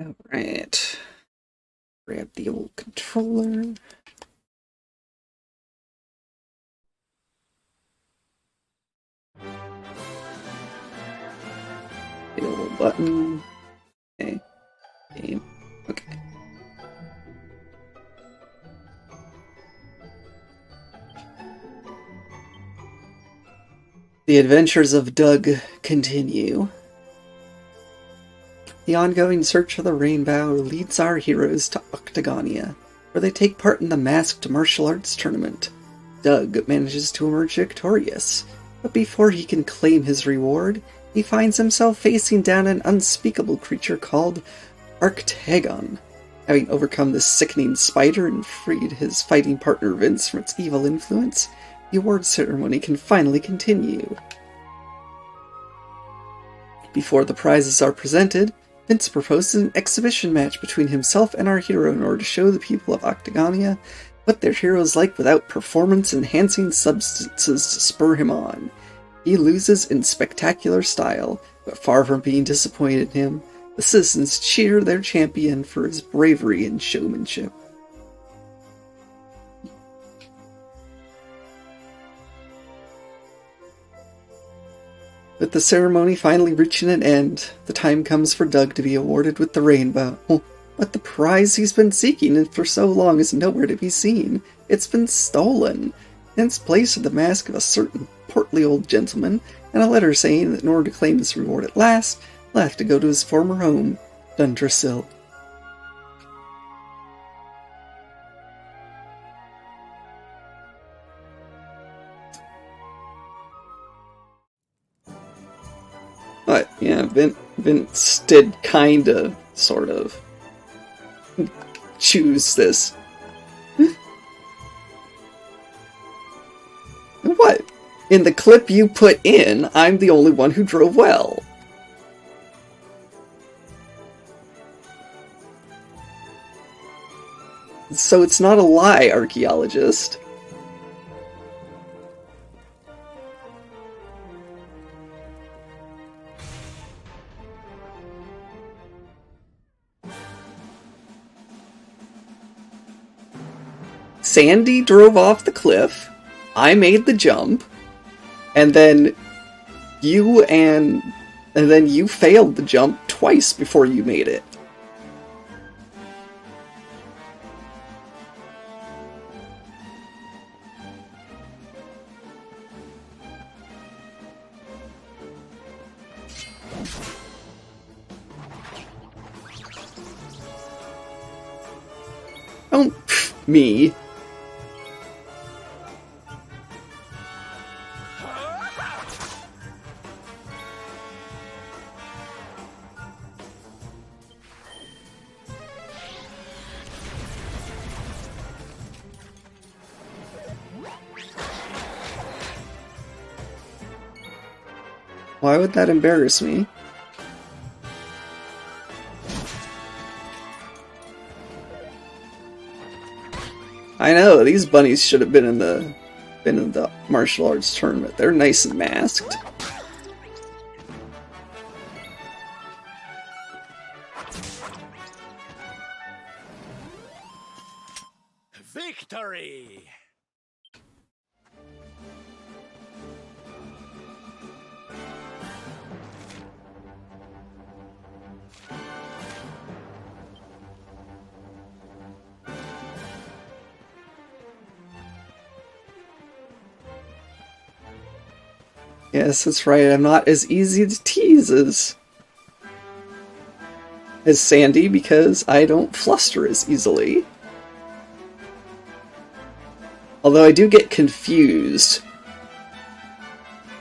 Alright. Grab the old controller. The old button. Okay. Game. Okay. The adventures of Doug continue. The ongoing search for the Rainbough leads our heroes to Octagonia, where they take part in the masked martial arts tournament. Doug manages to emerge victorious, but before he can claim his reward, he finds himself facing down an unspeakable creature called Arctagon. Having overcome this sickening spider and freed his fighting partner Vince from its evil influence, the award ceremony can finally continue. Before the prizes are presented, Vince proposes an exhibition match between himself and our hero in order to show the people of Octagonia what their hero is like without performance-enhancing substances to spur him on. He loses in spectacular style, but far from being disappointed in him, the citizens cheer their champion for his bravery and showmanship. With the ceremony finally reaching an end, the time comes for Doug to be awarded with the Rainbough. But the prize he's been seeking for so long is nowhere to be seen. It's been stolen. In its place are the mask of a certain portly old gentleman, and a letter saying that in order to claim his reward at last, he'll have to go to his former home, Dundrasil. But, yeah, Vince did kinda, sort of, choose this. What? In the clip you put in, I'm the only one who drove well. So it's not a lie, archaeologist. Sandy drove off the cliff, I made the jump, and then you failed the jump twice before you made it. Don't me. Why would that embarrass me? I know, these bunnies should have been in the martial arts tournament. They're nice and masked. Victory! Yes, that's right. I'm not as easy to tease as Sandy because I don't fluster as easily. Although I do get confused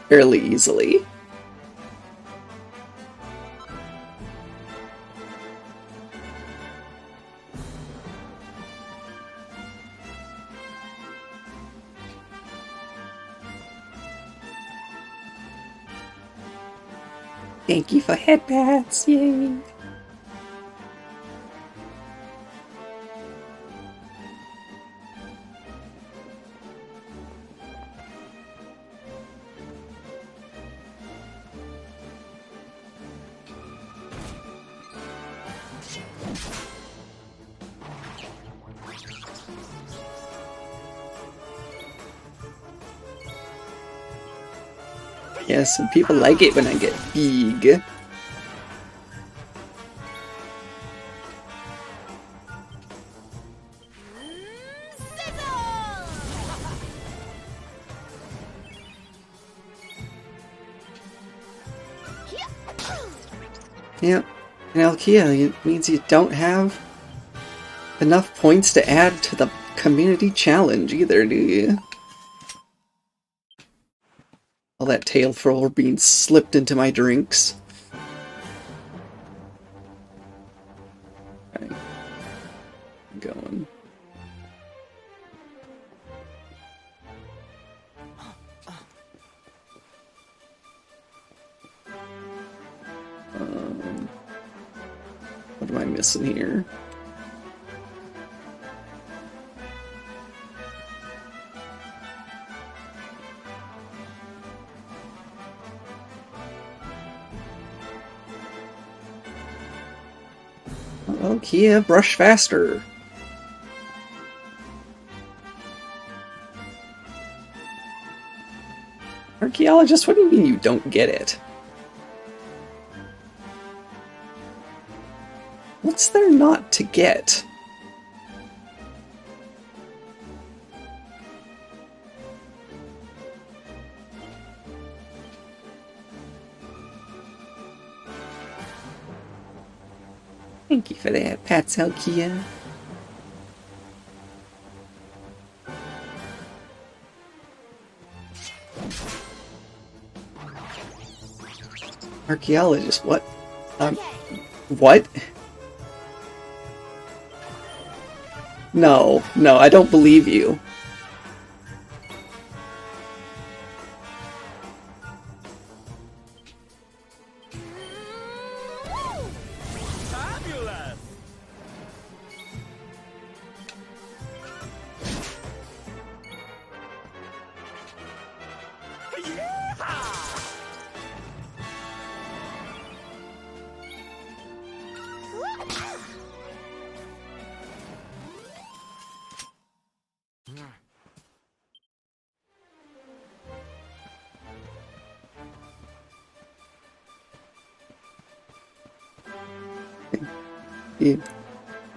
fairly easily. Thank you for headbats, yay! Yes, and people like it when I get big. Yeah, and Alkia, it means you don't have enough points to add to the community challenge either, do you? All that tail thrower being slipped into my drinks. Okay. I'm going. What am I missing here? Oh, Kia, brush faster. Archaeologist, what do you mean you don't get it? What's there not to get? Thank you for that, Pats Alkia. Archaeologist, what? What? No, I don't believe you.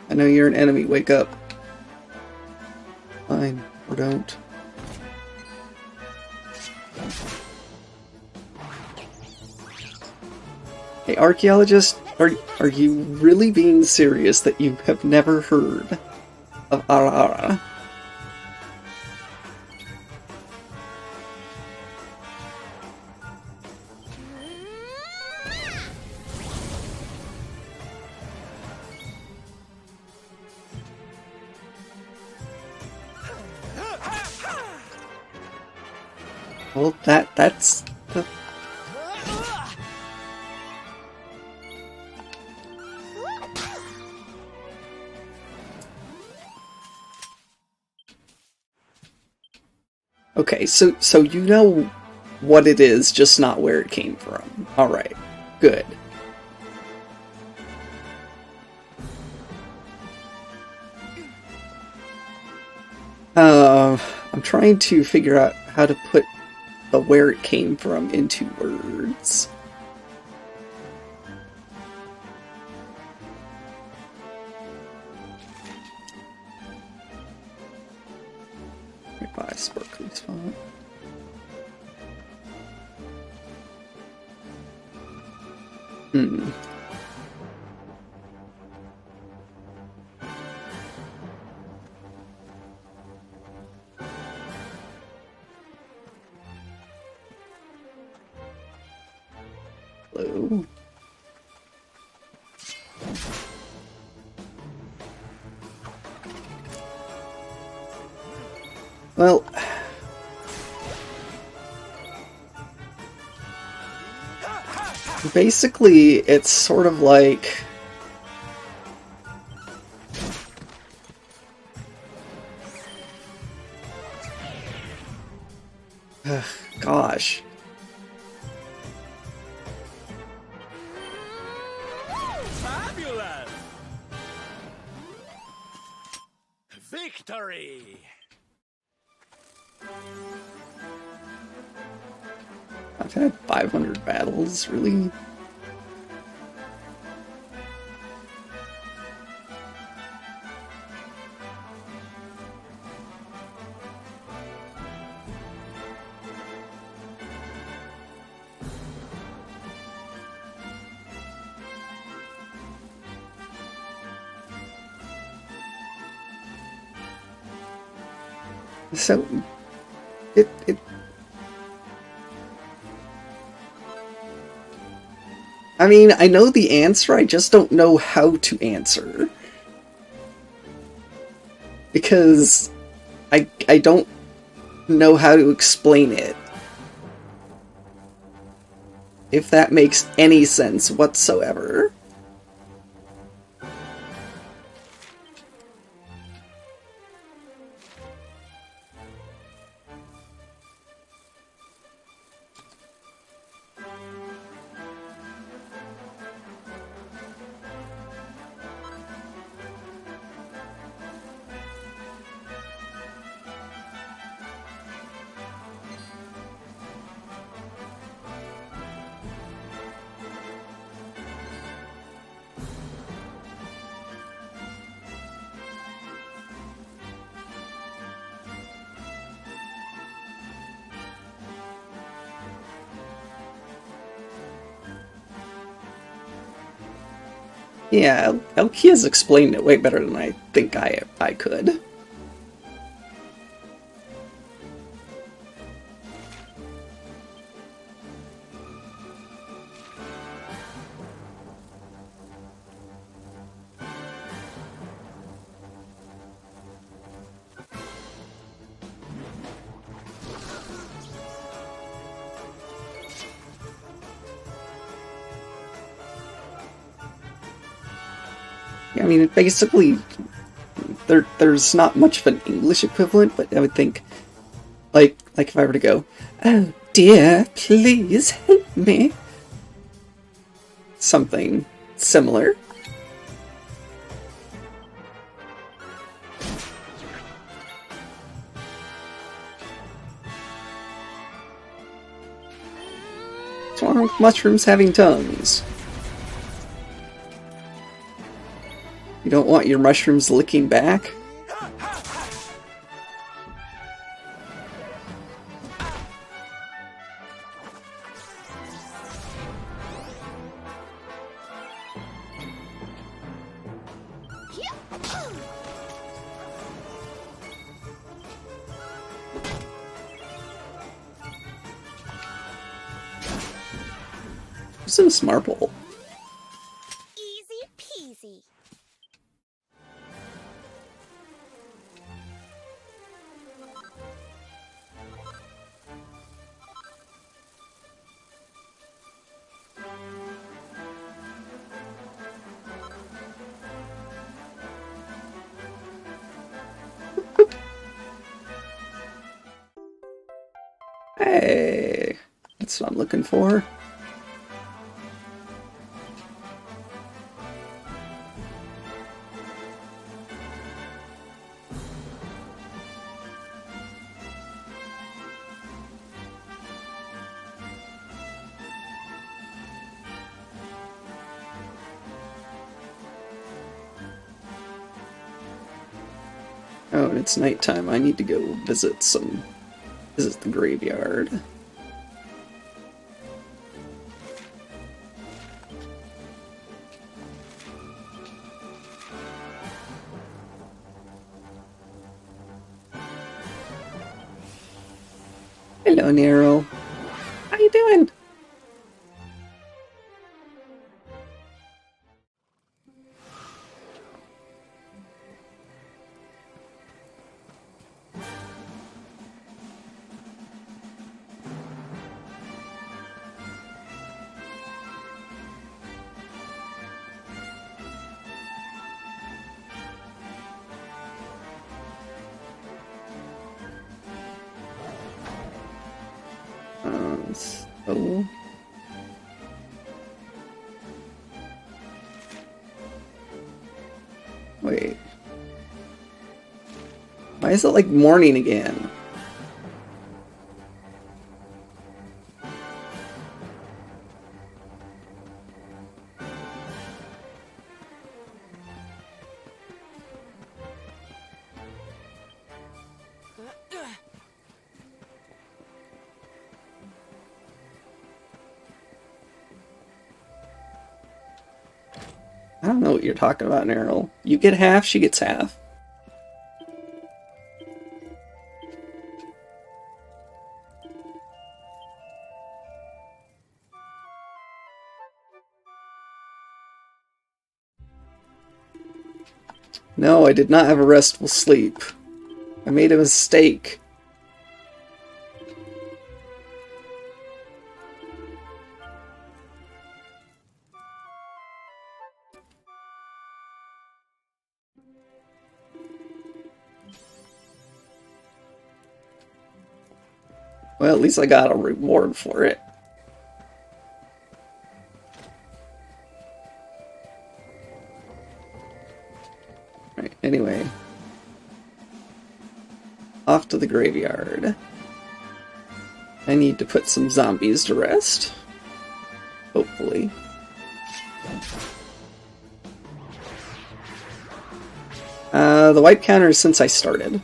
I know you're an enemy, wake up. Fine, or don't. Hey, archaeologist, are you really being serious that you have never heard of Arara? Well, that's the... Okay, so you know what it is, just not where it came from. Alright, good. I'm trying to figure out how to put the where it came from into words. Nearby sparkly spot. Hello. Well, basically, it's sort of like... Gosh. Fabulous! Victory! I've had 500 battles, really? So, it I mean, I know the answer, I just don't know how to answer. Because I don't know how to explain it. If that makes any sense whatsoever. Yeah, Elkia's explained it way better than I think I could. I mean, basically, there's not much of an English equivalent, but I would think, like if I were to go, "Oh dear, please help me," something similar. What's wrong with mushrooms having tongues? You don't want your mushrooms licking back? What's in this marble? Easy peasy. Hey, that's what I'm looking for. Oh, and it's nighttime. I need to go visit the graveyard. Hello, Nero. How you doing? So... Wait. Why is it like morning again? I don't know what you're talking about, Neryl. You get half, she gets half. No, I did not have a restful sleep. I made a mistake. Well, at least I got a reward for it. Right, anyway. Off to the graveyard. I need to put some zombies to rest. Hopefully. The wipe counter is since I started.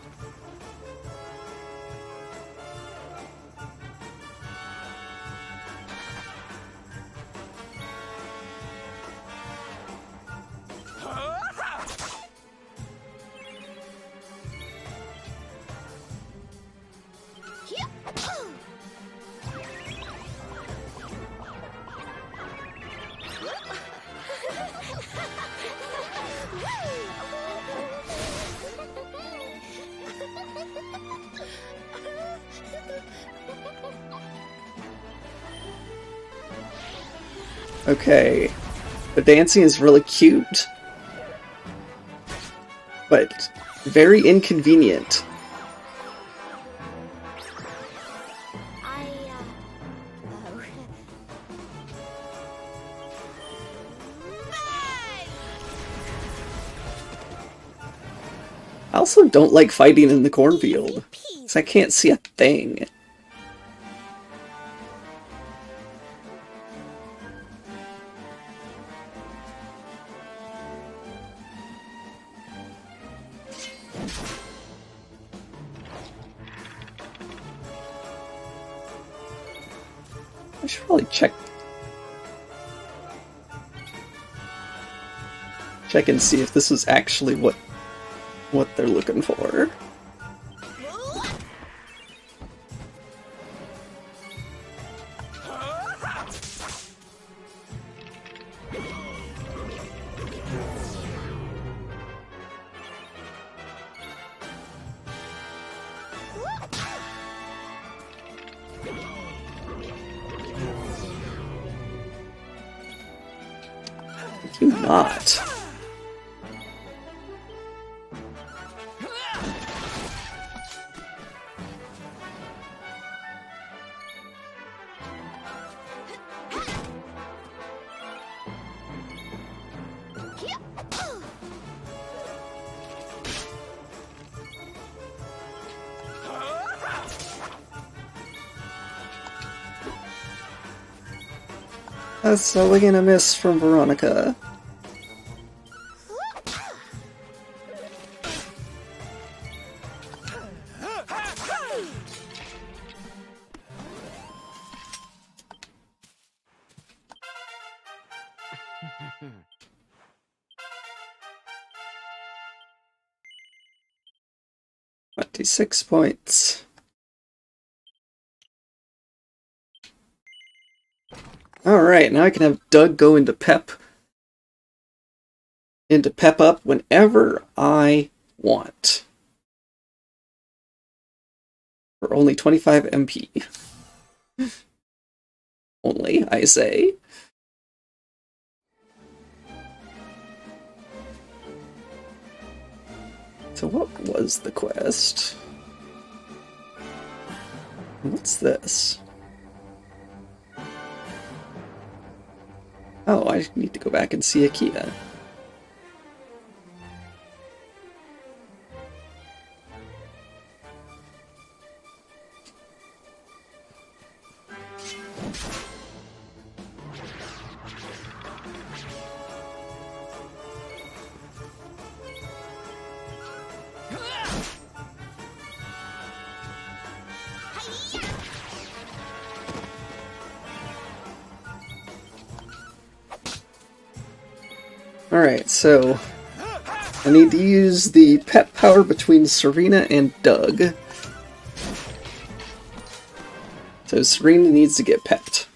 Okay, the dancing is really cute, but very inconvenient. I also don't like fighting in the cornfield, because I can't see a thing. I should probably check and see if this is actually what they're looking for. Do not. That's totally gonna miss from Veronica. $26 points. Alright, now I can have Doug go into pep up whenever I want. For only 25 MP. Only, I say. So what was the quest? What's this? Oh, I need to go back and see Akita. Alright, so I need to use the pet power between Serena and Doug. So Serena needs to get pepped.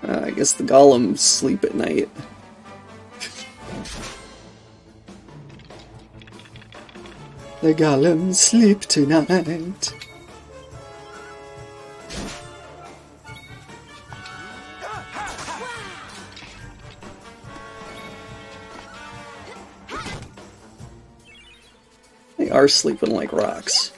I guess the golems sleep at night. The golems sleep tonight. They are sleeping like rocks.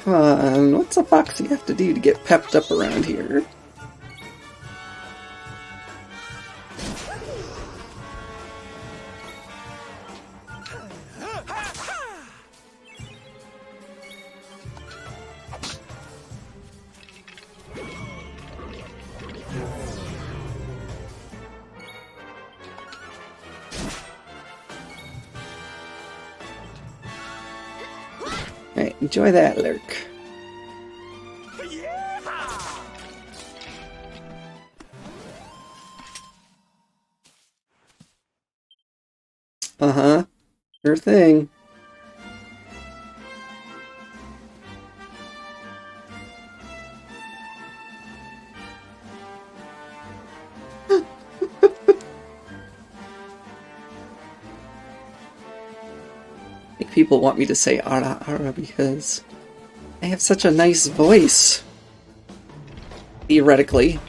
Come on, what's a foxy have to do to get pepped up around here? Alright, enjoy that lurk. Uh-huh. Sure thing. I think people want me to say ara ara because I have such a nice voice. Theoretically.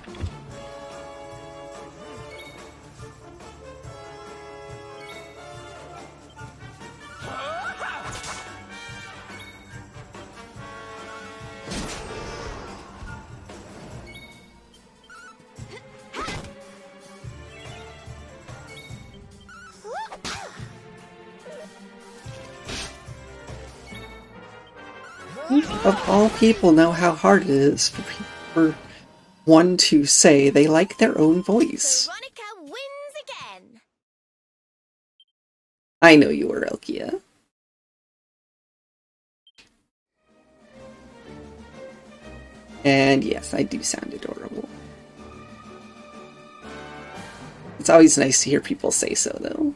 Of all people know how hard it is for one to say they like their own voice. Veronica wins again. I know you are, Elkia. And yes, I do sound adorable. It's always nice to hear people say so, though.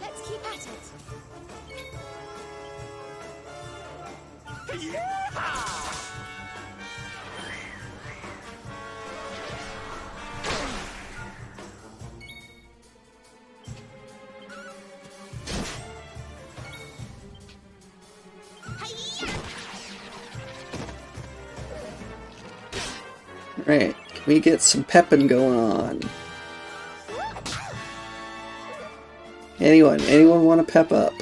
Let's keep at it. Alright, can we get some peppin' going on? Anyone want to pep up?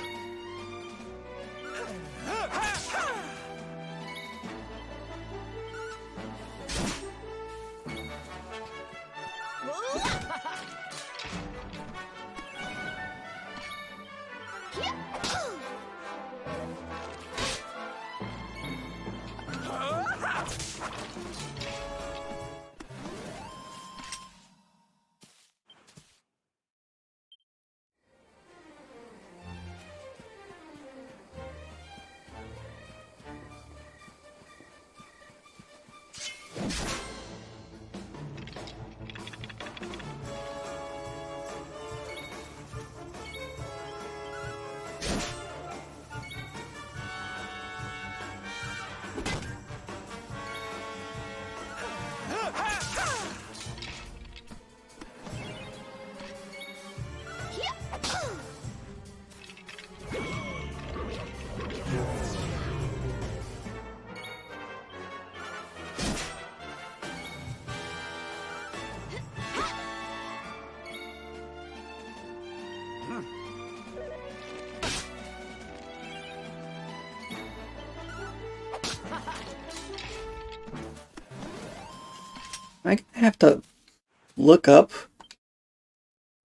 I have to look up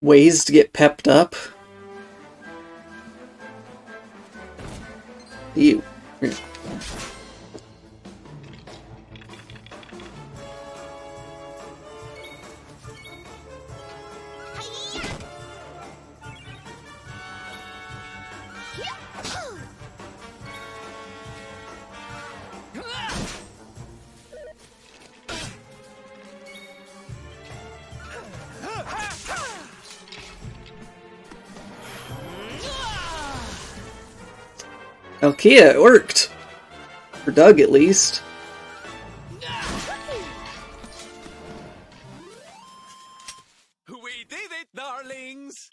ways to get pepped up. You. Okay, it worked. For Doug, at least. We did it, darlings!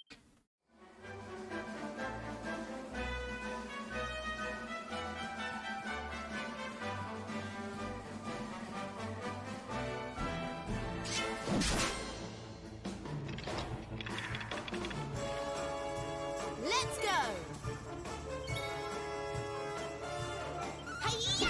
Let's go. Hiya!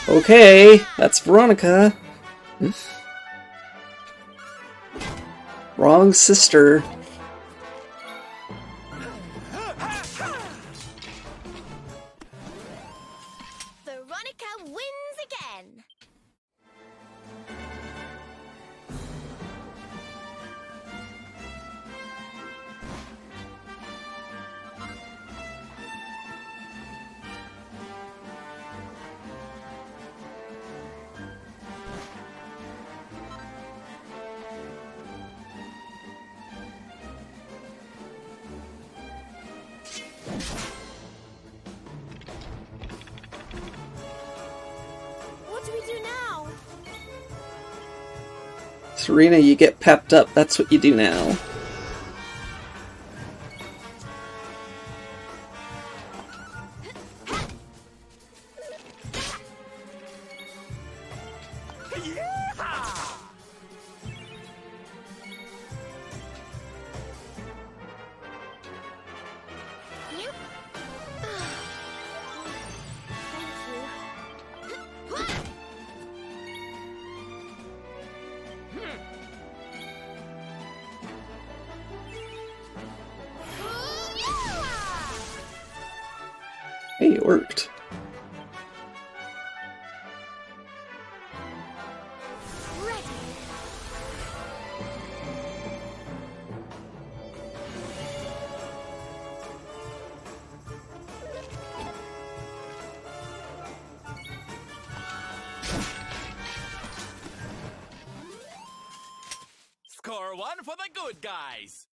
Okay, that's Veronica. Wrong sister. Veronica wins again. What do we do now? Serena, you get pepped up. That's what you do now. Yep. Hey, it worked. Ready. Score one for the good guys!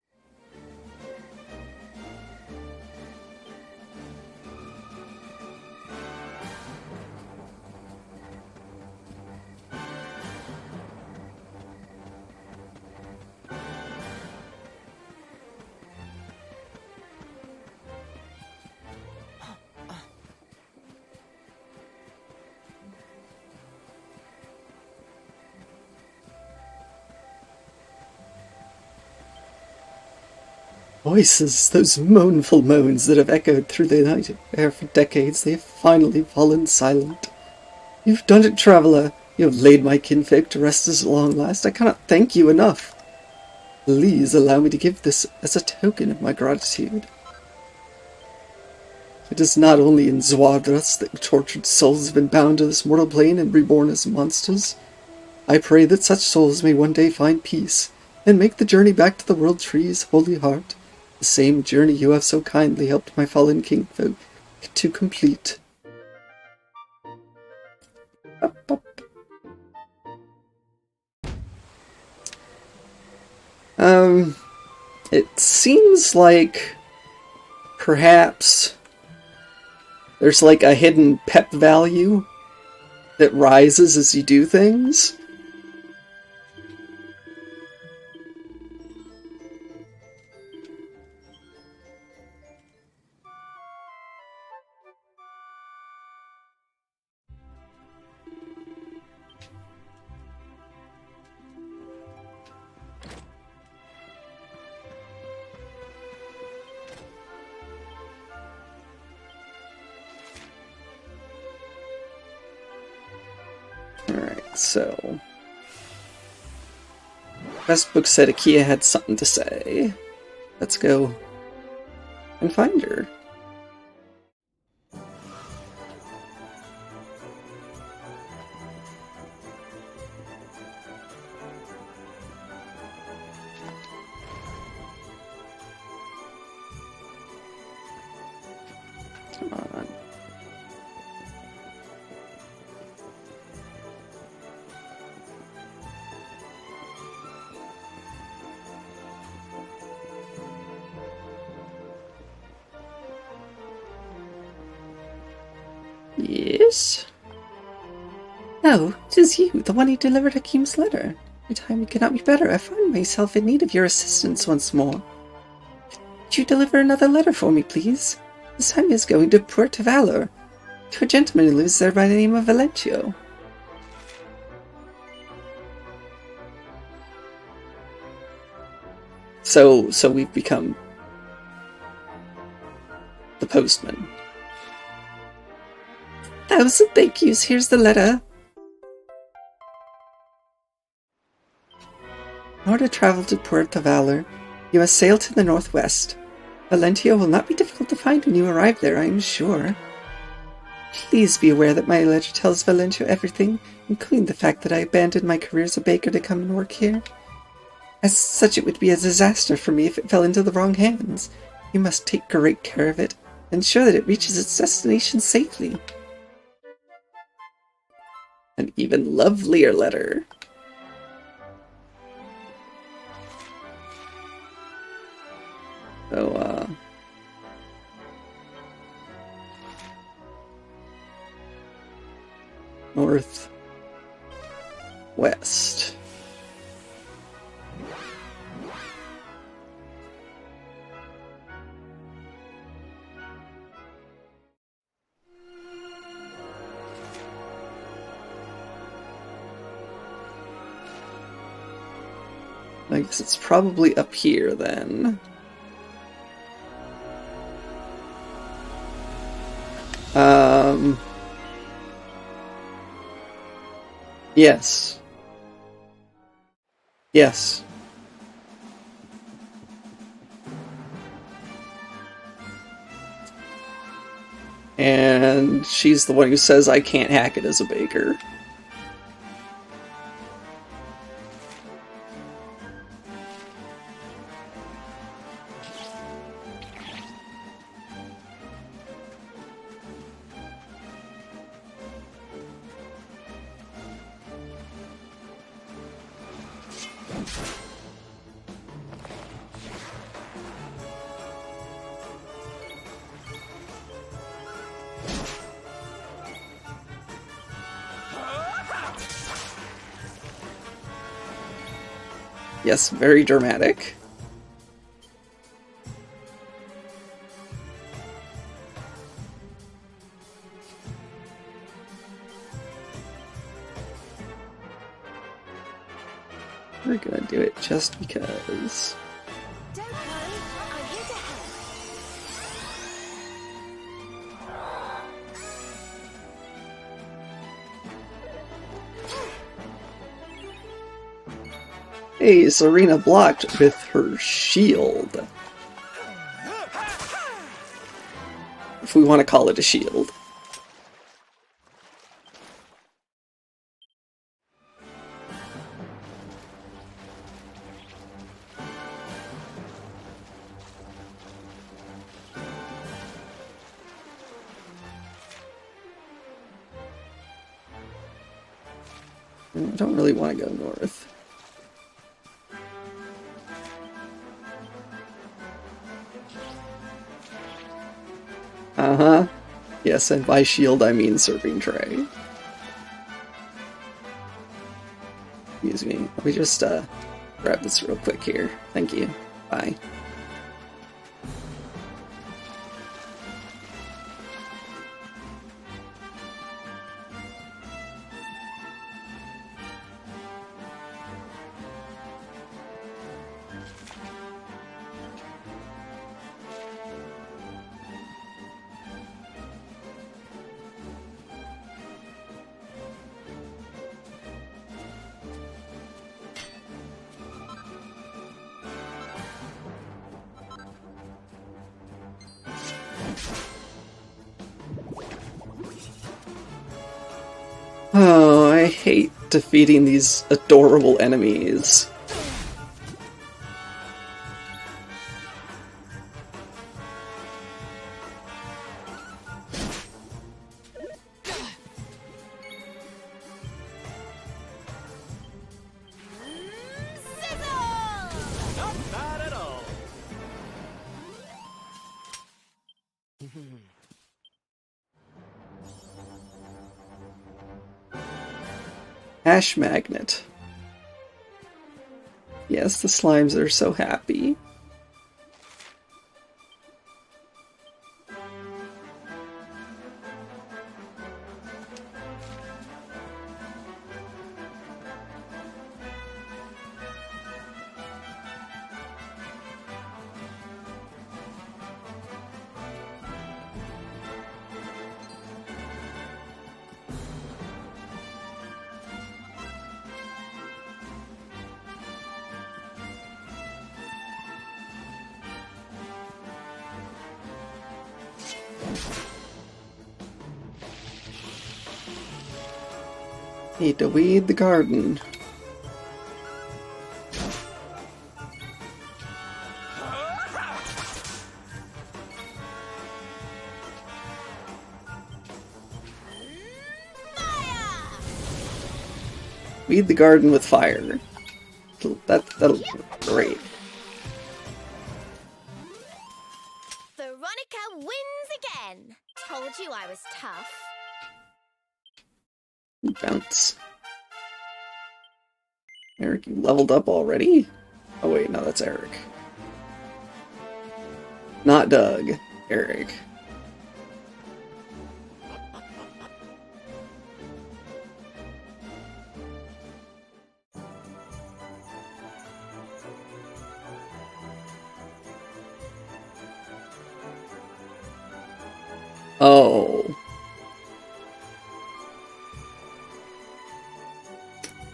Voices, those mournful moans that have echoed through the night air for decades, they have finally fallen silent. You've done it, traveller. You have laid my kinfolk to rest at long last. I cannot thank you enough. Please allow me to give this as a token of my gratitude. It is not only in Zwadras that tortured souls have been bound to this mortal plane and reborn as monsters. I pray that such souls may one day find peace, and make the journey back to the World Tree's holy heart, the same journey you have so kindly helped my fallen kingfolk to complete. It seems like perhaps There's like a hidden pep value that rises as you do things. Alright, so... Best book said Akia had something to say. Let's go and find her. Come on. Yes? Oh, 'tis you, the one who delivered Hakim's letter. The timing cannot be better. I find myself in need of your assistance once more. Could you deliver another letter for me, please? This time is going to Puerto Valor, to a gentleman who lives there by the name of Valentio. So we've become the postman. 1,000 thank yous, here's the letter. In order to travel to Puerto Valor, you must sail to the northwest. Valentio will not be difficult to find when you arrive there, I am sure. Please be aware that my letter tells Valentio everything, including the fact that I abandoned my career as a baker to come and work here. As such, it would be a disaster for me if it fell into the wrong hands. You must take great care of it, and ensure that it reaches its destination safely. An even lovelier letter. So, north, west. I guess it's probably up here then. Yes. Yes. And she's the one who says I can't hack it as a baker. Yes, very dramatic. We're gonna do it just because. Don't worry, I'm here to help. Hey, Serena blocked with her shield. If we want to call it a shield. I don't really want to go north. Uh-huh. Yes, and by shield I mean serving tray. Excuse me. Let me just grab this real quick here. Thank you. Bye. Oh, I hate defeating these adorable enemies. Not bad at all. Ash Magnet. Yes, the slimes are so happy. Need to weed the garden. Weed the garden with fire. That'll be great. Veronica wins again. Told you I was tough. Bounce. Eric, you leveled up already? Oh wait, no, that's Eric. Not Doug. Eric. Oh.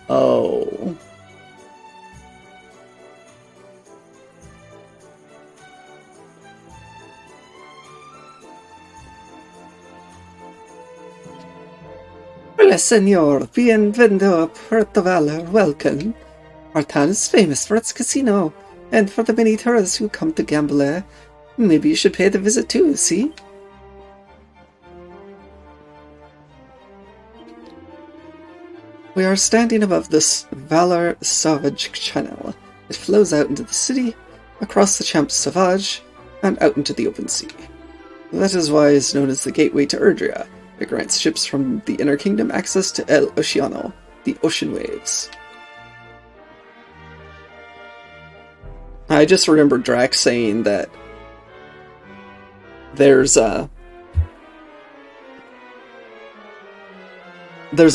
Oh. Hola, señor. Bienvenido a Puerto Valor. Welcome. Our town is famous for its casino, and for the many tourists who come to gamble there. Maybe you should pay the visit too, see? We are standing above this Valor Sauvage channel. It flows out into the city, across the Champs Sauvage, and out into the open sea. That is why it's known as the Gateway to Erdrea. It grants ships from the Inner Kingdom access to El Oceano, the ocean waves. I just remember Drax saying that there's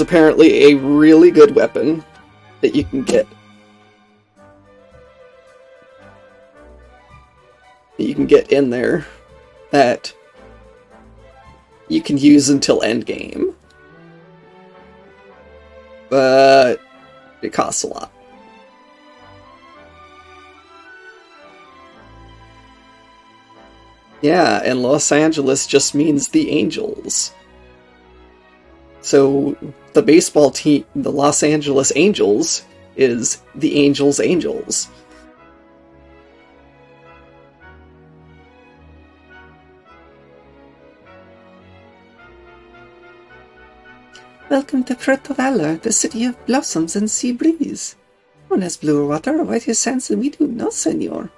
apparently a really good weapon that you can get. You can get in there that you can use until endgame. But it costs a lot. Yeah, and Los Angeles just means the Angels. So the baseball team, the Los Angeles Angels, is the Angels' Angels. Welcome to Puerto Valor, the city of blossoms and sea breeze. One has bluer water or whiter sands than we do, no, senor.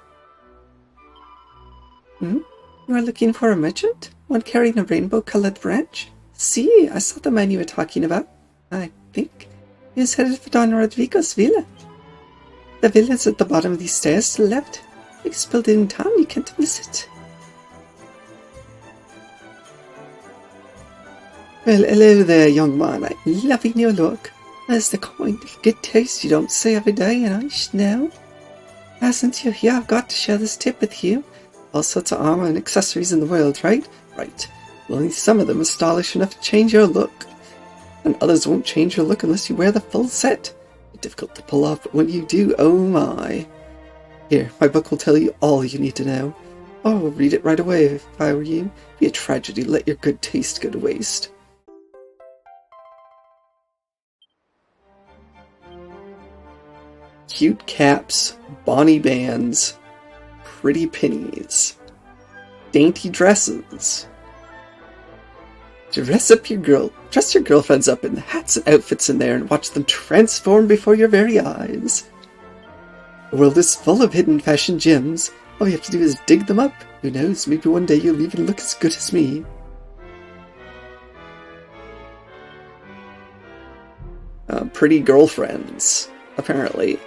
You are looking for a merchant? One carrying a rainbow-colored branch? See, I saw the man you were talking about. I think he is headed for Don Rodrigo's villa. The villa is at the bottom of these stairs to the left. Biggest building in town, you can't miss it. Well, hello there, young man. I'm loving your look. That's the kind of good taste you don't see every day, and I should know. Since you're here, I've got to share this tip with you. All sorts of armor and accessories in the world, right? Right. Well, only some of them are stylish enough to change your look. And others won't change your look unless you wear the full set. Difficult to pull off, but when you do, oh my. Here, my book will tell you all you need to know. Oh, read it right away if I were you. It'd be a tragedy to let your good taste go to waste. Cute caps, bonny bands, pretty pennies, dainty dresses. Dress your girlfriends up in hats and outfits in there and watch them transform before your very eyes. The world is full of hidden fashion gems. All you have to do is dig them up. Who knows, maybe one day you'll even look as good as me. Pretty girlfriends, apparently.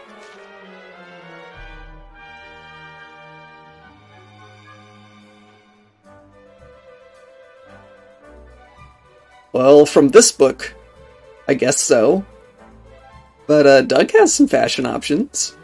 Well, from this book, I guess so. But Doug has some fashion options.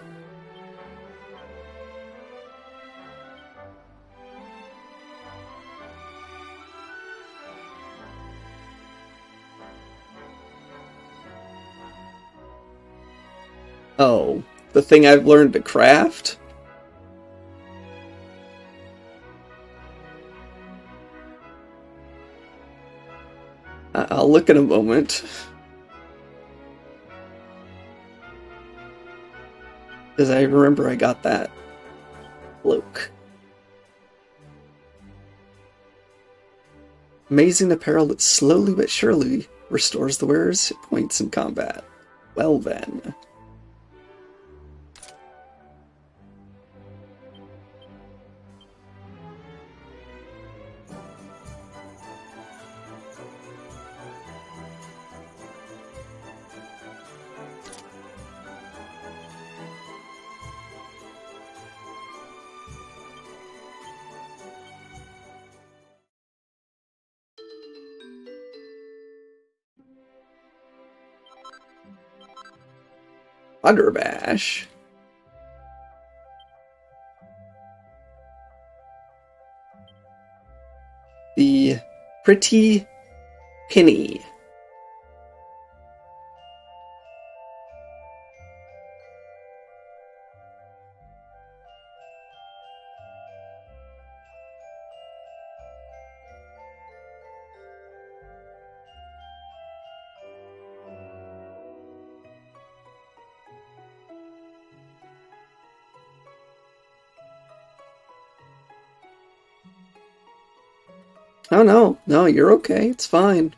Oh, the thing I've learned to craft? I'll look in a moment. Because I remember I got that cloak. Amazing apparel that slowly but surely restores the wearer's hit points in combat. Well then. Underbash. The pretty penny. Oh no, you're okay, it's fine.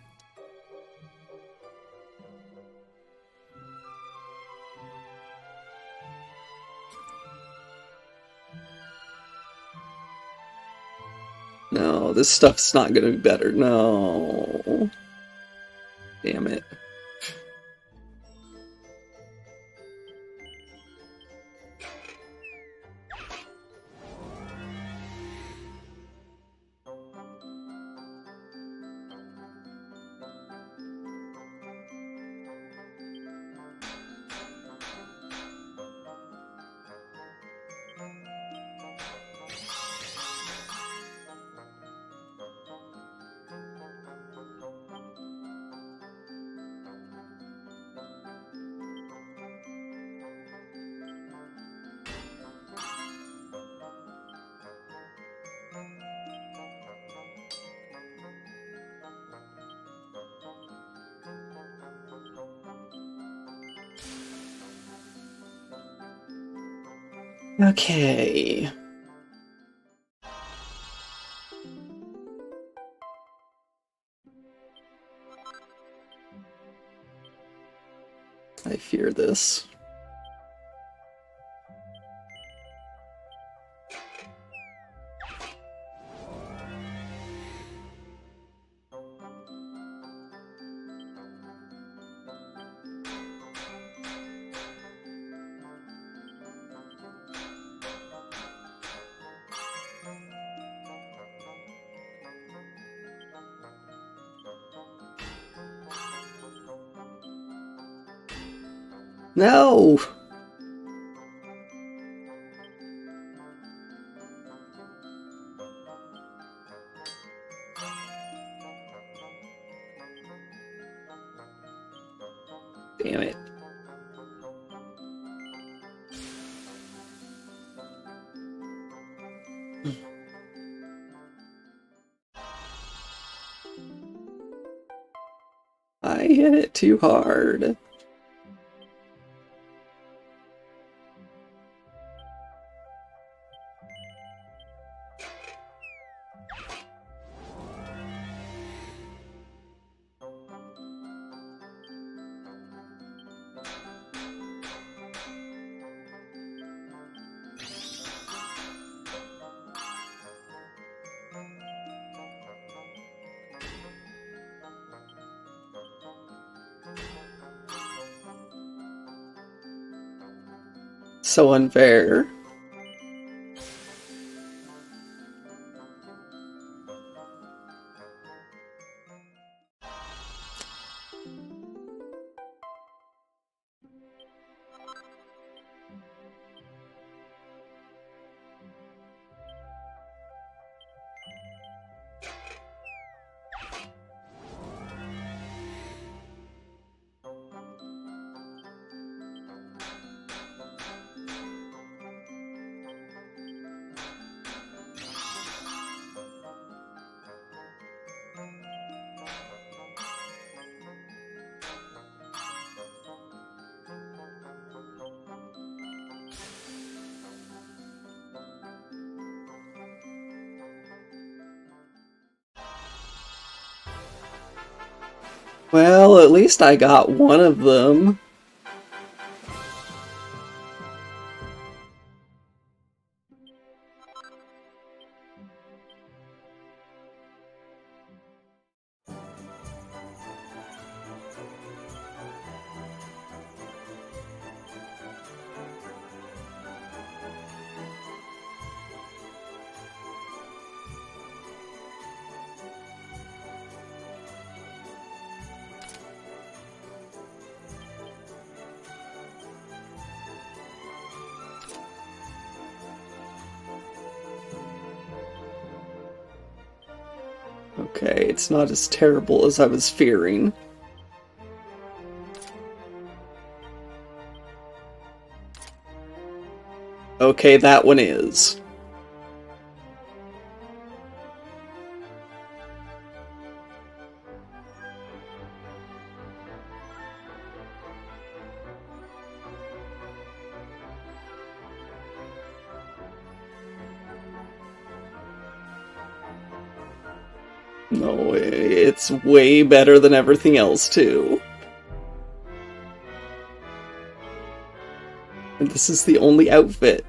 No, this stuff's not gonna be better, no. Damn it. Okay. I fear this. No! Damn it. I hit it too hard. So unfair. Well, at least I got one of them. Okay, it's not as terrible as I was fearing. Okay, that one is. No, it's way better than everything else, too. And this is the only outfit.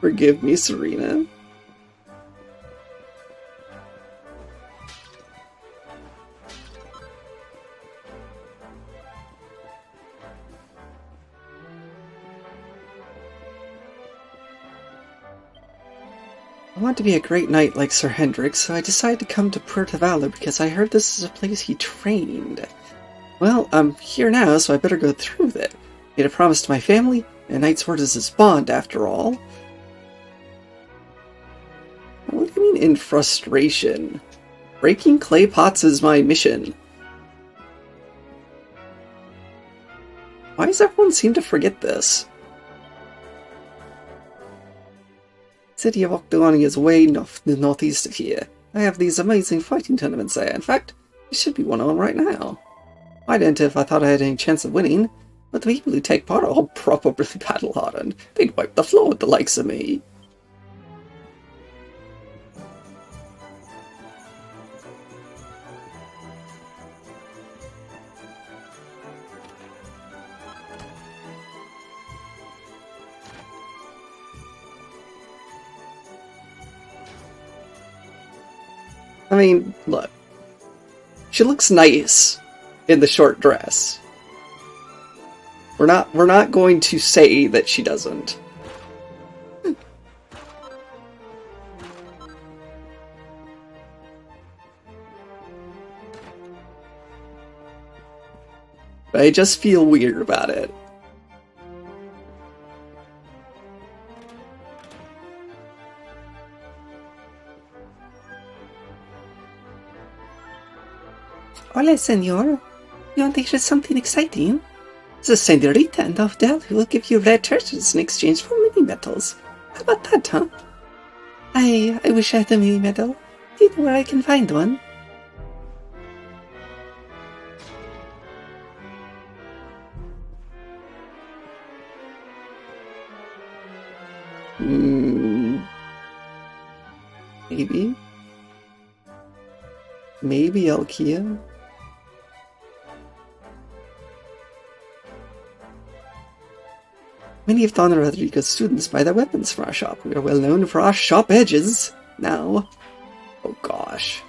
Forgive me, Serena. I want to be a great knight like Sir Hendrik, so I decided to come to Puerto Valor because I heard this is a place he trained. Well, I'm here now, so I better go through with it. Made a promise to my family, and a knight's word is his bond, after all. What do you mean, in frustration? Breaking clay pots is my mission. Why does everyone seem to forget this? The city of Octogoni is way northeast of here. I have these amazing fighting tournaments there. In fact, there should be one on right now. I'd enter if I thought I had any chance of winning, but the people who take part are all properly battle-hardened. They'd wipe the floor with the likes of me. I mean, look. She looks nice in the short dress. We're not going to say that she doesn't. but I just feel weird about it. Hola, senor. You want to hear something exciting? The senorita and Odell will give you red treasures in exchange for mini medals. How about that, huh? I wish I had a mini medal. Do you know where I can find one? Maybe. Maybe Elkia? Many of Don Rodrigo's students buy their weapons from our shop. We are well known for our sharp edges. Now. Oh gosh.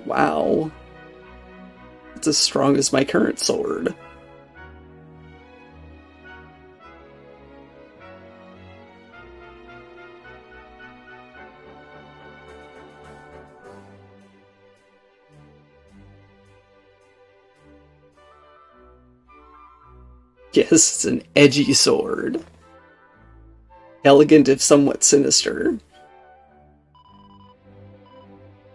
Wow. It's as strong as my current sword. Yes, it's an edgy sword. Elegant if somewhat sinister.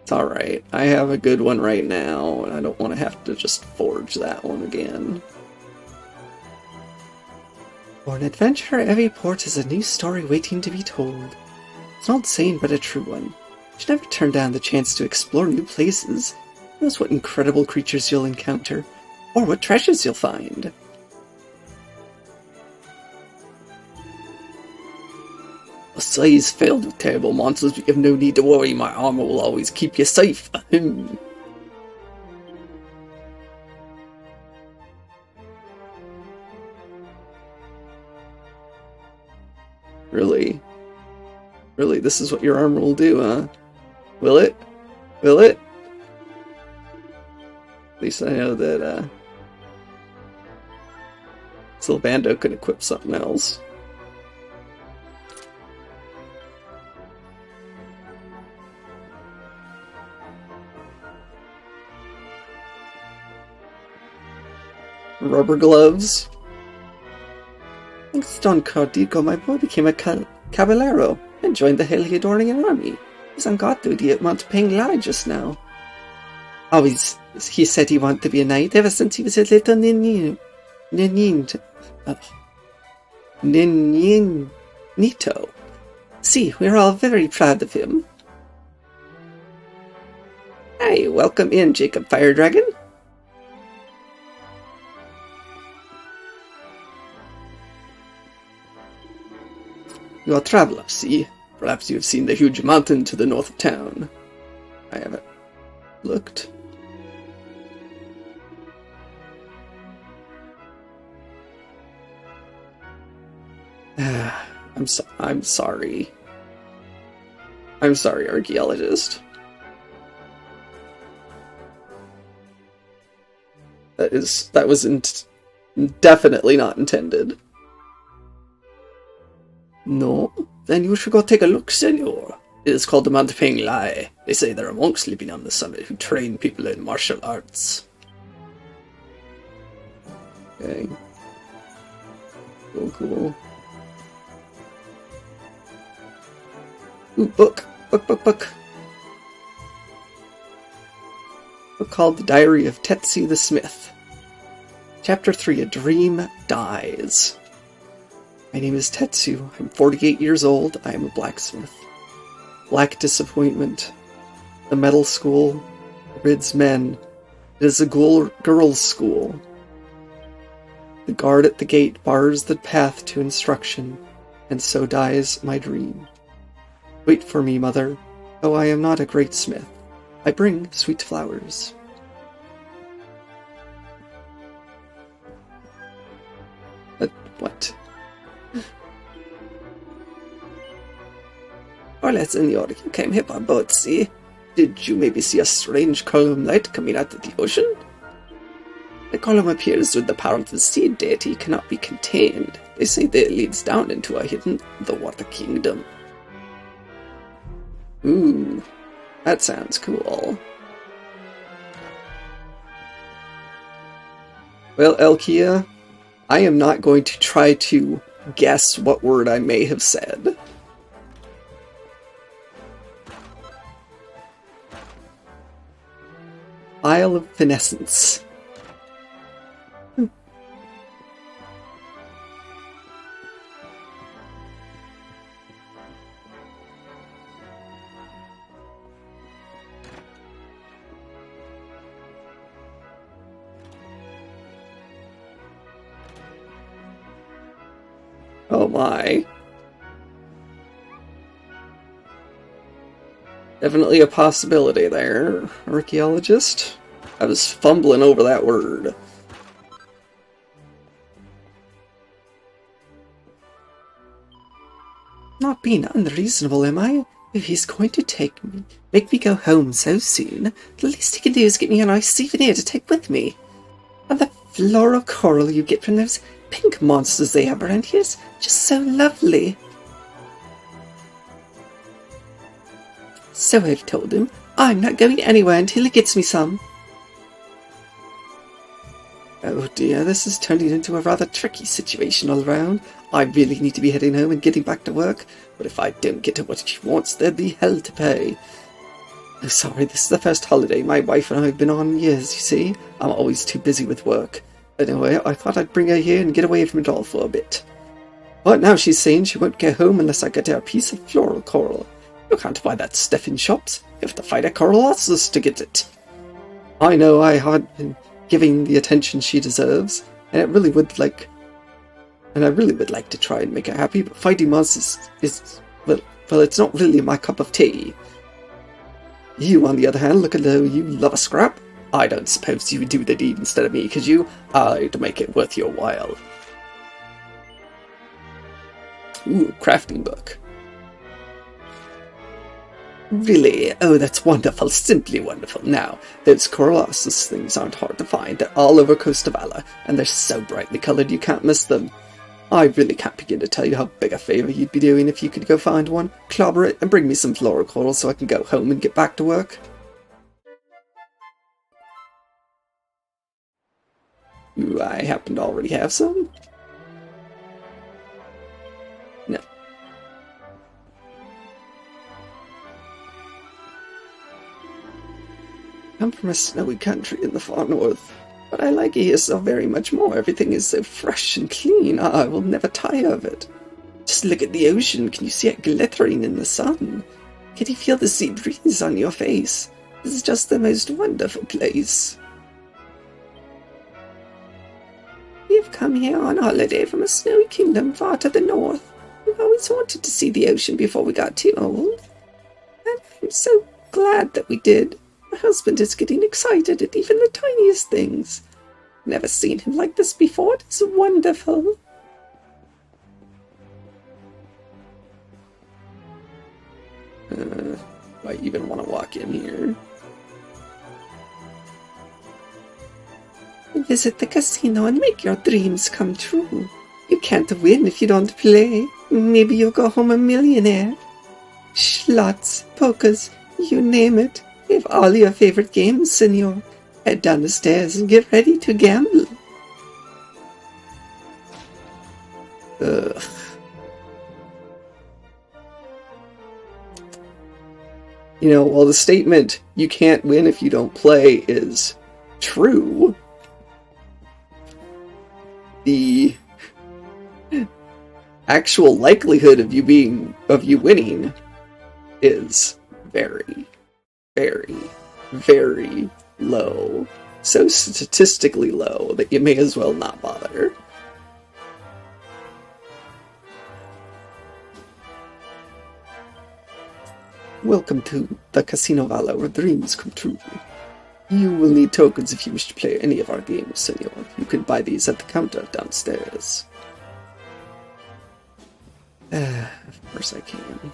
It's alright. I have a good one right now, and I don't want to have to just forge that one again. For an adventurer, every port is a new story waiting to be told. It's an old saying, but a true one. You should never turn down the chance to explore new places. Who knows what incredible creatures you'll encounter, or what treasures you'll find. A size filled with terrible monsters, but you have no need to worry. My armor will always keep you safe. Really? Really, this is what your armor will do, huh? Will it? Will it? At least I know that, Sylvando could equip something else. Rubber gloves. Thanks to Don Cardico, my boy became a caballero and joined the Heliodorian army. He's on guard duty at Mount Penglai just now. Always, he said he wanted to be a knight ever since he was a little Ninito. See, we're all very proud of him. Hey, welcome in, Jacob Fire Dragon. You are a traveler, see? Perhaps you have seen the huge mountain to the north of town. I haven't looked. I'm sorry. I'm sorry, archaeologist. That was definitely not intended. No? Then you should go take a look, senor. It is called the Mount Penglai. They say there are monks living on the summit who train people in martial arts. Okay. Cool. Ooh, book. Book called The Diary of Tetsu the Smith. Chapter 3, A Dream Dies. My name is Tetsu. I'm 48 years old. I am a blacksmith. Black disappointment. The metal school forbids men. It is a girls' school. The guard at the gate bars the path to instruction, and so dies my dream. Wait for me, mother. Though I am not a great smith, I bring sweet flowers. What? Hola, senor. You came here by boat, see? Did you maybe see a strange column light coming out of the ocean? The column appears when the power of the sea deity cannot be contained. They say that it leads down into a hidden the water kingdom. Ooh, that sounds cool. Well, Elkia, I am not going to try to guess what word I may have said. Isle of Finessence. Oh my. Definitely a possibility there, archaeologist. I was fumbling over that word. Not being unreasonable, am I? If he's going to make me go home so soon, the least he can do is get me a nice souvenir to take with me. And the floral coral you get from those pink monsters they have around here is just so lovely. So I've told him, I'm not going anywhere until he gets me some. Oh dear, this is turning into a rather tricky situation all around. I really need to be heading home and getting back to work, but if I don't get to what she wants, there'll be hell to pay. Oh sorry, this is the first holiday my wife and I have been on in years, you see. I'm always too busy with work. Anyway, I thought I'd bring her here and get away from it all for a bit. But now she's saying she won't get home unless I get her a piece of floral coral. You can't buy that stuff in shops. You have to fight a coralossus to get it. I know I haven't been giving the attention she deserves, and I really would like to try and make her happy, but fighting monsters is well, it's not really my cup of tea. You, on the other hand, look as though you love a scrap. I don't suppose you would do the deed instead of me, could you? I'd make it worth your while. Ooh, crafting book. Really? Oh, that's wonderful, simply wonderful. Now, those coralossus things aren't hard to find. They're all over Costa Vala, and they're so brightly coloured you can't miss them. I really can't begin to tell you how big a favour you'd be doing if you could go find one, clobber it, and bring me some floral coral so I can go home and get back to work. Ooh, I happen to already have some. No. I'm from a snowy country in the far north, but I like it here so very much more. Everything is so fresh and clean. I will never tire of it. Just look at the ocean. Can you see it glittering in the sun? Can you feel the sea breeze on your face? This is just the most wonderful place. We've come here on holiday from a snowy kingdom far to the north. We've always wanted to see the ocean before we got too old. And I'm so glad that we did. My husband is getting excited at even the tiniest things. Never seen him like this before. It is wonderful. Do I even want to walk in here? Visit the casino and make your dreams come true. You can't win if you don't play. Maybe you'll go home a millionaire. Slots, pokers, you name it. We have all your favorite games, senor. Head down the stairs and get ready to gamble. Ugh. You know, while the statement, you can't win if you don't play, is true, the actual likelihood of you winning is very, very, very low. So statistically low that you may as well not bother. Welcome to the Casino Vala, where dreams come true. You will need tokens if you wish to play any of our games, senor. You can buy these at the counter downstairs. Of course I can.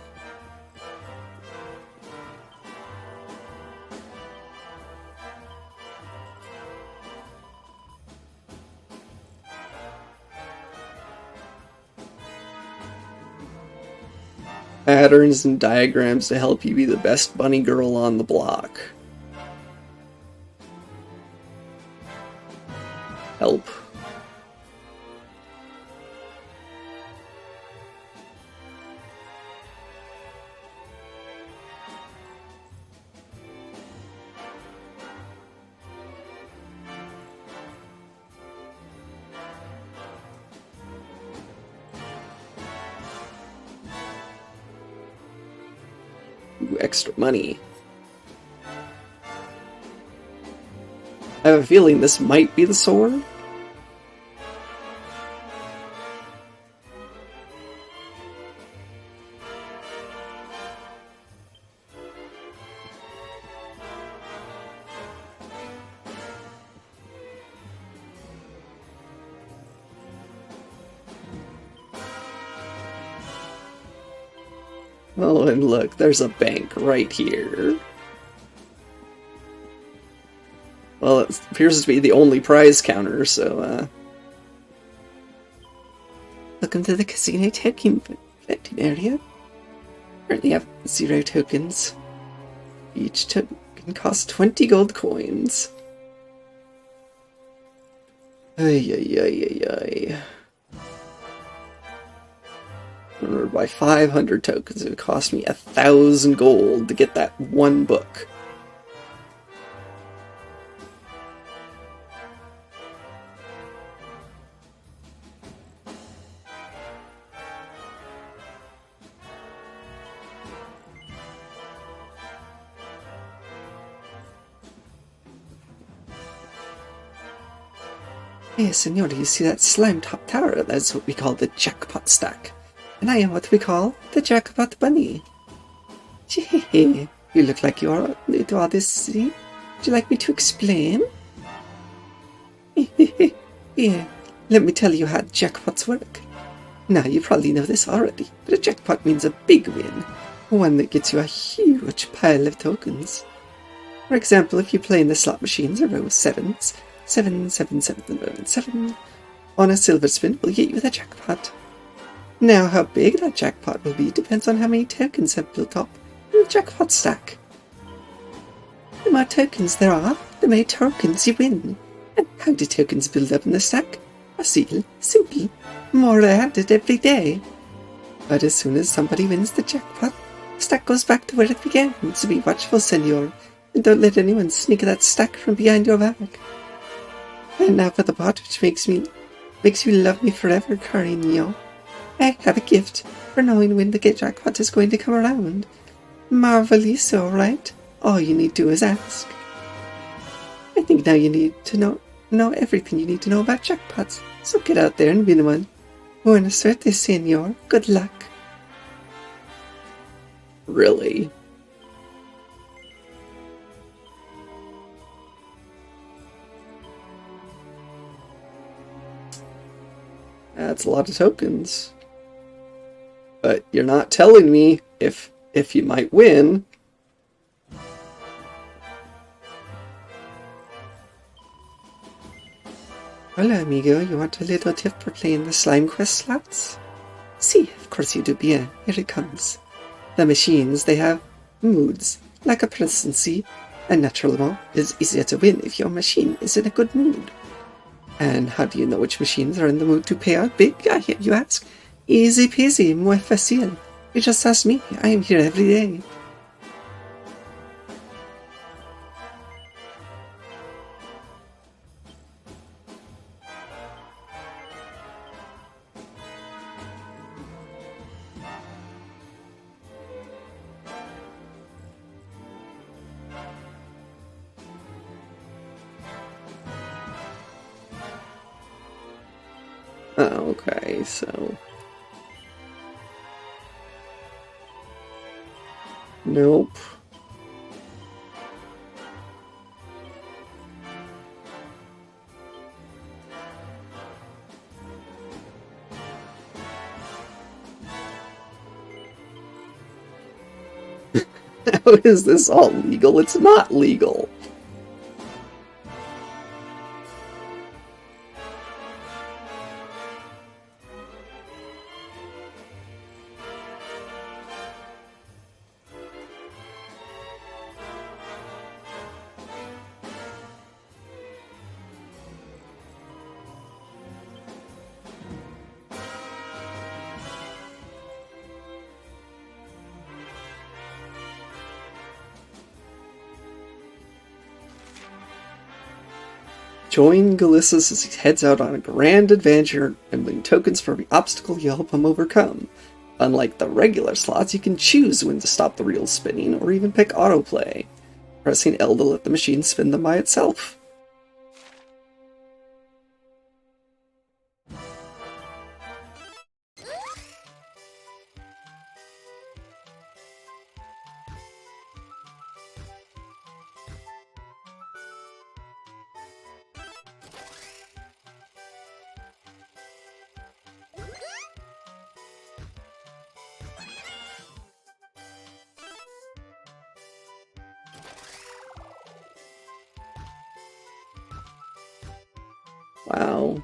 Patterns and diagrams to help you be the best bunny girl on the block. Help. Ooh, extra money. I have a feeling this might be the sword. Oh, and look, there's a bank right here. Well, it appears to be the only prize counter, so, Welcome to the casino token vending area. Currently have 0 tokens. Each token costs 20 gold coins. Ay, ay, ay, ay, ay. Or by 500 tokens, it would cost me 1,000 gold to get that one book. Hey, senor, you see that slime top tower? That's what we call the jackpot stack. And I am what we call the jackpot bunny. Gee, you look like you are new to all this, see? Would you like me to explain? Here, let me tell you how jackpots work. Now, you probably know this already, but a jackpot means a big win. One that gets you a huge pile of tokens. For example, if you play in the slot machines, a row of sevens, 7, 7, 7, 7, on a silver spin will get you the jackpot. Now, how big that jackpot will be depends on how many tokens have built up in the jackpot stack. The more tokens there are, the more tokens you win. And how do tokens build up in the stack? Simple. More are added every day. But as soon as somebody wins the jackpot, the stack goes back to where it began. So be watchful, senor, and don't let anyone sneak that stack from behind your back. And now for the part which makes you love me forever, Carino. I have a gift for knowing when the jackpot is going to come around. Marvelly so, right? All you need to do is ask. I think now you need to know everything you need to know about jackpots. So get out there and win one. Buena suerte, senor. Good luck. Really? That's a lot of tokens. But you're not telling me if you might win. Hola, amigo. You want a little tip for playing the slime quest slots? See, of course you do, bien. Here it comes. The machines, they have moods, like a person, see? And naturally, it's easier to win if your machine is in a good mood. And how do you know which machines are in the mood to pay out big, I hear you ask? Easy peasy, muy fácil. You just ask me, I am here every day. Oh, okay, so... Nope. How is this all legal? It's not legal. Join Galissas as he heads out on a grand adventure and win tokens for every obstacle you help him overcome. Unlike the regular slots, you can choose when to stop the reel spinning or even pick autoplay, pressing L to let the machine spin them by itself. Wow.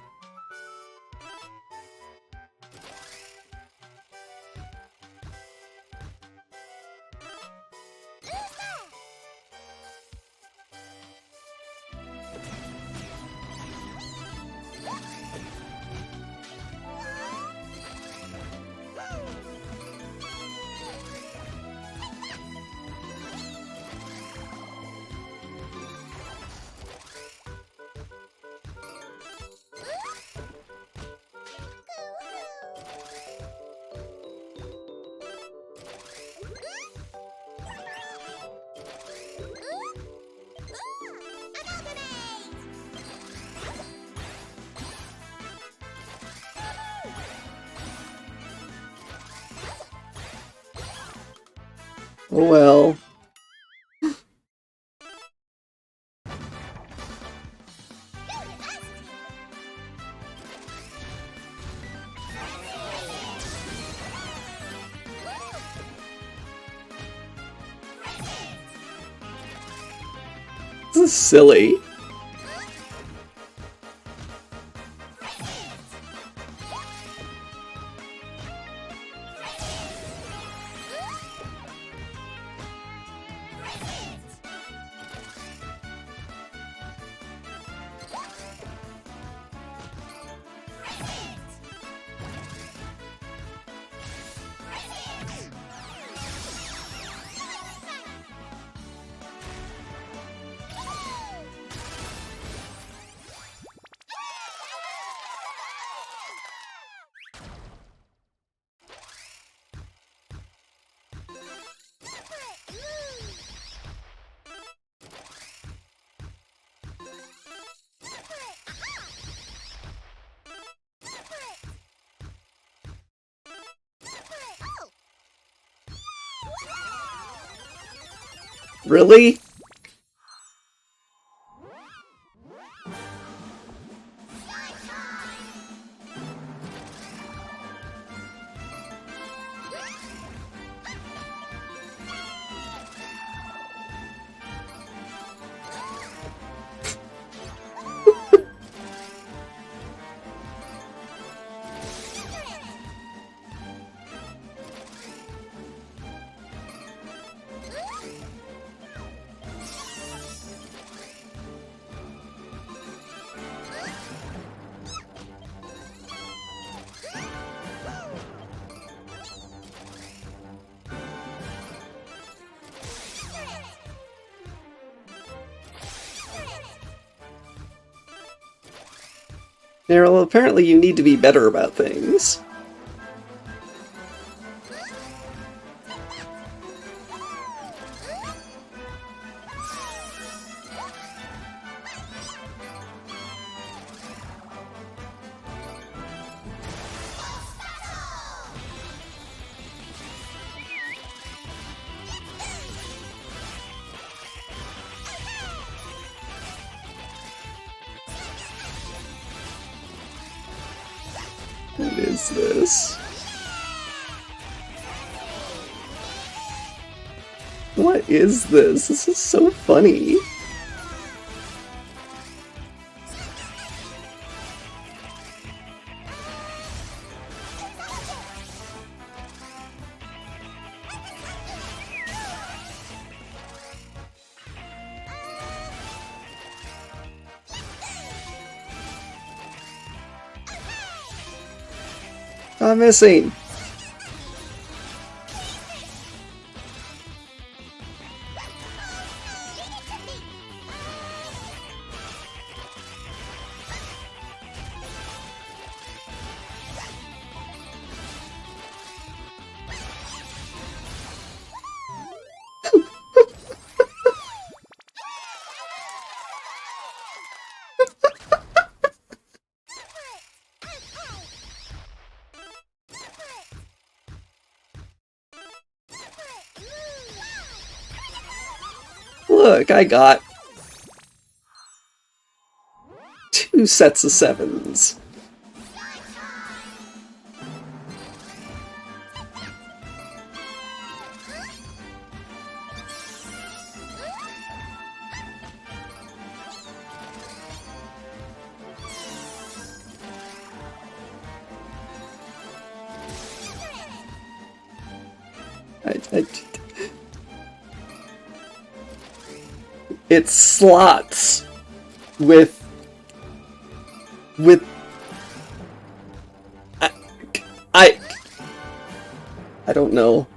Oh well. This is silly. Really? Daryl, apparently you need to be better about things. What is this? What is this? This is so funny. I'm missing. look, I got 2 sets of 7s. It's slots with I don't know.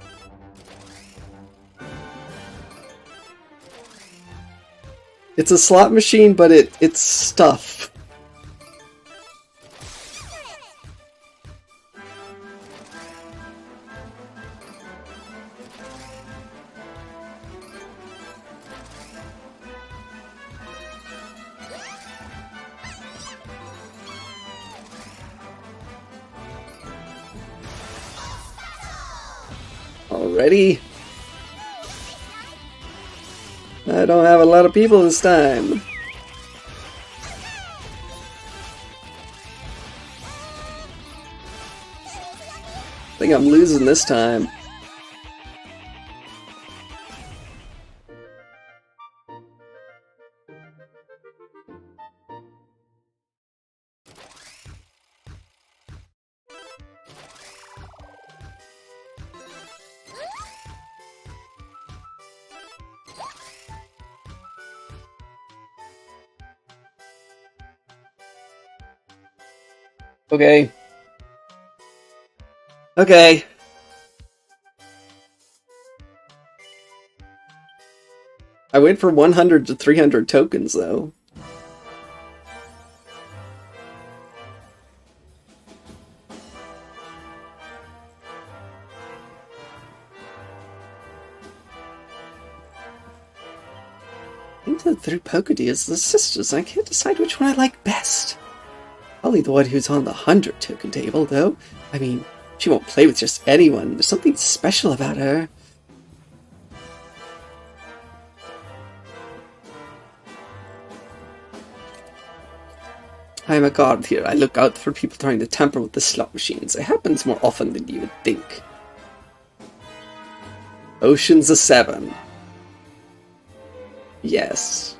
It's a slot machine, but it's stuff. Already? I don't have a lot of people this time. I think I'm losing this time. Okay. Okay. I went for 100 to 300 tokens, though. Into the 3 poker deals, the sisters. I can't decide which one I like best. Probably the one who's on the 100 token table, though. I mean, she won't play with just anyone. There's something special about her. I am a guard here. I look out for people trying to tamper with the slot machines. It happens more often than you would think. Ocean's a 7. Yes.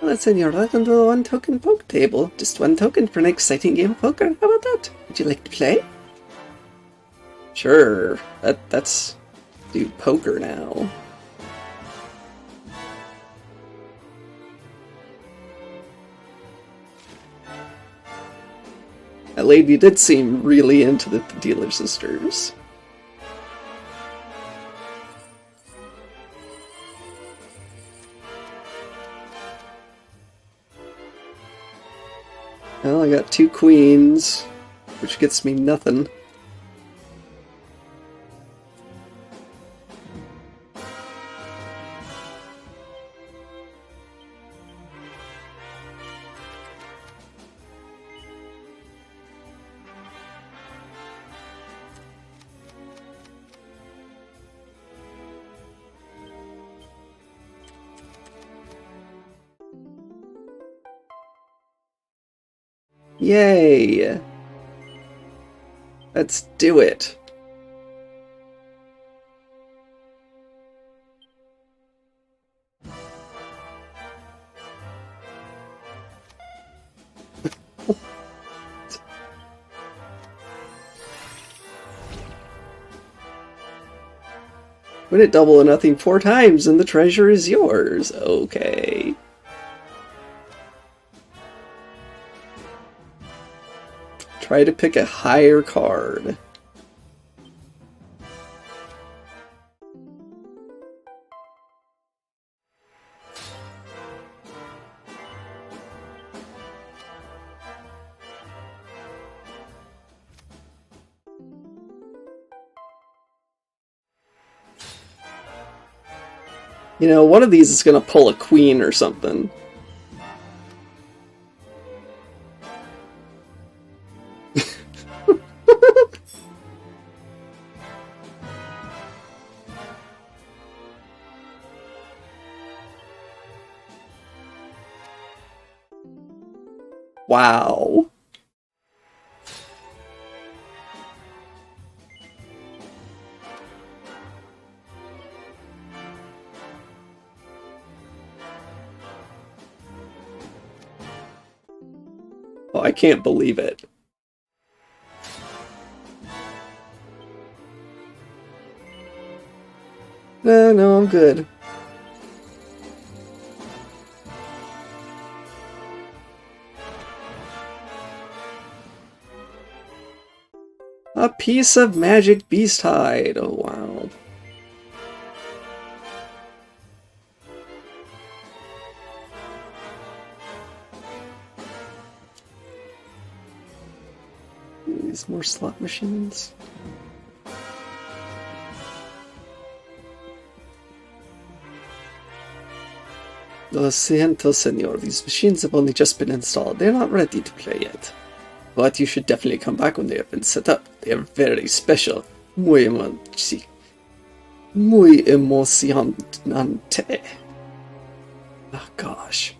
Well, senor, welcome to the 1 token poker table. Just 1 token for an exciting game of poker. How about that? Would you like to play? Sure. That's do poker now. That lady did seem really into the dealer sisters. Well, I got 2 queens, which gets me nothing. Yay! Let's do it! Win it double or nothing 4 times and the treasure is yours. Okay. Try to pick a higher card. You know, one of these is gonna pull a queen or something. Wow. Oh, I can't believe it. No, I'm good. A piece of magic beast hide. Oh, wow. These more slot machines. Lo siento, senor. These machines have only just been installed. They're not ready to play yet. But you should definitely come back when they have been set up. They are very special. Muy emocionante. Oh, gosh.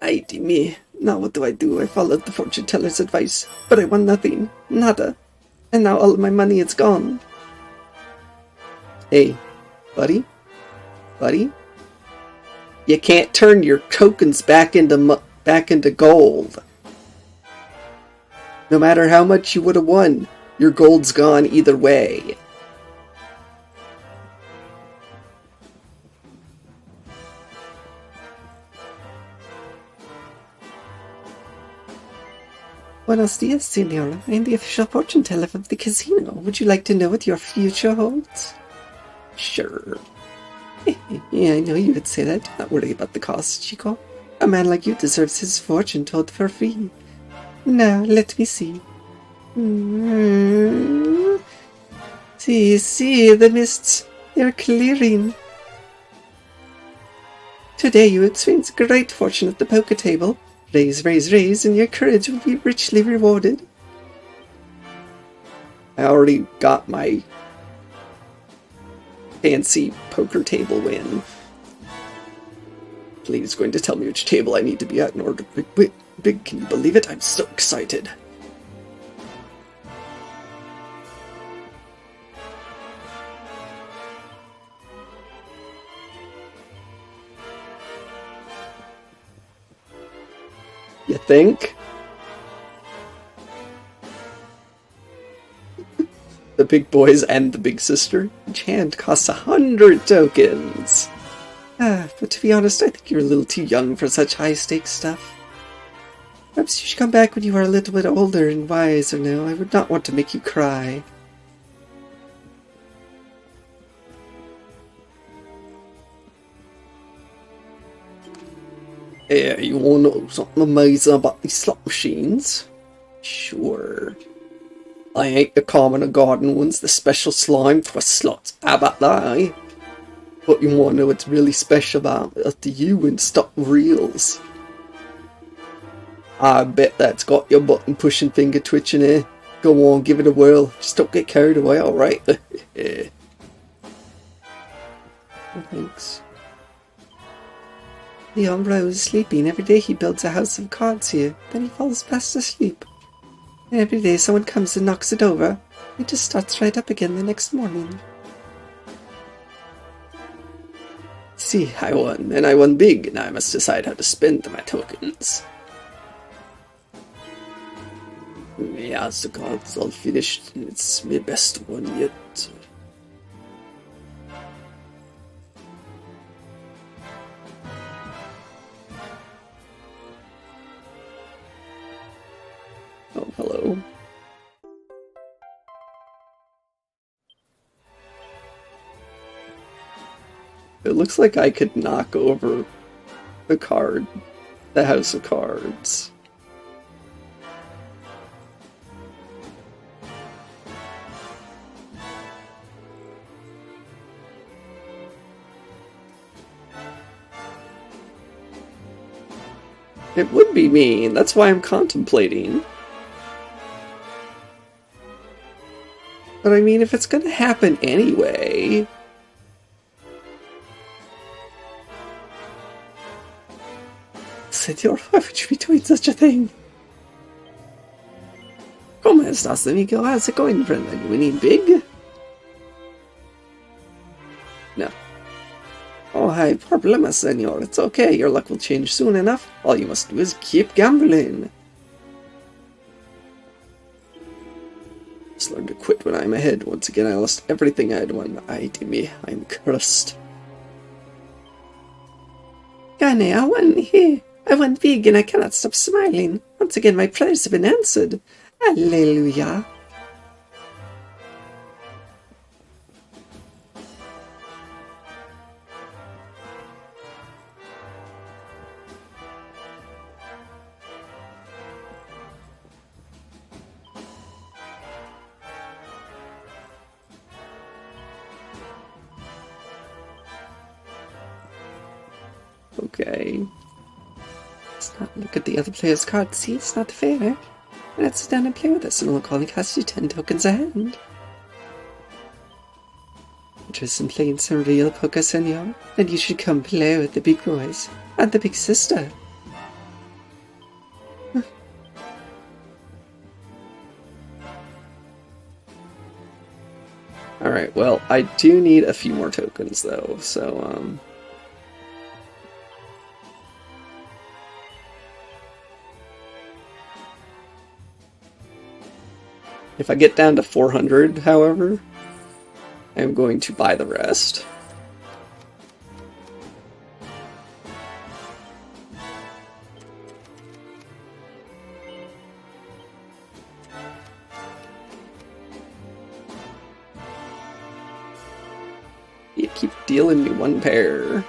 Ay de me. Now what do? I followed the fortune teller's advice, but I won nothing. Nada. And now all of my money is gone. Hey, buddy? Buddy? You can't turn your tokens back into gold. No matter how much you would have won, your gold's gone either way. Buenos dias, senora. I am the official fortune teller of the casino. Would you like to know what your future holds? Sure. Yeah, I know you would say that. Do not worry about the cost, Chico. A man like you deserves his fortune told for free. Now, let me see. See, the mists. They're clearing. Today you experience great fortune at the poker table. Raise, and your courage will be richly rewarded. I already got my fancy poker table win. Lady's going to tell me which table I need to be at in order to big. Can you believe it? I'm so excited. You think? The big boys and the big sister. Each hand costs 100 tokens. But to be honest, I think you're a little too young for such high-stakes stuff. Perhaps you should come back when you are a little bit older and wiser now. I would not want to make you cry. Yeah, you want to know something amazing about these slot machines? Sure. I ain't the common or garden ones, the special slime for slots. How about that, eh? But you want to know what's really special about the you and stop reels? I bet that's got your button pushing finger twitching here. Go on, give it a whirl. Just don't get carried away, alright? Yeah. Oh, thanks. Leon Rose is sleeping. Every day he builds a house of cards here. Then he falls fast asleep. And every day someone comes and knocks it over. It just starts right up again the next morning. See, I won. And I won big. And I must decide how to spend my tokens. Yeah, the cards all finished. And it's my best one yet. Oh, hello. It looks like I could knock over the house of cards. It would be mean. That's why I'm contemplating. But I mean, if it's gonna happen anyway... senor, why would you be doing such a thing? ¿Cómo estás, amigo? How's it going, friend? Are you winning big? No. Oh, hay problema, senor. It's okay. Your luck will change soon enough. All you must do is keep gambling. Just learn to quit when I'm ahead. Once again, I lost everything I had won. Ay de me, I'm cursed. Gane, I won here. I won big and I cannot stop smiling. Once again, my prayers have been answered. Alleluia. Okay. Let's not look at the other player's cards. See, it's not fair. Let's sit down and play with us, and it'll only cost you 10 tokens a hand. Interested in playing some real poker, senor? Then you should come play with the big boys and the big sister. Alright, well, I do need a few more tokens, though, so, if I get down to 400, however, I'm going to buy the rest. You keep dealing me one pair.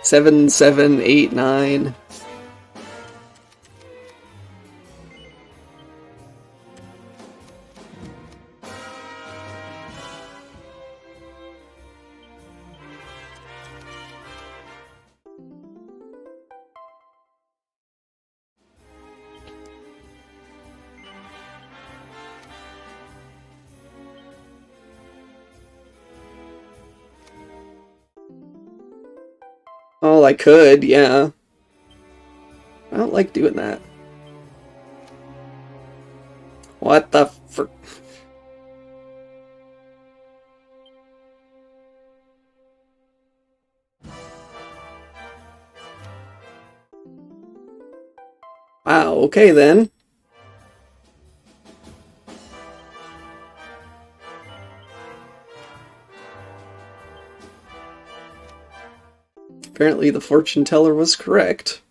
Seven, 7, 8, 9. Oh, I could, yeah. I don't like doing that. What the fr- Wow, okay then. Apparently the fortune teller was correct.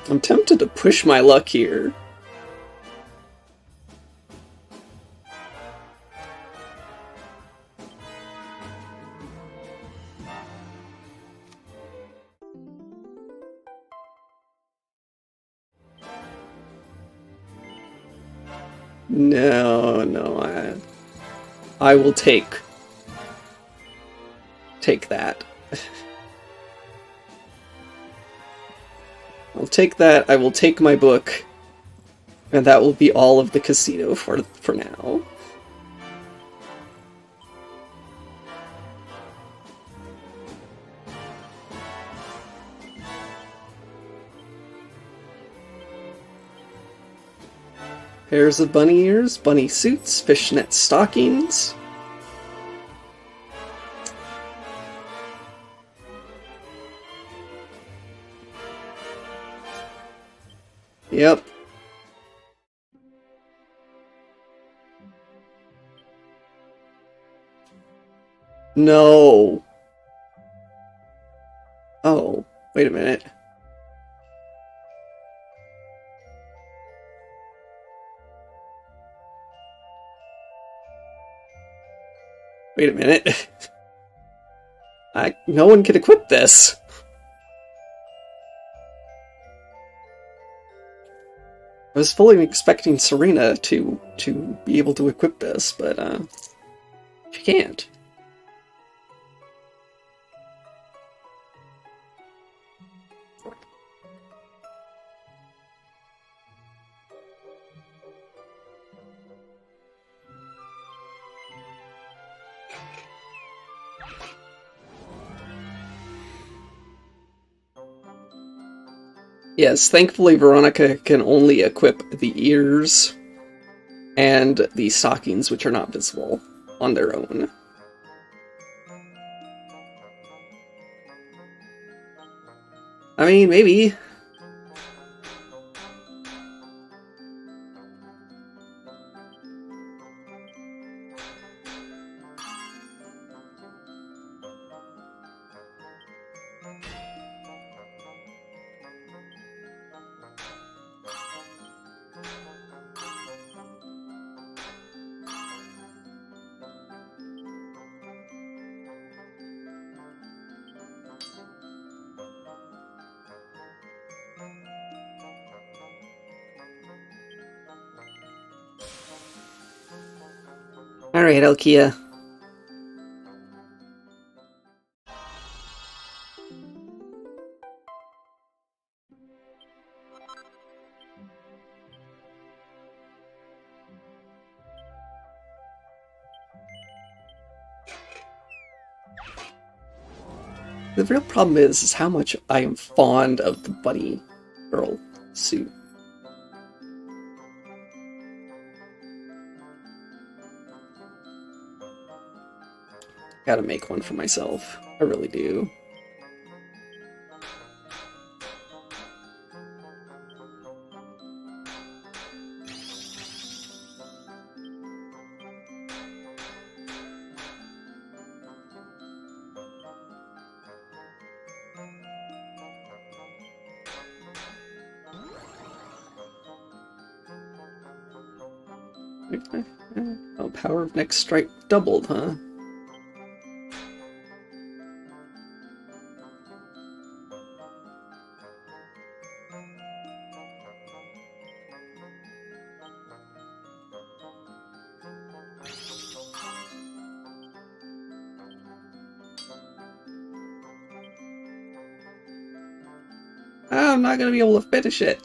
I'm tempted to push my luck here. No, I will take that. I'll take that, I will take my book, and that will be all of the casino for now. Pairs of bunny ears, bunny suits, fishnet stockings. Yep. No. Oh, wait a minute. Wait a minute. No one can equip this. I was fully expecting Serena to be able to equip this, but she can't. Yes, thankfully Veronica can only equip the ears and the stockings, which are not visible, on their own. I mean, maybe. Alright, Alkia. The real problem is how much I am fond of the bunny girl suit. Gotta make one for myself. I really do. Oh, power of next strike doubled, huh? I'm not gonna be able to finish it.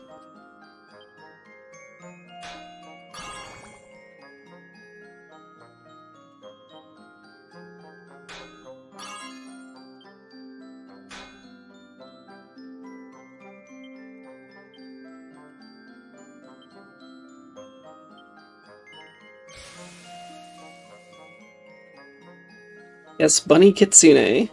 Yes, Bunny Kitsune.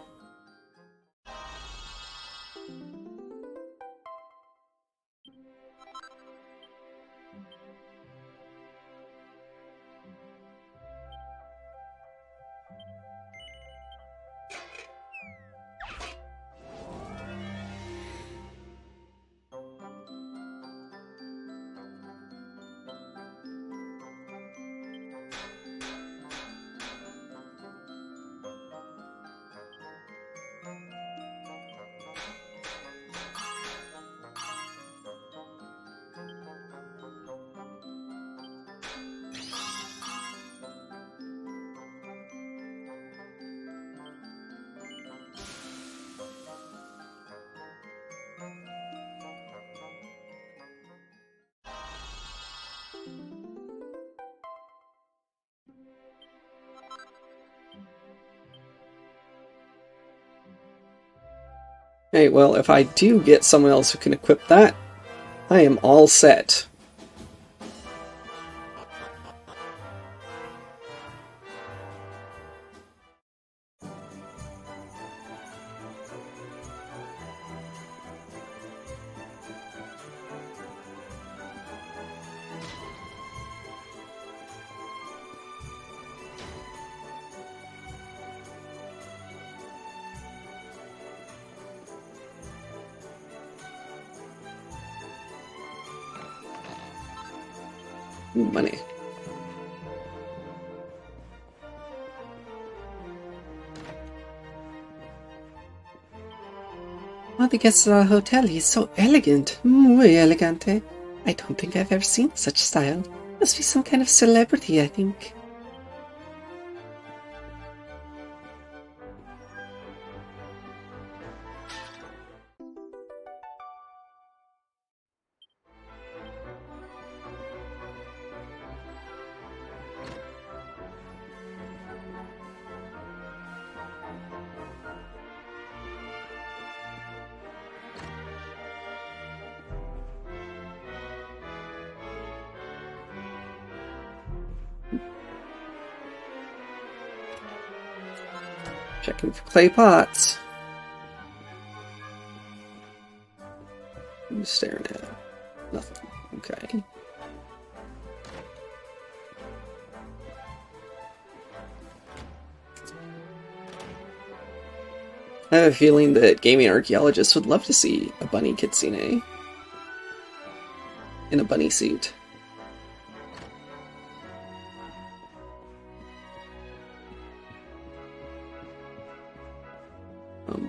Hey, well, if I do get someone else who can equip that, I am all set. Money. Oh, the guests at our hotel is so elegant. Muy elegante. I don't think I've ever seen such style. Must be some kind of celebrity, I think. Checking for clay pots. I'm staring at nothing. Okay. I have a feeling that gaming archaeologists would love to see a bunny kitsune in a bunny suit.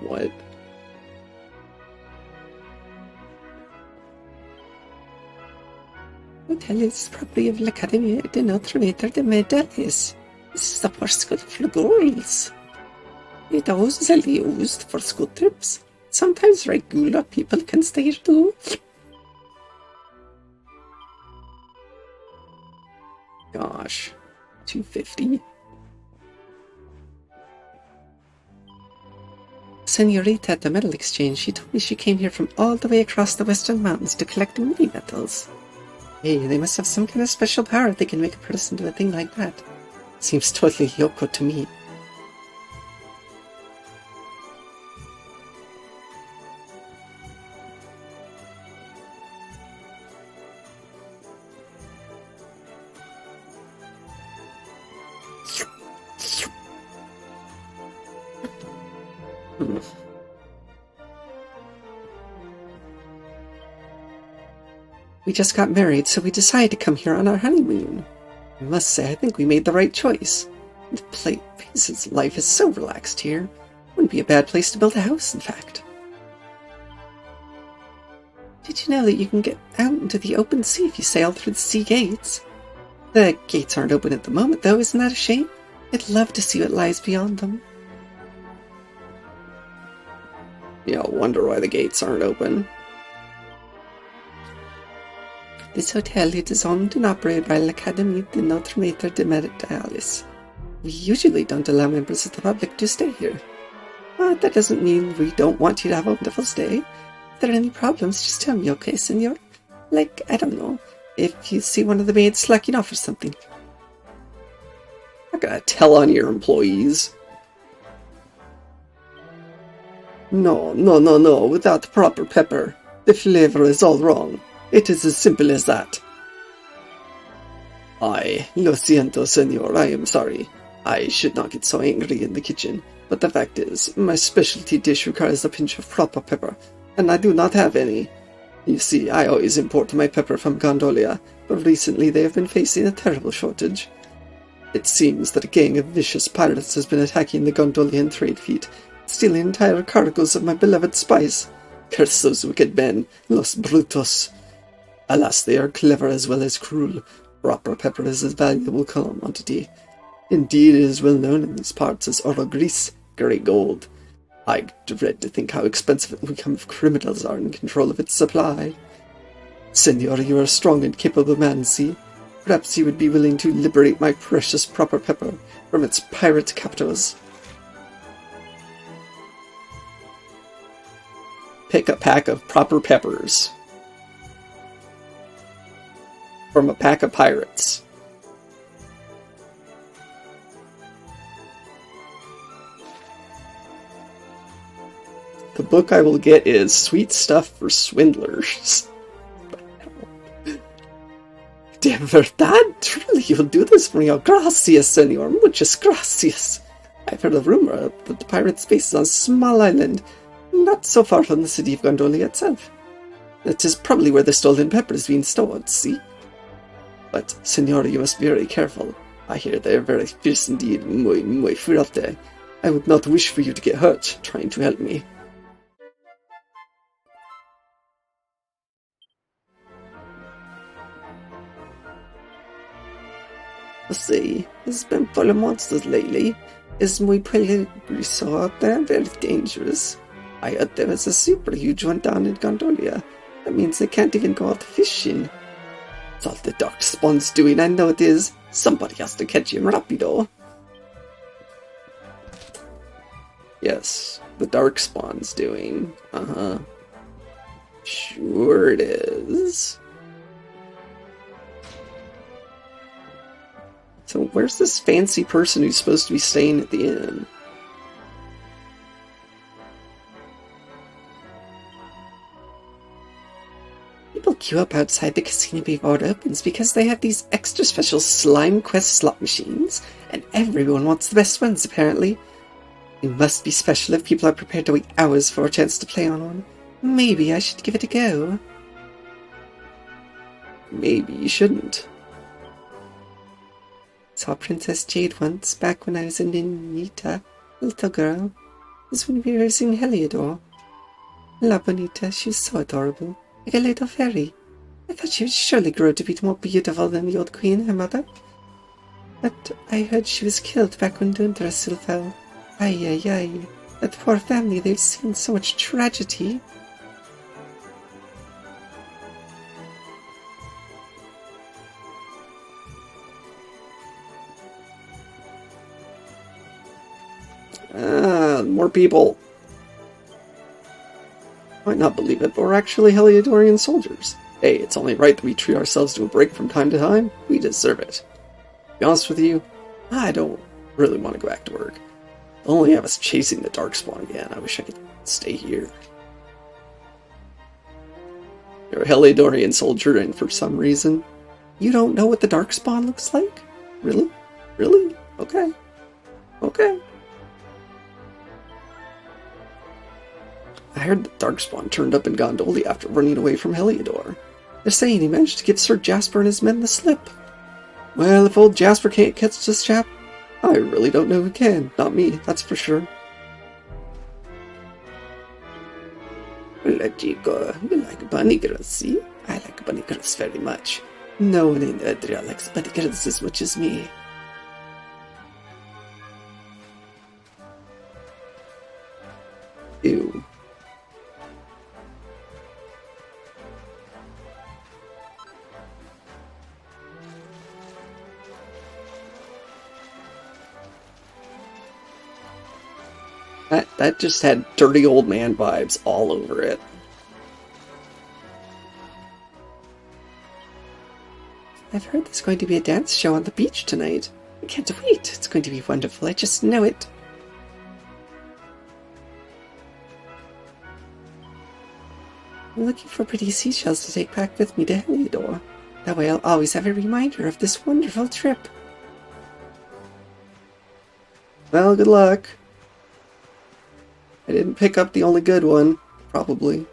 What? Hotel is property of l'Académie de Notre Maître de Médailles. This is the first school for girls. It was usually used for school trips. Sometimes regular people can stay here too. Gosh. $250. Senorita at the metal exchange, she told me she came here from all the way across the western mountains to collect mini metals. Hey, they must have some kind of special power if they can make a person do a thing like that. Seems totally Yoko to me. We just got married, so we decided to come here on our honeymoon. I must say, I think we made the right choice. The place's life is so relaxed here. Wouldn't be a bad place to build a house, in fact. Did you know that you can get out into the open sea if you sail through the sea gates? The gates aren't open at the moment, though, isn't that a shame? I'd love to see what lies beyond them. Yeah, I wonder why the gates aren't open. This hotel is owned and operated by l'Académie de Notre Maître de Médailles. We usually don't allow members of the public to stay here. But that doesn't mean we don't want you to have a wonderful stay. If there are any problems, just tell me, okay, senor? Like, I don't know, if you see one of the maids slacking off or something. I'm not gonna tell on your employees. No, without the proper pepper. The flavor is all wrong. It is as simple as that. Ay, lo siento, senor, I am sorry. I should not get so angry in the kitchen, but the fact is, my specialty dish requires a pinch of proper pepper, and I do not have any. You see, I always import my pepper from Gondolia, but recently they have been facing a terrible shortage. It seems that a gang of vicious pirates has been attacking the Gondolian trade fleet, stealing entire cargoes of my beloved spice. Curse those wicked men, los brutos. Alas, they are clever as well as cruel. Proper pepper is a valuable commodity. Indeed, it is well known in these parts as oro gris, grey gold. I dread to think how expensive it will become if criminals are in control of its supply. Senor, you are a strong and capable man, see? Perhaps you would be willing to liberate my precious proper pepper from its pirate captors. Pick a pack of proper peppers from a pack of pirates. The book I will get is Sweet Stuff for Swindlers. De verdad? Truly, you'll do this for me? Oh, gracias, senor. Muchas gracias. I've heard a rumor that the pirate's base is on a small island, not so far from the city of Gondolia itself. That is probably where the stolen pepper is being stored, see? But, senor, you must be very careful. I hear they are very fierce indeed, muy fuerte. I would not wish for you to get hurt trying to help me. See, it's been full of monsters lately. It's muy peligroso out there, very dangerous. I heard there was a super huge one down in Gondolia. That means they can't even go out fishing. It's all the dark spawn's doing, I know it is. Somebody has to catch him rapido. Yes, the dark spawn's doing. Sure it is. So where's this fancy person who's supposed to be staying at the inn? People queue up outside the casino before it opens because they have these extra special slime quest slot machines, and everyone wants the best ones apparently. It must be special if people are prepared to wait hours for a chance to play on one. Maybe I should give it a go. Maybe you shouldn't. Saw Princess Jade once, back when I was in Ninita, little girl. This when we were in Heliodor. La Bonita, she's so adorable, like a little fairy. I thought she would surely grow to be more beautiful than the old queen, her mother. But I heard she was killed back when Dundrasil fell. Ay, ay, ay. That poor family, they've seen so much tragedy. More people. Might not believe it, but we're actually Heliodorian soldiers. Hey, it's only right that we treat ourselves to a break from time to time. We deserve it. To be honest with you, I don't really want to go back to work. They'll only have us chasing the Darkspawn again. I wish I could stay here. You're a Heliodorian soldier, and for some reason, you don't know what the Darkspawn looks like? Really? Really? Okay. Okay. I heard that Darkspawn turned up in Gondolia after running away from Heliodor. They're saying he managed to give Sir Jasper and his men the slip. Well, if old Jasper can't catch this chap, I really don't know who can. Not me, that's for sure. Hola, chico. You like bunny girls, see? I like bunny girls very much. No one in Adria likes bunny girls as much as me. Ew. That just had dirty old man vibes all over it. I've heard there's going to be a dance show on the beach tonight. I can't wait. It's going to be wonderful. I just know it. I'm looking for pretty seashells to take back with me to Heliodor. That way I'll always have a reminder of this wonderful trip. Well, good luck. I didn't pick up the only good one, probably.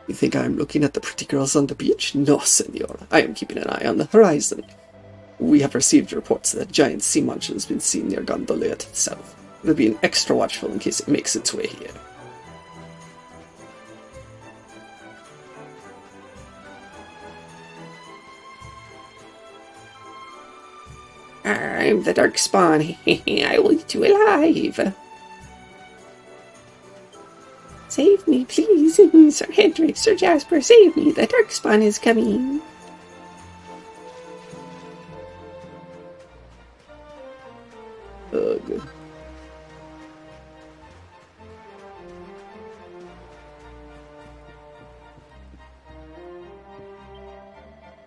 You think I'm looking at the pretty girls on the beach? No, senor. I am keeping an eye on the horizon. We have received reports that a giant sea monster has been seen near Gondolia to the south. We'll be extra watchful in case it makes its way here. I'm the Darkspawn. I will eat you alive. Save me, please. Sir Hendrik, Sir Jasper, save me. The Darkspawn is coming. Ugh.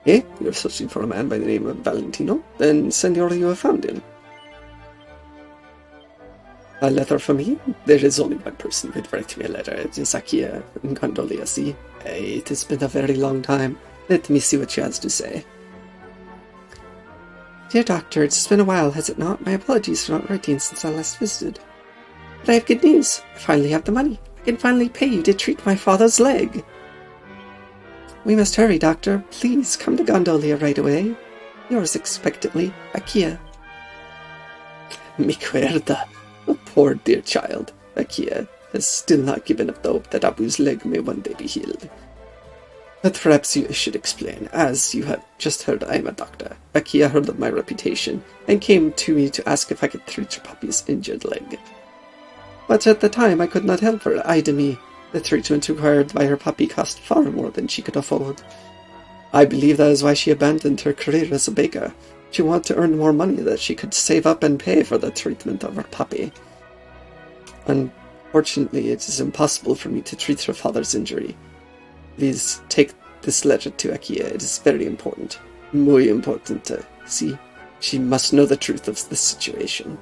Eh? You're searching for a man by the name of Valentino? Then, senor, you have found him. A letter from me? There is only one person who would write me a letter. It is Akia in Gondolia, see? It has been a very long time. Let me see what she has to say. Dear Doctor, it's been a while, has it not? My apologies for not writing since I last visited. But I have good news. I finally have the money. I can finally pay you to treat my father's leg. We must hurry, Doctor. Please come to Gondolia right away. Yours expectantly, Akia. Mi cuerda. Oh, poor dear child. Akia has still not given up the hope that Abu's leg may one day be healed. But perhaps you should explain. As you have just heard, I am a doctor. Akia heard of my reputation, and came to me to ask if I could treat your puppy's injured leg. But at the time I could not help her, me. The treatment required by her puppy cost far more than she could afford. I believe that is why she abandoned her career as a baker. She wanted to earn more money that she could save up and pay for the treatment of her puppy. Unfortunately, it is impossible for me to treat her father's injury. Please take this letter to Akia. It is very important. Muy importante. See, she must know the truth of the situation.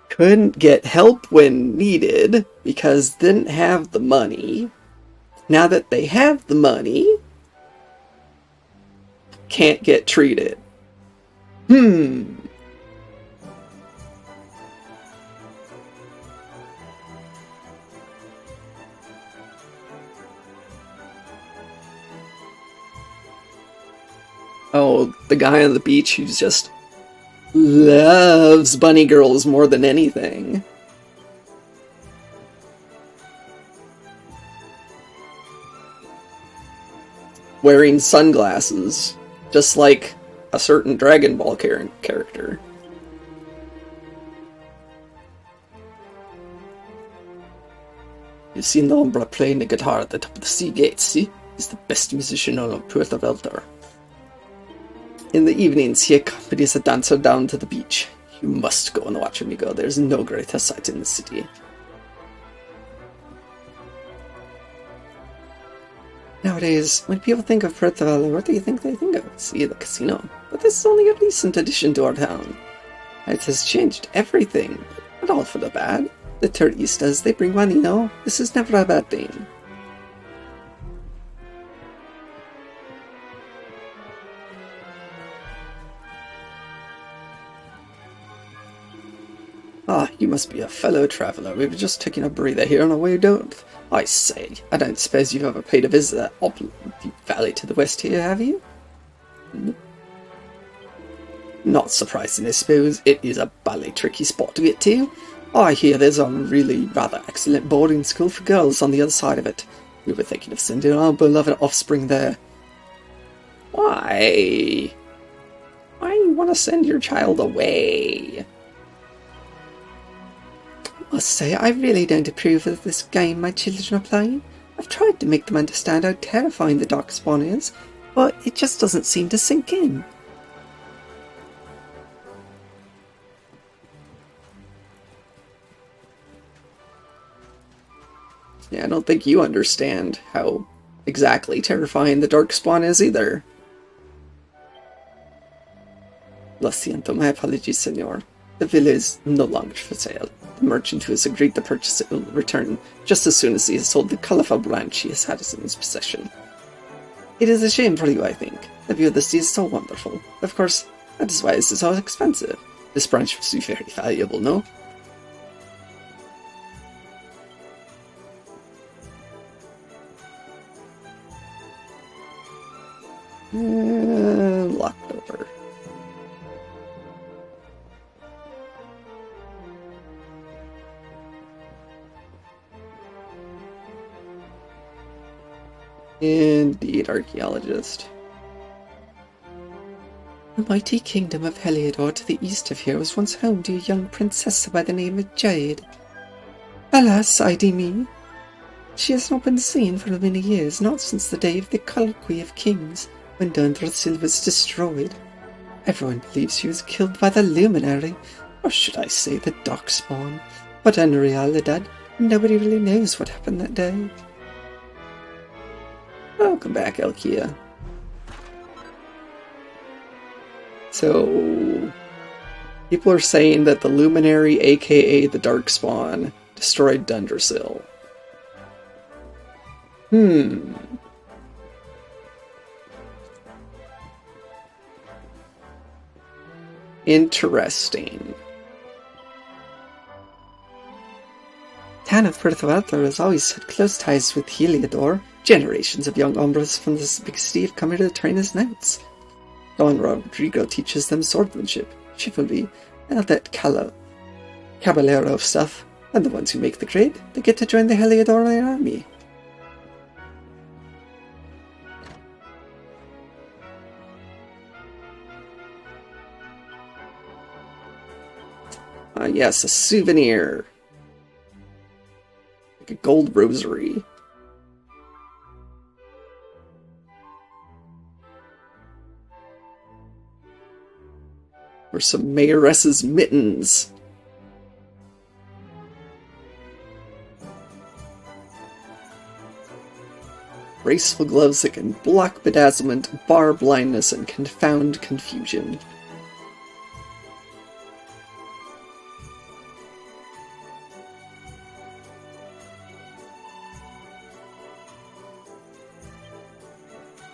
Couldn't get help when needed because didn't have the money. Now that they have the money, can't get treated. Oh, the guy on the beach who's just loves bunny girls more than anything. Wearing sunglasses, just like a certain Dragon Ball character. You've seen the Umbra playing the guitar at the top of the sea gates, see? He's the best musician on Puerto Vallarta. In the evenings, he accompanies a dancer down to the beach. You must go and watch amigo. There's no greater sight in the city. Nowadays, when people think of Puerto Vallarta, what do you think they think of? See, the casino. But this is only a recent addition to our town. It has changed everything, but all for the bad. The turistas, they bring money, no? This is never a bad thing. Ah, you must be a fellow traveller. We were just taking a breather here on our way north. I say, I don't suppose you've ever paid a visit to that opulent valley to the west here, have you? Not surprising, I suppose. It is a bally tricky spot to get to. I hear there's a really rather excellent boarding school for girls on the other side of it. We were thinking of sending our beloved offspring there. Why? Why do you want to send your child away? I must say, I really don't approve of this game my children are playing. I've tried to make them understand how terrifying the darkspawn is, but it just doesn't seem to sink in. Yeah, I don't think you understand how exactly terrifying the darkspawn is either. Lo siento, my apologies, senor. The villa is no longer for sale. The merchant who has agreed to purchase it will return just as soon as he has sold the colourful branch he has had in his possession. It is a shame for you, I think. The view of the sea is so wonderful. Of course, that is why it is so expensive. This branch must be very valuable, no? Locked over. Indeed, archaeologist. The mighty kingdom of Heliodor to the east of here was once home to a young princess by the name of Jade. Alas, ID me. She has not been seen for many years, not since the day of the colloquy of kings, when Dundrosil was destroyed. Everyone believes she was killed by the Luminary, or should I say the Darkspawn, but in realidad, nobody really knows what happened that day. Welcome back, Elkia. So, people are saying that the Luminary, aka the Darkspawn, destroyed Dundersill. Interesting. Town of Puerto Vallarta has always had close ties with Heliodor. Generations of young hombres from this big city have come here to train as knights. Don Rodrigo teaches them swordsmanship, chivalry, and that Caballero stuff, and the ones who make the grade, they get to join the Heliodor army. Ah, yes, a souvenir. Like a gold rosary. Or some mayoress's mittens. Graceful gloves that can block bedazzlement, bar blindness, and confound confusion.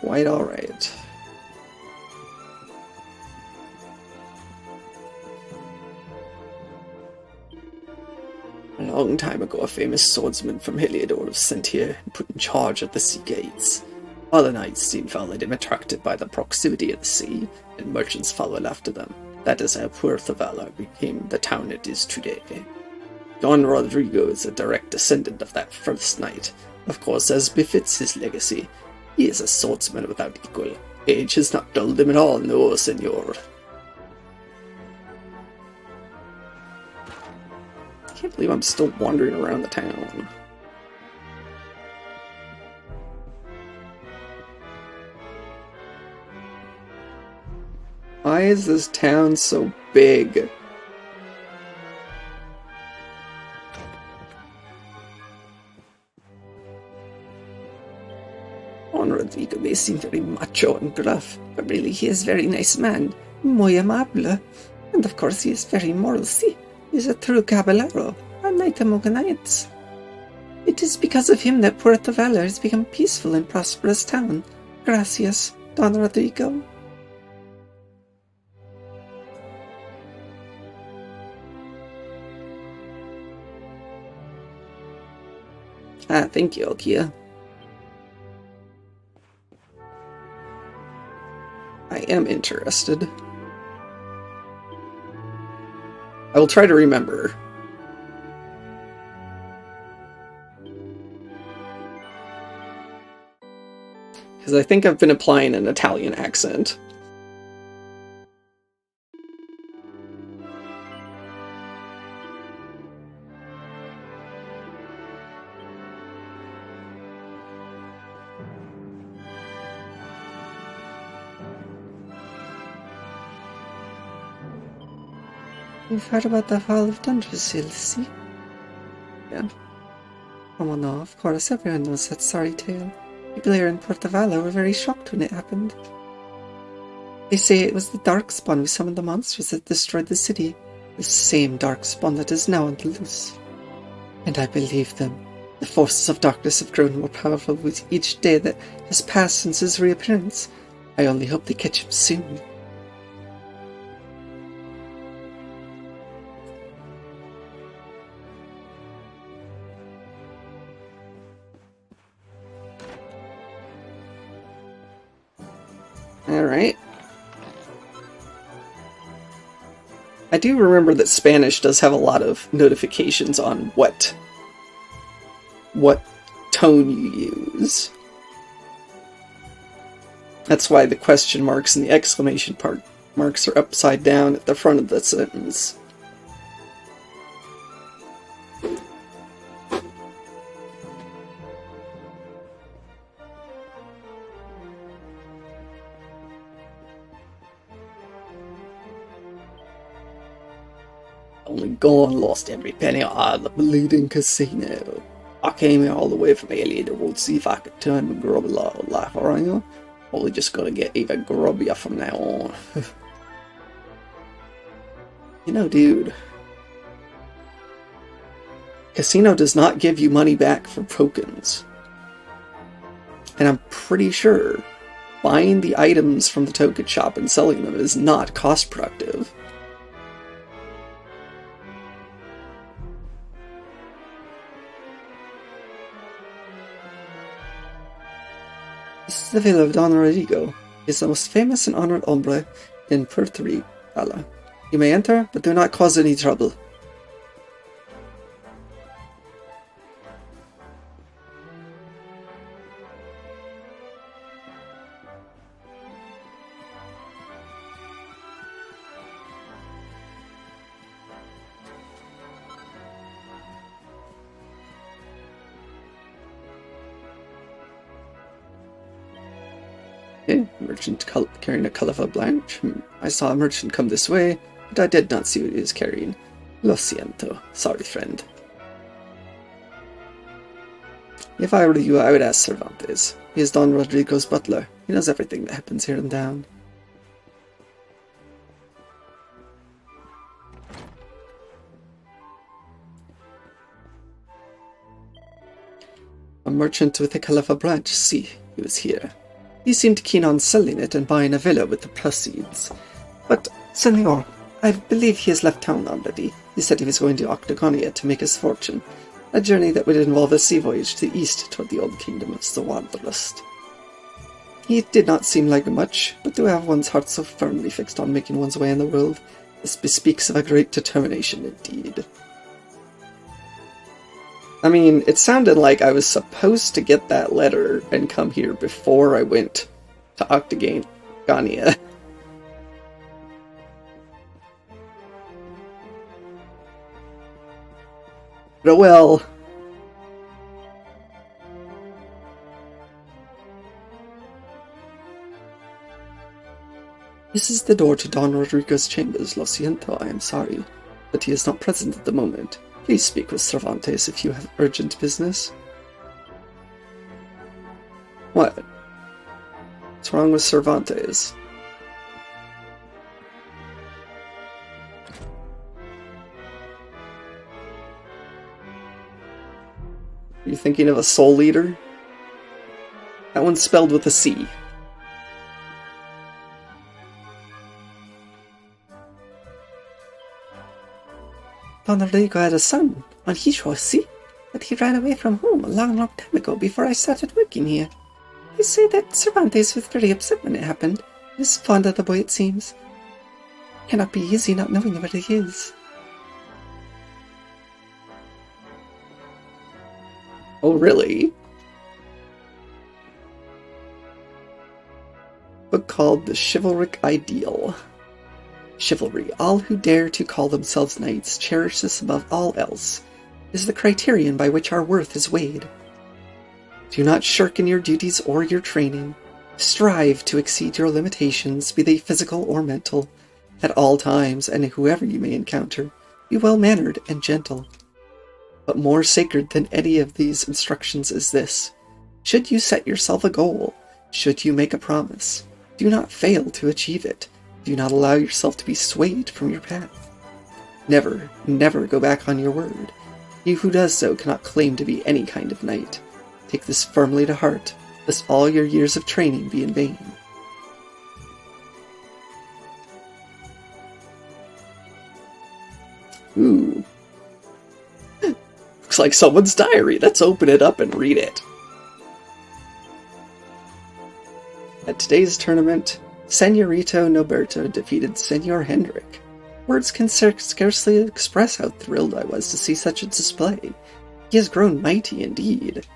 Quite alright. A long time ago, a famous swordsman from Heliodor was sent here and put in charge of the sea gates. All the knights soon found him attracted by the proximity of the sea, and merchants followed after them. That is how Puerto Valor became the town it is today. Don Rodrigo is a direct descendant of that first knight, of course, as befits his legacy. He is a swordsman without equal. Age has not dulled him at all, no, senor. I can't believe I'm still wandering around the town. Why is this town so big? Don Rodrigo may seem very macho and gruff, but really he is a very nice man, muy amable. And of course he is very moral, see? He is a true caballero, a knight among knights. It is because of him that Puerto Valor has become a peaceful and prosperous town. Gracias, Don Rodrigo. Ah, thank you, Alkia. I am interested. I will try to remember. Because I think I've been applying an Italian accent. You've heard about the fall of Dundersill, see? Yeah. Oh no, of course, everyone knows that sorry tale. People here in Puerto Valor were very shocked when it happened. They say it was the Darkspawn who summoned the monsters that destroyed the city. The same Darkspawn that is now on the loose. And I believe them. The forces of darkness have grown more powerful with each day that has passed since his reappearance. I only hope they catch him soon. Alright. I do remember that Spanish does have a lot of notifications on what tone you use. That's why the question marks and the exclamation marks are upside down at the front of the sentence. Only gone, lost every penny out of the bleeding casino. I came here all the way from Heliodor to see if I could turn my grubby life around. Only just gonna get even grubbier from now on. You know, dude. Casino does not give you money back for tokens. And I'm pretty sure buying the items from the token shop and selling them is not cost productive. This is the villa of Don Rodrigo. He is the most famous and honored hombre in Puerto Valor. You may enter, but do not cause any trouble. Merchant carrying a califa blanche. I saw a merchant come this way, but I did not see what he was carrying. Lo siento. Sorry, friend. If I were you, I would ask Cervantes. He is Don Rodrigo's butler. He knows everything that happens here in town. A merchant with a califa branch. See, he was here. He seemed keen on selling it and buying a villa with the proceeds. But, Senor, I believe he has left town already. He said he was going to Octagonia to make his fortune. A journey that would involve a sea voyage to the east toward the old kingdom of the Wanderlust. He did not seem like much, but to have one's heart so firmly fixed on making one's way in the world, this bespeaks of a great determination indeed. I mean, it sounded like I was supposed to get that letter and come here before I went to Octagonia. But well. This is the door to Don Rodrigo's chambers, Lo siento, I am sorry, but he is not present at the moment. Please speak with Cervantes if you have urgent business. What? What's wrong with Cervantes? Are you thinking of a soul leader? That one's spelled with a C. Don Rodrigo had a son on Hishwa, see? But he ran away from home a long, long time ago before I started working here. They say that Cervantes was very upset when it happened. He is fond of the boy, it seems. Cannot be easy not knowing where he is. Oh, really? Book called The Chivalric Ideal. Chivalry, all who dare to call themselves knights cherish this above all else, is the criterion by which our worth is weighed. Do not shirk in your duties or your training. Strive to exceed your limitations, be they physical or mental, at all times, and whoever you may encounter, be well-mannered and gentle. But more sacred than any of these instructions is this: should you set yourself a goal, should you make a promise, do not fail to achieve it. Do not allow yourself to be swayed from your path. Never, never go back on your word. He who does so cannot claim to be any kind of knight. Take this firmly to heart, lest all your years of training be in vain. Ooh. Looks like someone's diary. Let's open it up and read it. At today's tournament, Senorito Noberto defeated Senor Hendrik. Words can scarcely express how thrilled I was to see such a display. He has grown mighty indeed.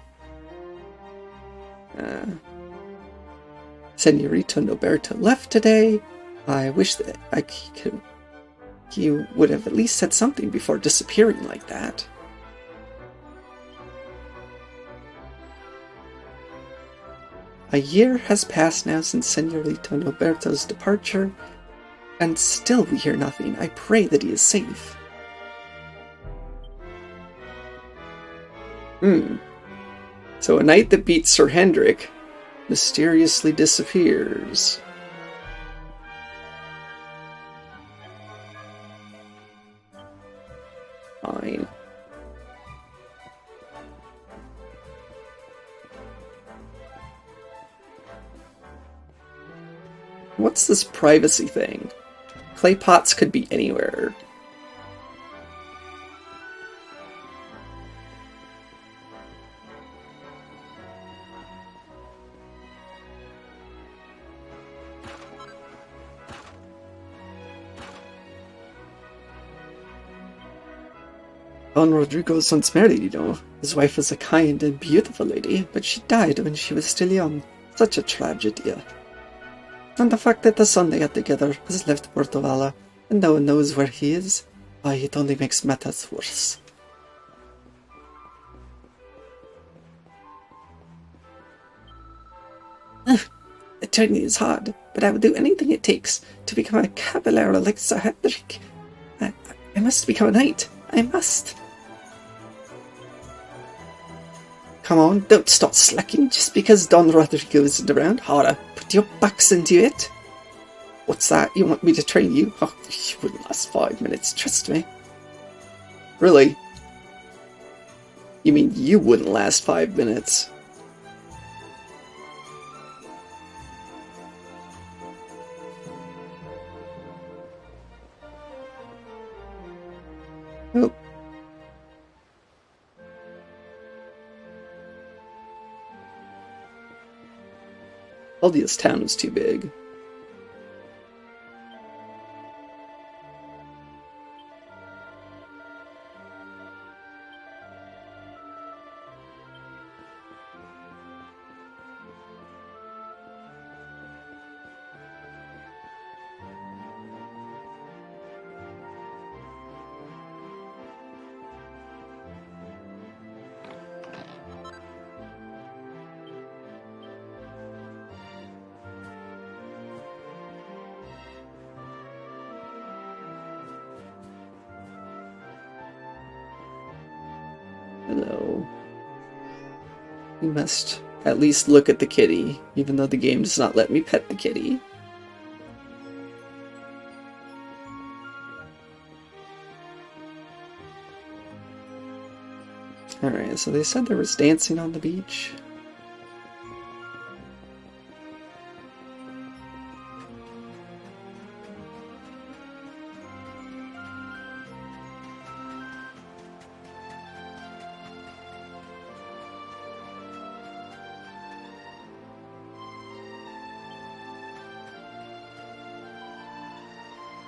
Senorito Noberto left today. I wish that he would have at least said something before disappearing like that. A year has passed now since Senorito Noberto's departure, and still we hear nothing. I pray that he is safe. So a knight that beats Sir Hendrik mysteriously disappears. Fine. What's this privacy thing? Clay pots could be anywhere. Don Rodrigo's once married, you know. His wife was a kind and beautiful lady, but she died when she was still young. Such a tragedy. And the fact that the son they had together has left Portovala, and no one knows where he is, why, it only makes matters worse. Eternity is hard, but I will do anything it takes to become a cavalier like Sir Hedrick. I must become a knight. I must. Come on, don't start slacking just because Don Rodrigo isn't around. Harder, put your backs into it. What's that? You want me to train you? Oh, you wouldn't last 5 minutes, trust me. Really? You mean you wouldn't last 5 minutes? Oh. Aldia's town is too big. Hello. You must at least look at the kitty, even though the game does not let me pet the kitty. Alright, so they said there was dancing on the beach.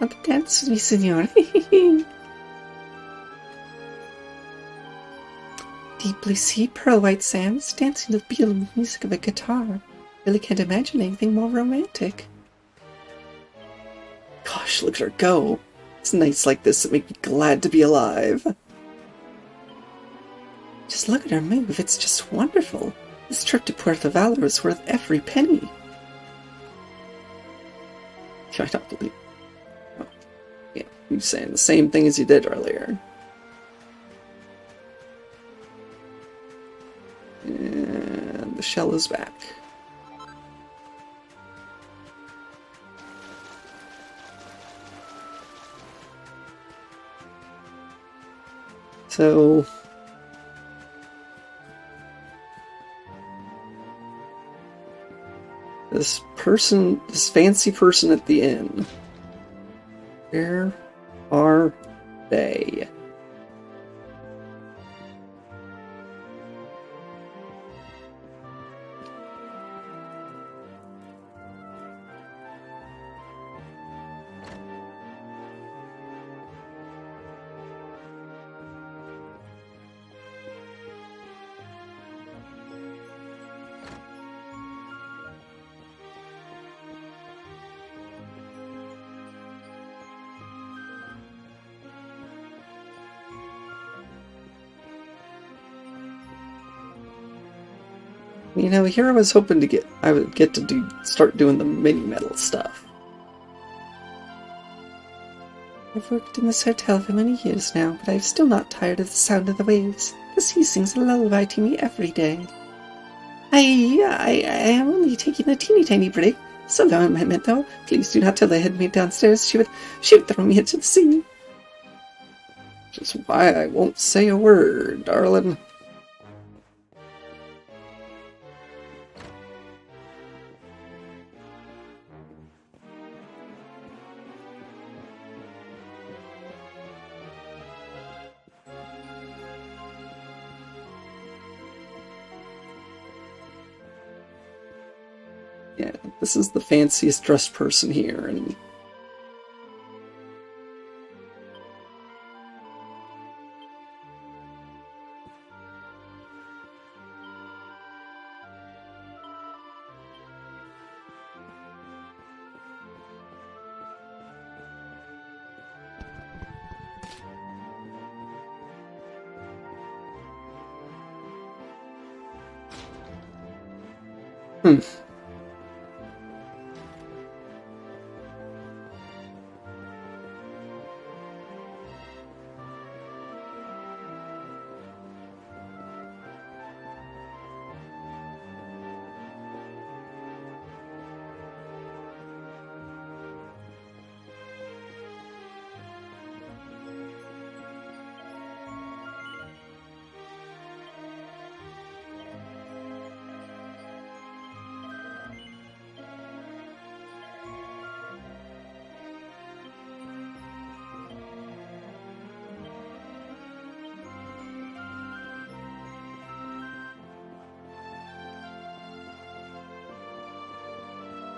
Want to dance with me, senor? Deep blue sea, pearl white sands, dancing to the beautiful music of a guitar. Really can't imagine anything more romantic. Gosh, look at her go. It's nights like this that make me glad to be alive. Just look at her move, it's just wonderful. This trip to Puerto Valor is worth every penny. I don't believe. Oh, yeah, you're saying the same thing as you did earlier. And the shell is back. So this fancy person at the inn, where are they? You know, here I was hoping I would get to start doing the mini metal stuff. I've worked in this hotel for many years now, but I'm still not tired of the sound of the waves. The sea sings a lullaby to me every day. I am only taking a teeny tiny break. So long, my mentor. Please do not tell the headmaid downstairs. She would throw me into the sea. Which is why I won't say a word, darling. Yeah, this is the fanciest dressed person here, and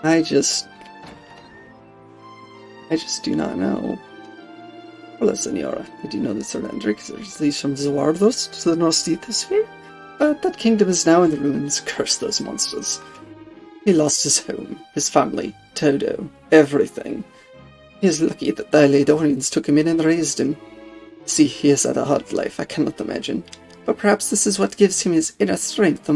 I just do not know. Hola, Senora. Did you know that Sir Hendrik leads from Zuardos to the northeast this way? But that kingdom is now in the ruins. Curse those monsters. He lost his home, his family, Todo, everything. He is lucky that the Eladorians took him in and raised him. See, he has had a hard life, I cannot imagine. But perhaps this is what gives him his inner strength,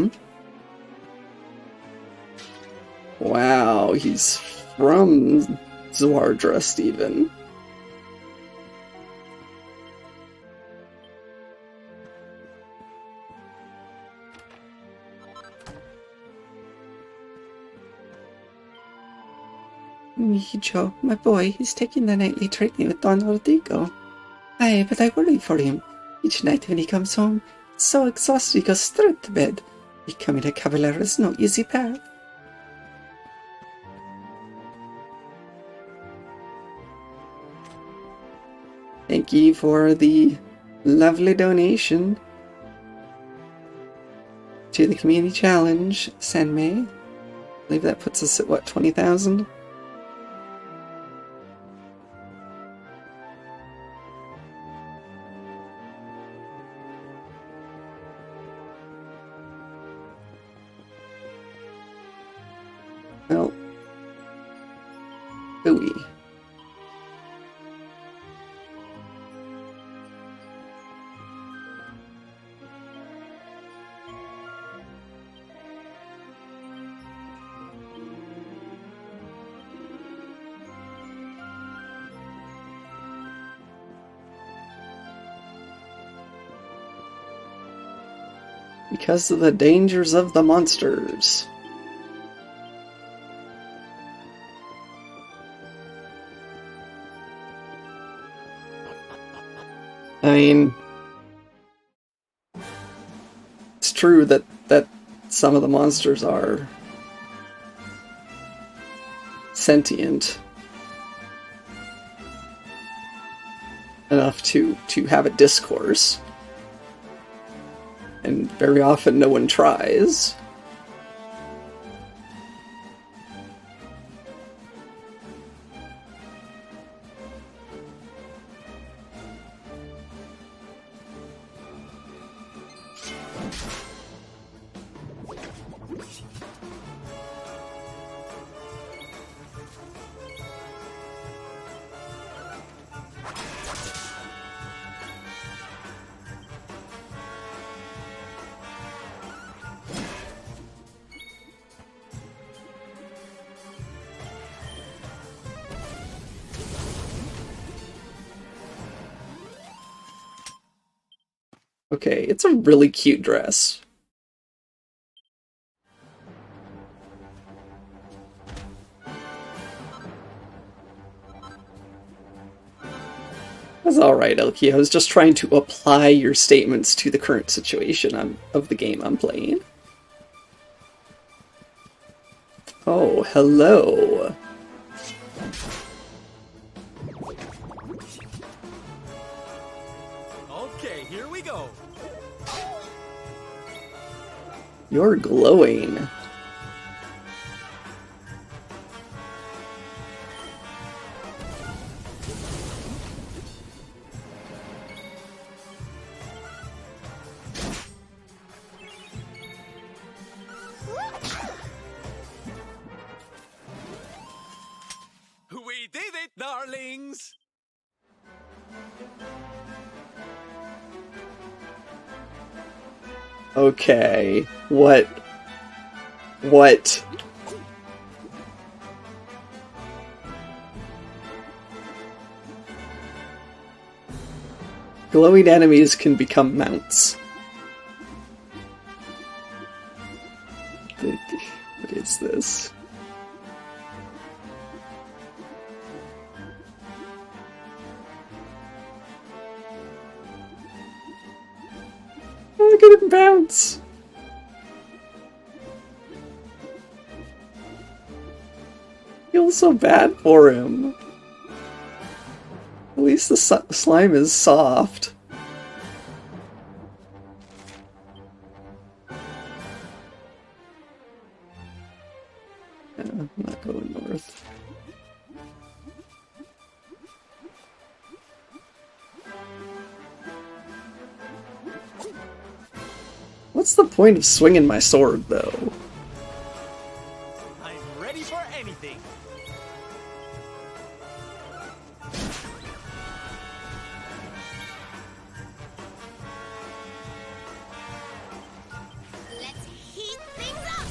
Wow, he's from Zuardra, Stephen. Mijo, my boy, he's taking the nightly training with Don Rodrigo. Aye, but I worry for him. Each night when he comes home, he's so exhausted he goes straight to bed. Becoming a cavalier is no easy path. Thank you for the lovely donation to the community challenge, Senmei. I believe that puts us at what, 20,000? Well, hooey. Because of the dangers of the monsters. I mean, it's true that some of the monsters are sentient enough to have a discourse. And very often no one tries. Okay, it's a really cute dress. That's alright, Elkie. I was just trying to apply your statements to the current situation of the game I'm playing. Oh, hello. Okay, here we go. You're glowing. We did it, darlings! Okay, what? What? Glowing enemies can become mounts. What is this? Look at him bounce! Feels so bad for him. At least the slime is soft. I'm not going What's the point of swinging my sword, though? I'm ready for anything. Let's heat things up.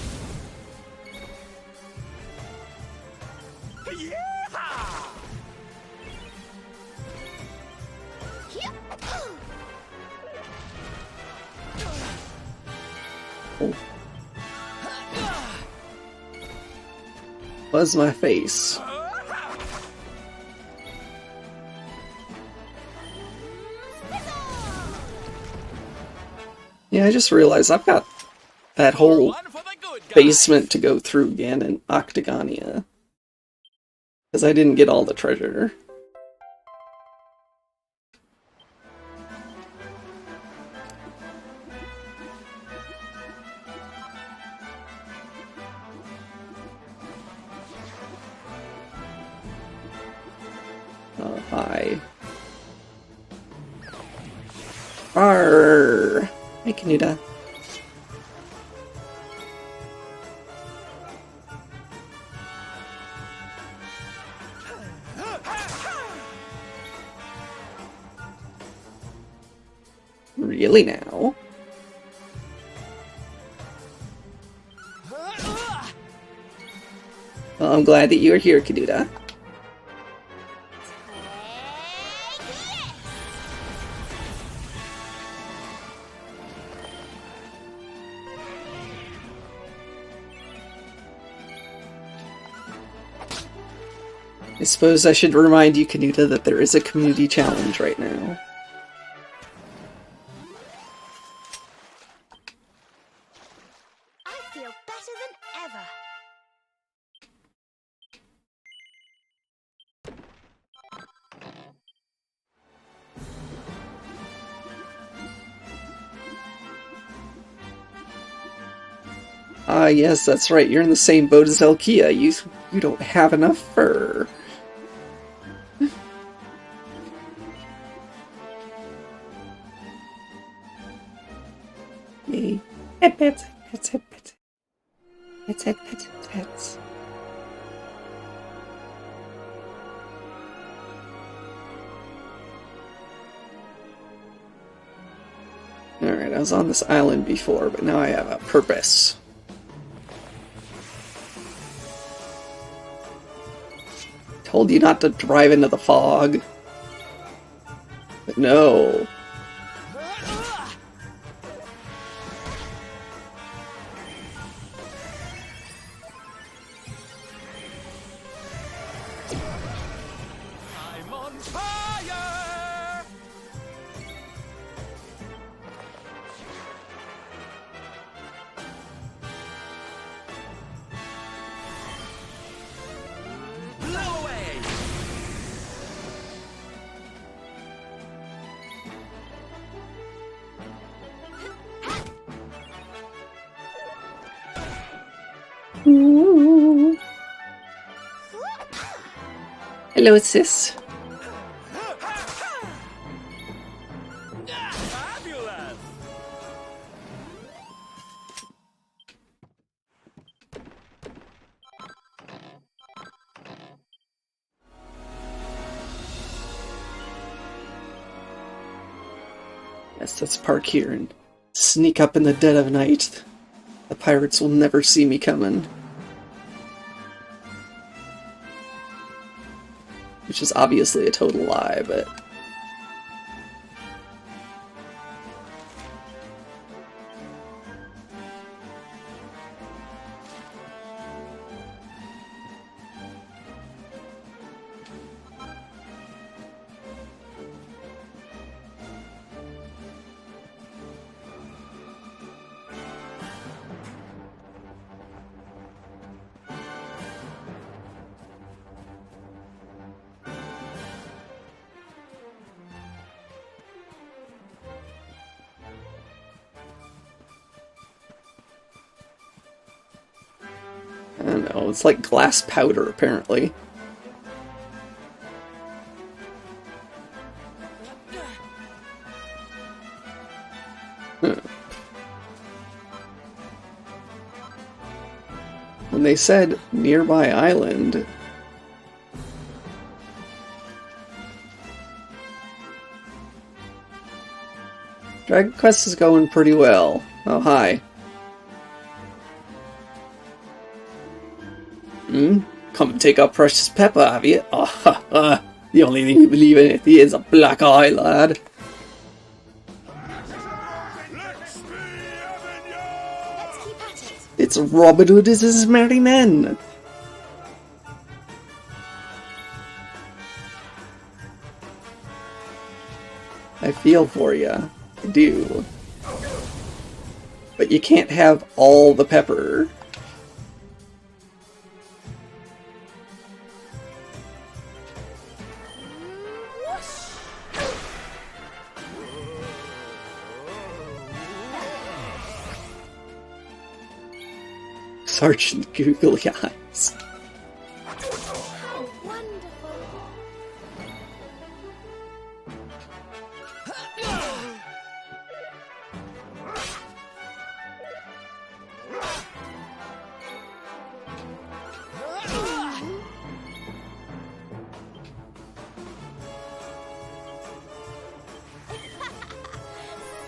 Yeehaw! Here. Oh. Buzz my face. Yeah, I just realized I've got that whole One for the good guys. basement to go through again in Octagonia. Because I didn't get all the treasure. Oh, hi. Arr! Hey, Canuta. Really now? Well, I'm glad that you are here, Canuta. I suppose I should remind you, Canuta, that there is a community challenge right now. I feel better than ever. Ah, yes, that's right. You're in the same boat as Elkia. You don't have enough fur. Yay. Pet, pet, pet, pet, pet. Pet, pet, pet, pets. Alright, I was on this island before, but now I have a purpose. Told you not to drive into the fog. But no. I'm on fire! Blow away! Hello, sis. Fabulous! Yes, let's park here and sneak up in the dead of night. The pirates will never see me coming. Which is obviously a total lie, but... I don't know, it's like glass powder, apparently. Huh. When they said nearby island... Dragon Quest is going pretty well. Oh, hi. Come and take our precious pepper, have you? Oh, ha, ha. The only thing you believe in it is a black eye, lad. Let's keep at it. It's Robin Hood is his merry men. I feel for ya. I do. But you can't have all the pepper. Sergeant Googly Eyes. How wonderful.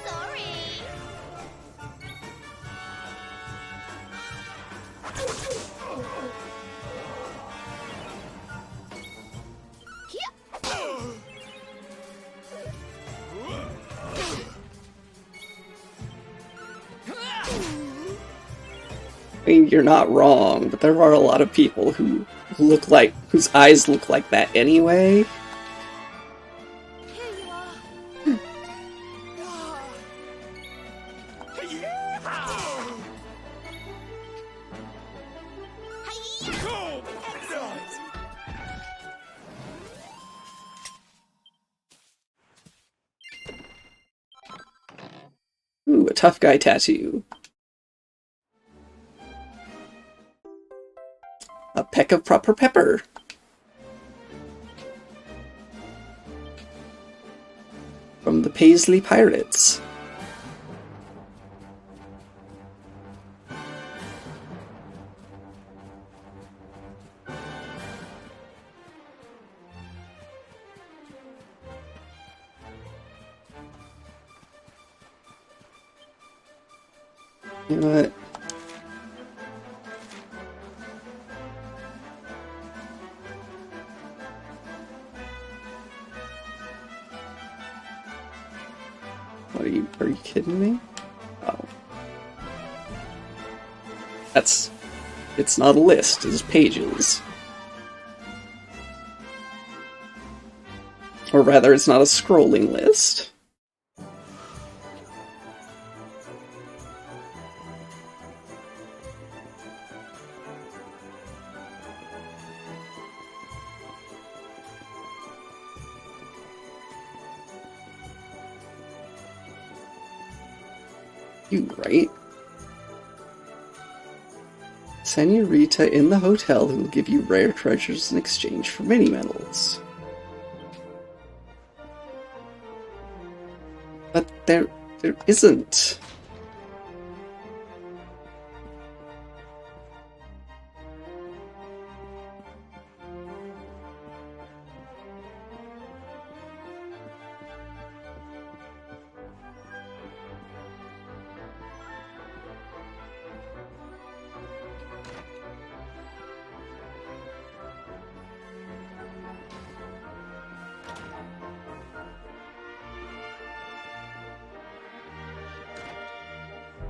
Sorry. I mean, you're not wrong, but there are a lot of people who look like, whose eyes look like that anyway. Here you are. Hi-ya! Excellent. Ooh, a tough guy tattoo. A peck of proper pepper. From the Paisley Pirates. You know what? Are you kidding me? Oh. It's not a list, it's pages. Or rather, it's not a scrolling list. You right? Senorita in the hotel who will give you rare treasures in exchange for mini medals. But there isn't.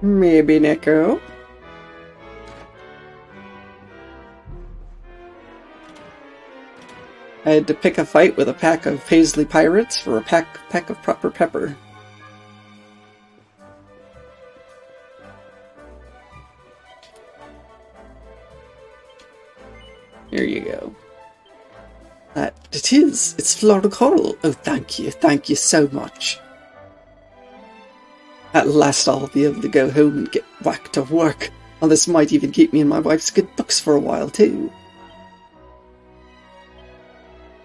Maybe, Nico. I had to pick a fight with a pack of Paisley Pirates for a pack of proper pepper. Here you go. It is. It's Florida Coral. Oh, thank you so much. At last I'll be able to go home and get back to work. And this might even keep me in my wife's good books for a while, too.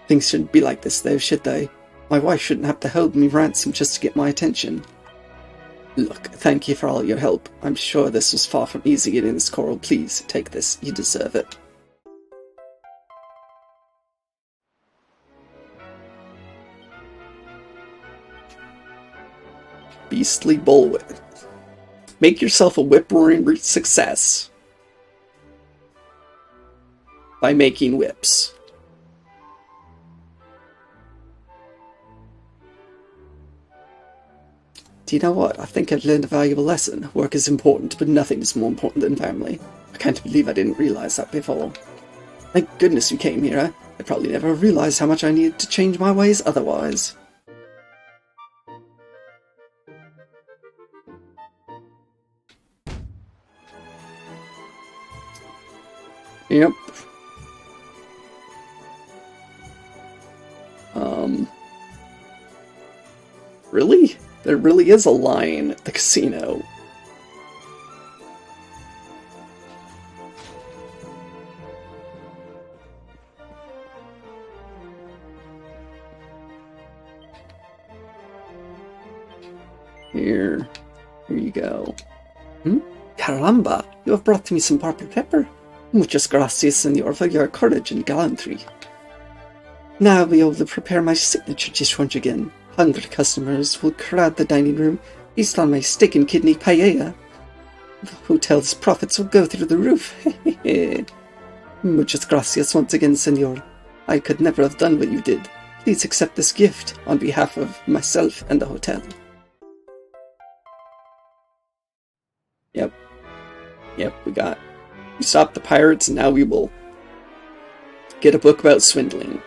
Things shouldn't be like this, though, should they? My wife shouldn't have to hold me ransom just to get my attention. Look, thank you for all your help. I'm sure this was far from easy in this coral. Please, take this. You deserve it. Beastly bullwhip. Make yourself a whip-roaring success by making whips. Do you know what? I think I've learned a valuable lesson. Work is important, but nothing is more important than family. I can't believe I didn't realize that before. Thank goodness you came here. I probably never realized how much I needed to change my ways otherwise. Yep. Really? There really is a line at the casino. Here you go. Caramba, you have brought me some purple pepper. Muchas gracias, senor, for your courage and gallantry. Now I'll be able to prepare my signature dish once again. Hungry customers will crowd the dining room, feast on my steak and kidney paella. The hotel's profits will go through the roof. Muchas gracias once again, senor. I could never have done what you did. Please accept this gift on behalf of myself and the hotel. Yep, we stopped the pirates, and now we will get a book about swindling.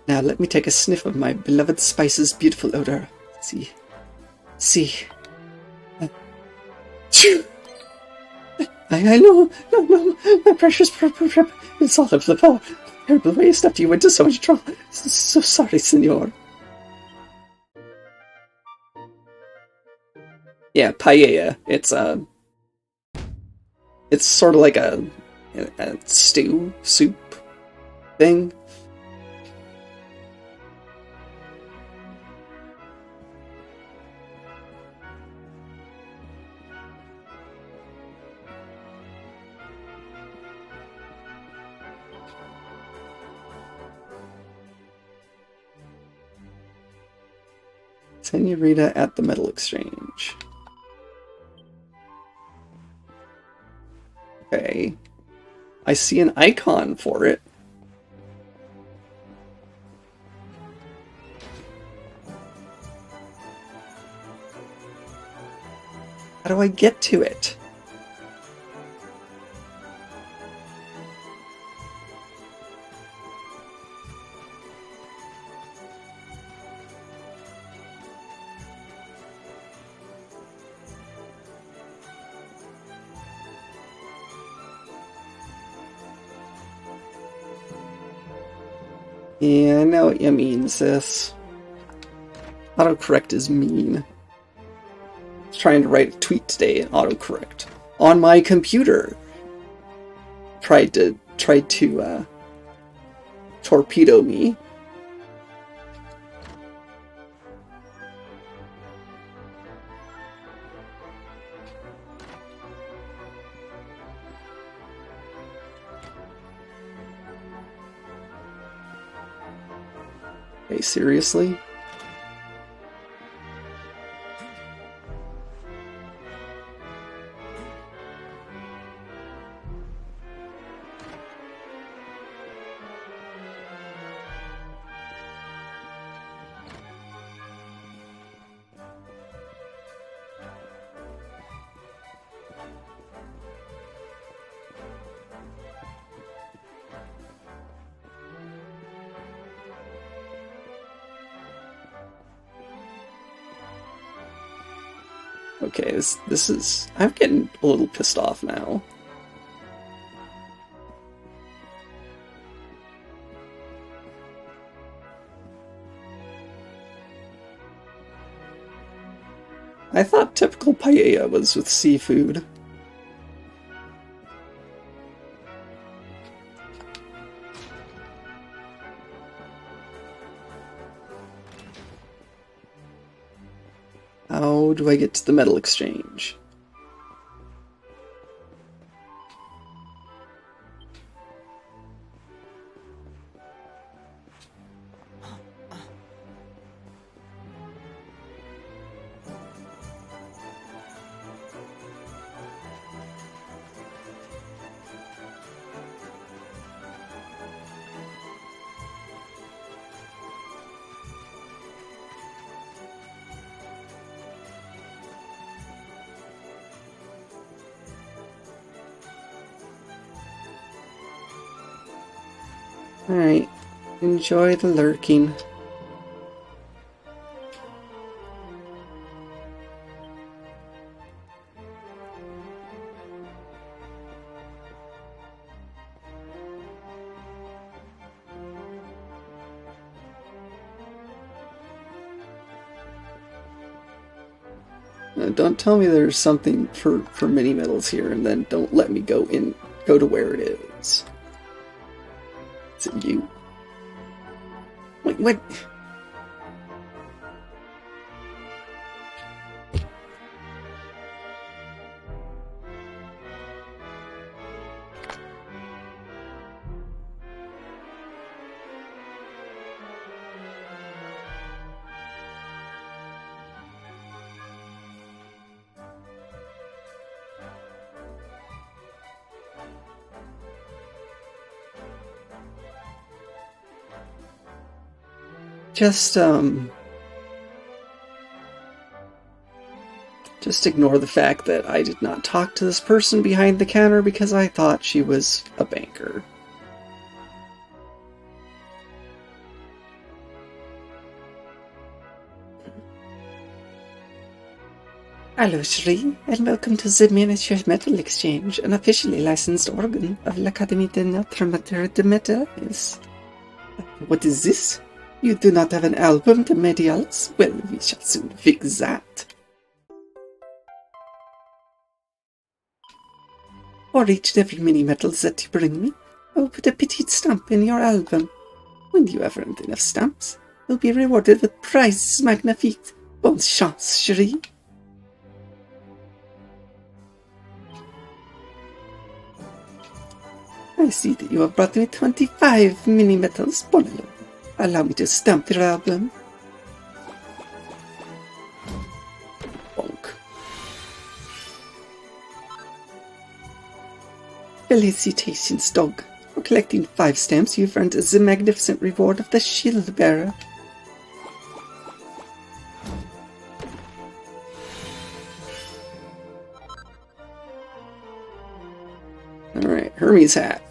Now let me take a sniff of my beloved spice's beautiful odor. See. I know, no, my precious prep. It's all of the poor. Terrible waste after you went to so much trouble. So sorry, senor. Yeah, paella. It's sort of like a soup thing. Senorita at the metal exchange. Okay. I see an icon for it. How do I get to it? Yeah, I know what you mean, sis. Autocorrect is mean. I was trying to write a tweet today and autocorrect on my computer tried to torpedo me. Okay, seriously? Okay, this is... I'm getting a little pissed off now. I thought typical paella was with seafood. how do I get to the metal exchange? Alright, enjoy the lurking. Don't tell me there's something for mini metals here, and then don't let me go to where it is. Is it you? Wait, what? Just ignore the fact that I did not talk to this person behind the counter because I thought she was a banker. Hello, Shri, and welcome to the Miniature Metal Exchange, an officially licensed organ of l'Académie de Notre Mater de Médailles. What is this? You do not have an album de médailles? Well, we shall soon fix that. For each and every mini-metals that you bring me, I will put a petite stamp in your album. When you have earned enough stamps, you'll be rewarded with prizes magnifiques. Bonne chance, chérie. I see that you have brought me 25 mini-metals. Bon alors, allow me to stamp your album. Bonk. Felicitations, dog. For collecting 5 stamps, you've earned the magnificent reward of the Shield Bearer. Alright, Hermes hat.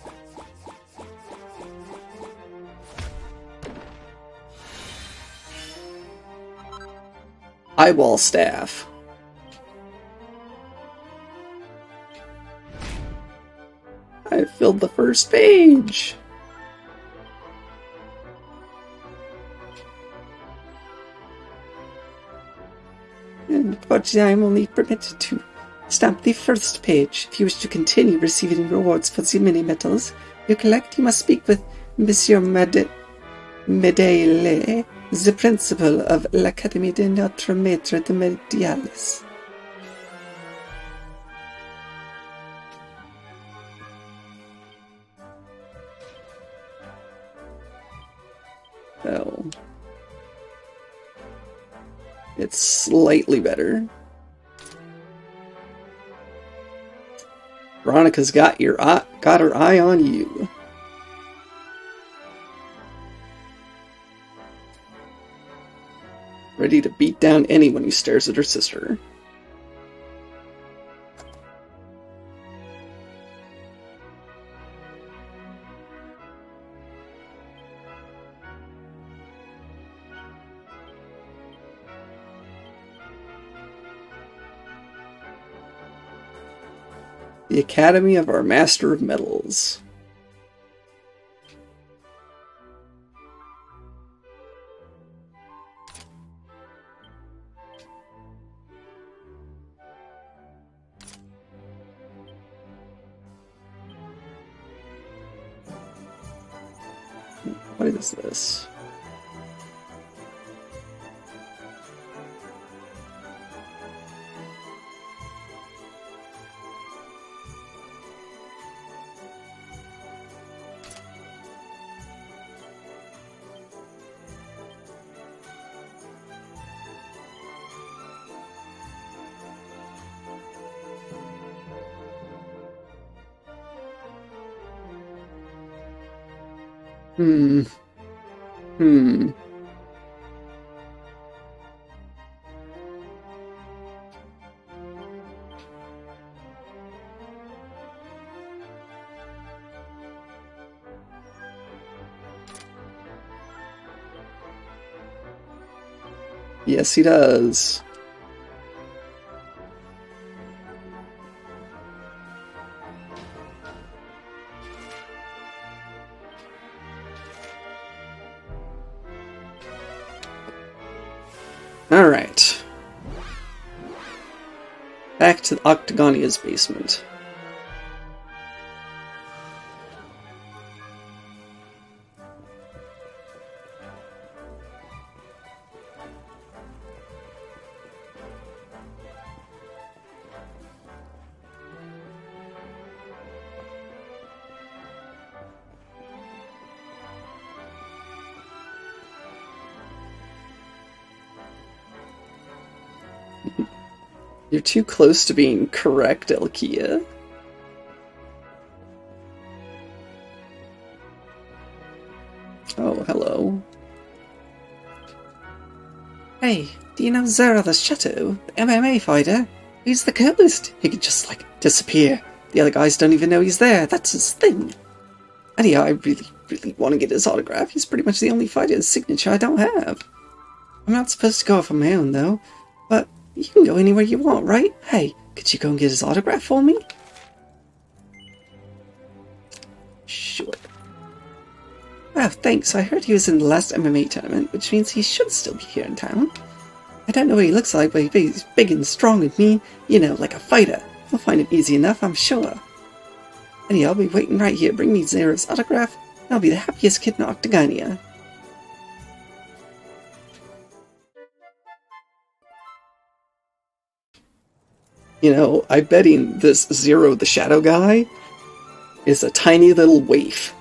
Eyeball staff. I filled the first page. And unfortunately, I'm only permitted to stamp the first page. If you wish to continue receiving rewards for the mini-metals you collect, you must speak with Monsieur Medaille, the principal of l'Académie de Notre Maître de Médailles. Oh. It's slightly better. Veronica's got her eye on you. Ready to beat down anyone who stares at her sister. The Academy of our Master of Metals. What is this? Hmm. Hmm. Yes, he does. Alright. Back to Octagonia's basement. You're too close to being correct, Elkia. Oh, hello. Hey, do you know Zara the Shadow, the MMA fighter? He's the coolest. He could just, like, disappear. The other guys don't even know he's there. That's his thing. Anyhow, I really want to get his autograph. He's pretty much the only fighter's signature I don't have. I'm not supposed to go off on my own, though. But you can go anywhere you want, right? Hey, could you go and get his autograph for me? Sure. Wow, thanks. I heard he was in the last MMA tournament, which means he should still be here in town. I don't know what he looks like, but he's big and strong and mean. You know, like a fighter. I'll find him easy enough, I'm sure. Anyhow, I'll be waiting right here. Bring me Zara's autograph, and I'll be the happiest kid in Octagonia. You know, I bet this Zero the Shadow guy is a tiny little waif.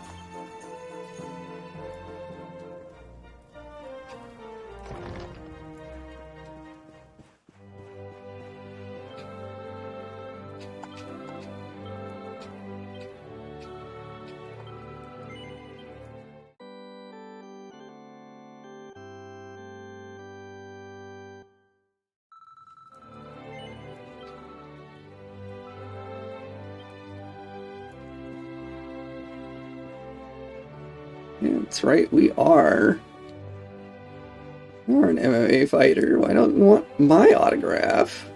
That's right, we are. We're an MMA fighter. Why don't you want my autograph?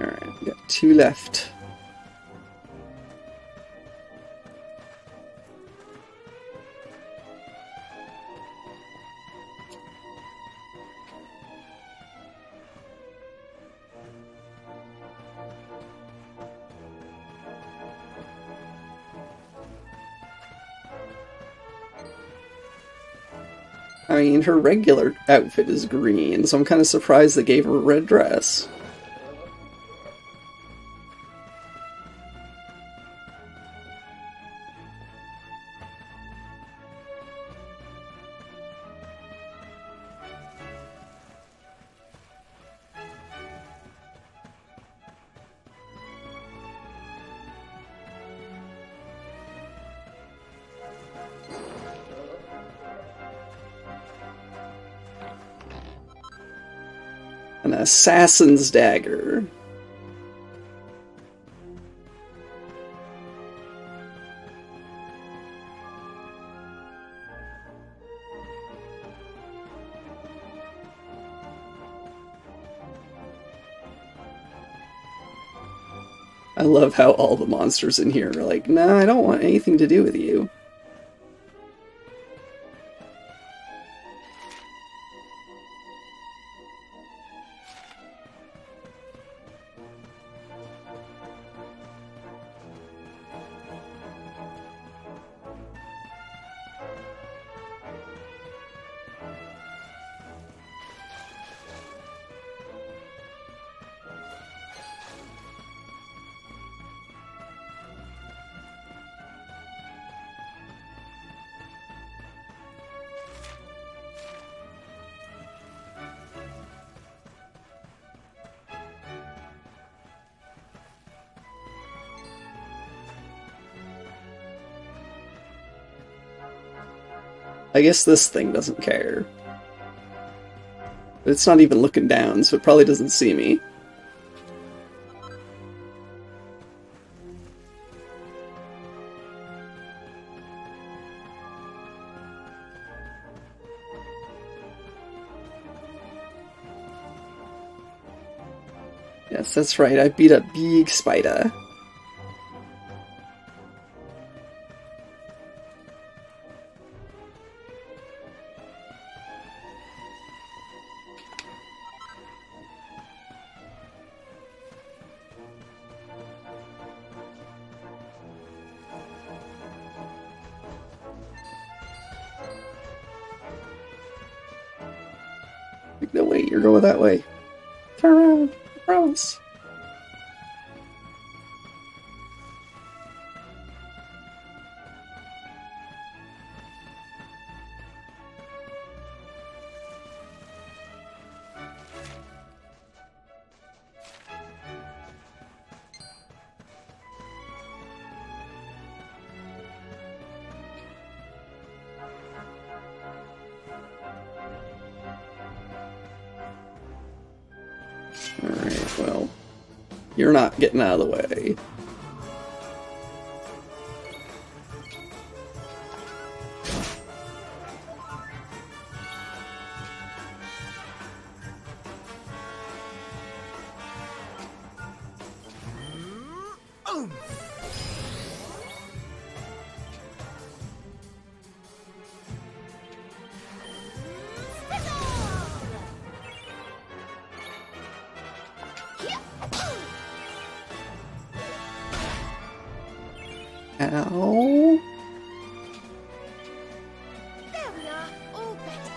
Alright, we got 2 left. I mean, her regular outfit is green, so I'm kind of surprised they gave her a red dress. An assassin's dagger. I love how all the monsters in here are like, nah, I don't want anything to do with you. I guess this thing doesn't care. But it's not even looking down, so it probably doesn't see me. Yes, that's right, I beat a big spider. Like, no, wait, you're going that way. Turn around, I promise. Alright, well, you're not getting out of the way. Ow. There we are, all better.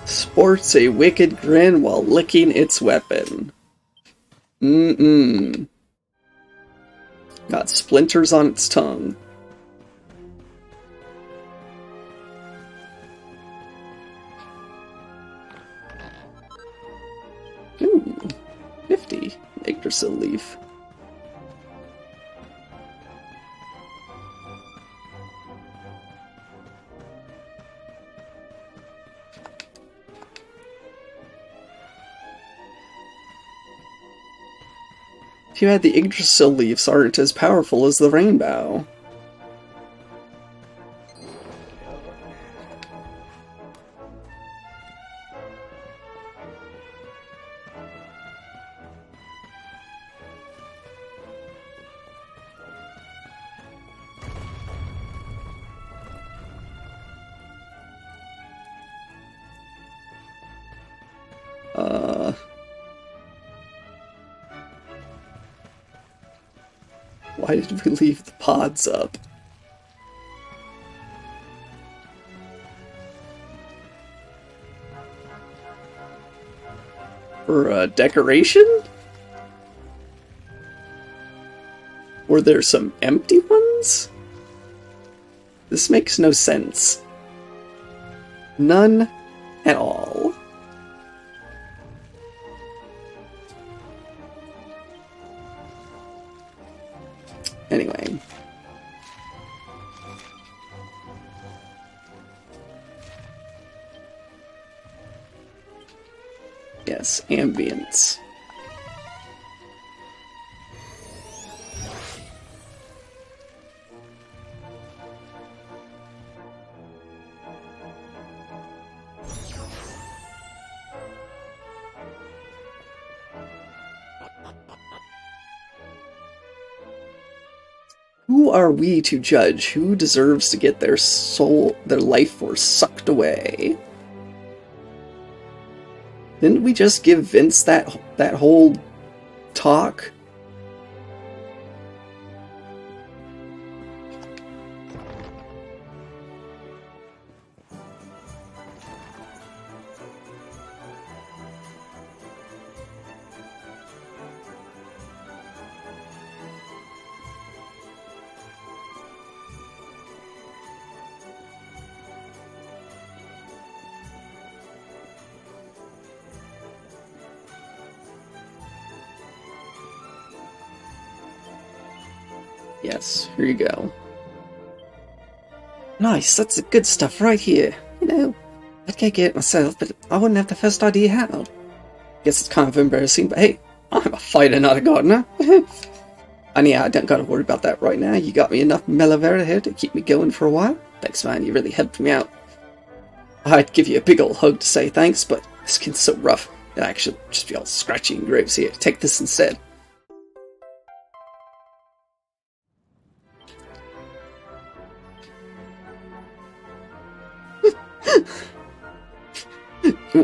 Sports a wicked grin while licking its weapon. Got splinters on its tongue. Ooh, 50 Yggdrasil leaf. Too bad the Yggdrasil leaves aren't as powerful as the Rainbough. Why did we leave the pods up? For decoration? Were there some empty ones? This makes no sense. None at all. Anyway. Yes, ambience. Who are we to judge who deserves to get their soul, their life force sucked away? Didn't we just give Vince that whole talk? Yes, here you go. Nice, that's the good stuff right here. You know, I'd get it myself, but I wouldn't have the first idea how. Guess it's kind of embarrassing, but hey, I'm a fighter, not a gardener. And yeah, I don't gotta worry about that right now. You got me enough Melavera here to keep me going for a while. Thanks, man, you really helped me out. I'd give you a big old hug to say thanks, but my skin's so rough. It actually just be all scratchy and grapes here. Take this instead.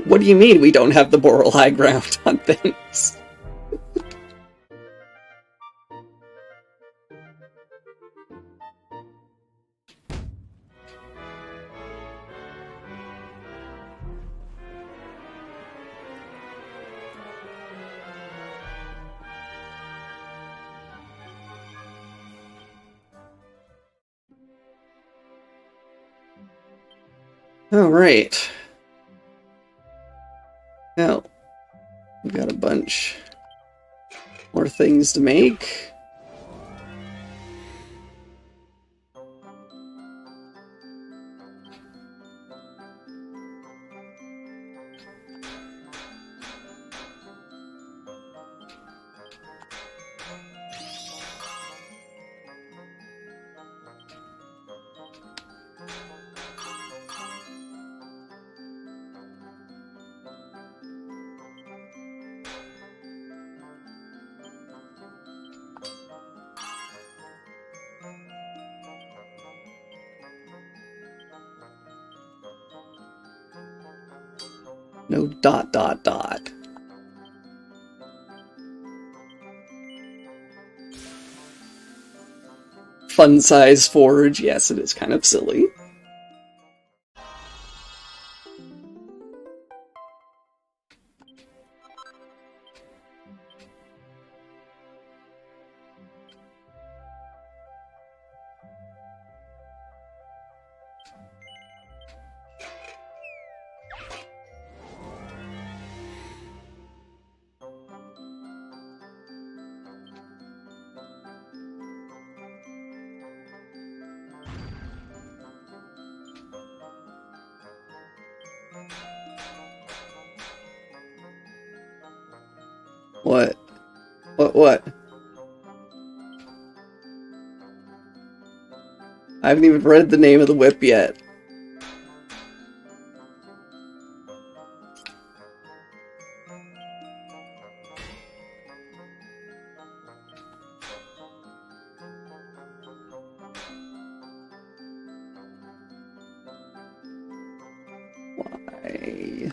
What do you mean we don't have the moral high ground on things? Alright. Now, we've got a bunch more things to make. No ... Fun size forge. Yes, it is kind of silly. What? What? I haven't even read the name of the whip yet. Why?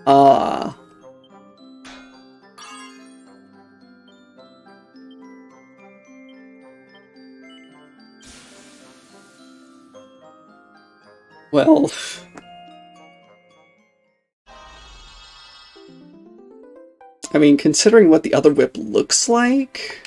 Ah. Well, I mean, considering what the other whip looks like...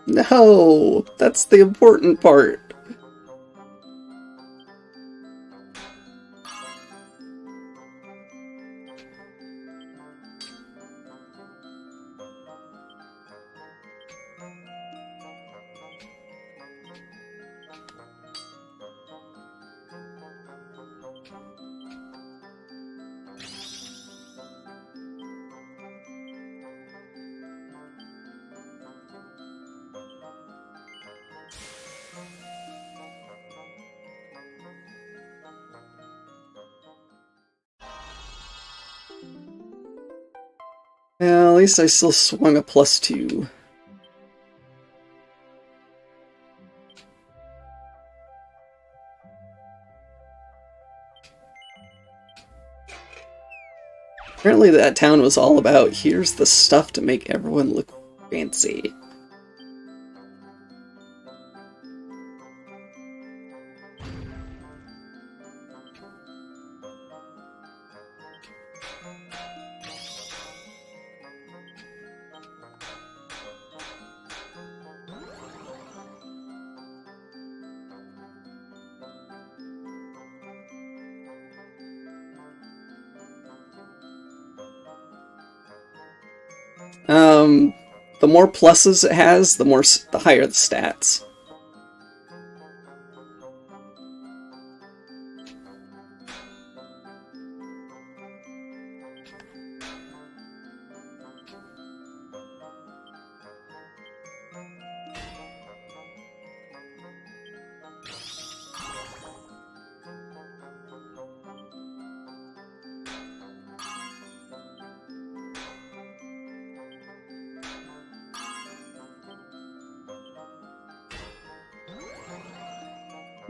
No! That's the important part. Well, at least I still swung a +2. Apparently that town was all about, here's the stuff to make everyone look fancy. The more pluses it has, the higher the stats.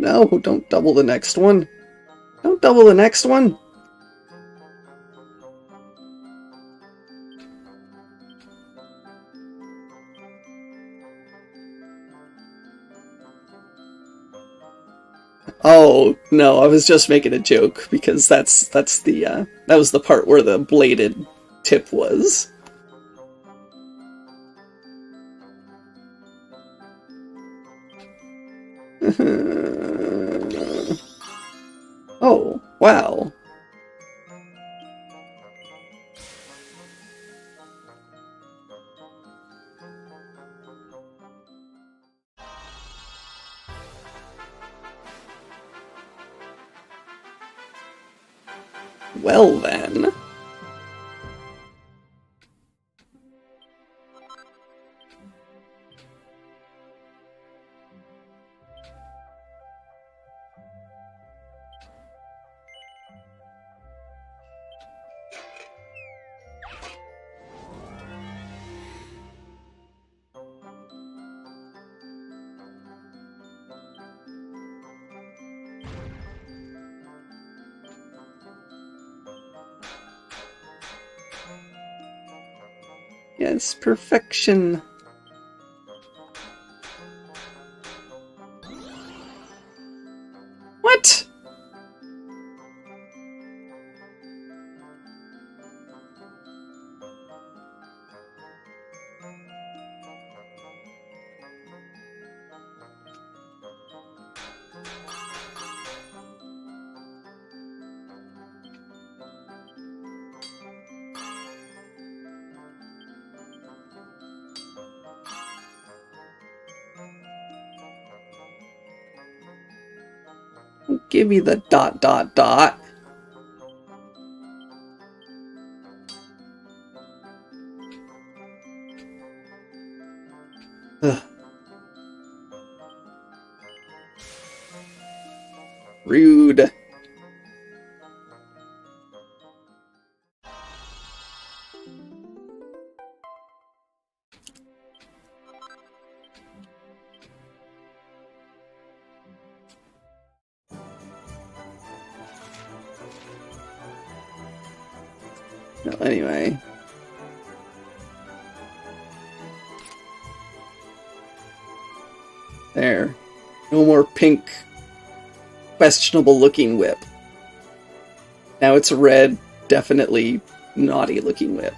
No, don't double the next one. Don't double the next one. Oh, no, I was just making a joke because that was the part where the bladed tip was. Oh, wow. Well then. Yes, perfection. What? Give me the ... Ugh. Rude. No, anyway. There. No more pink, questionable looking whip. Now it's a red, definitely naughty looking whip.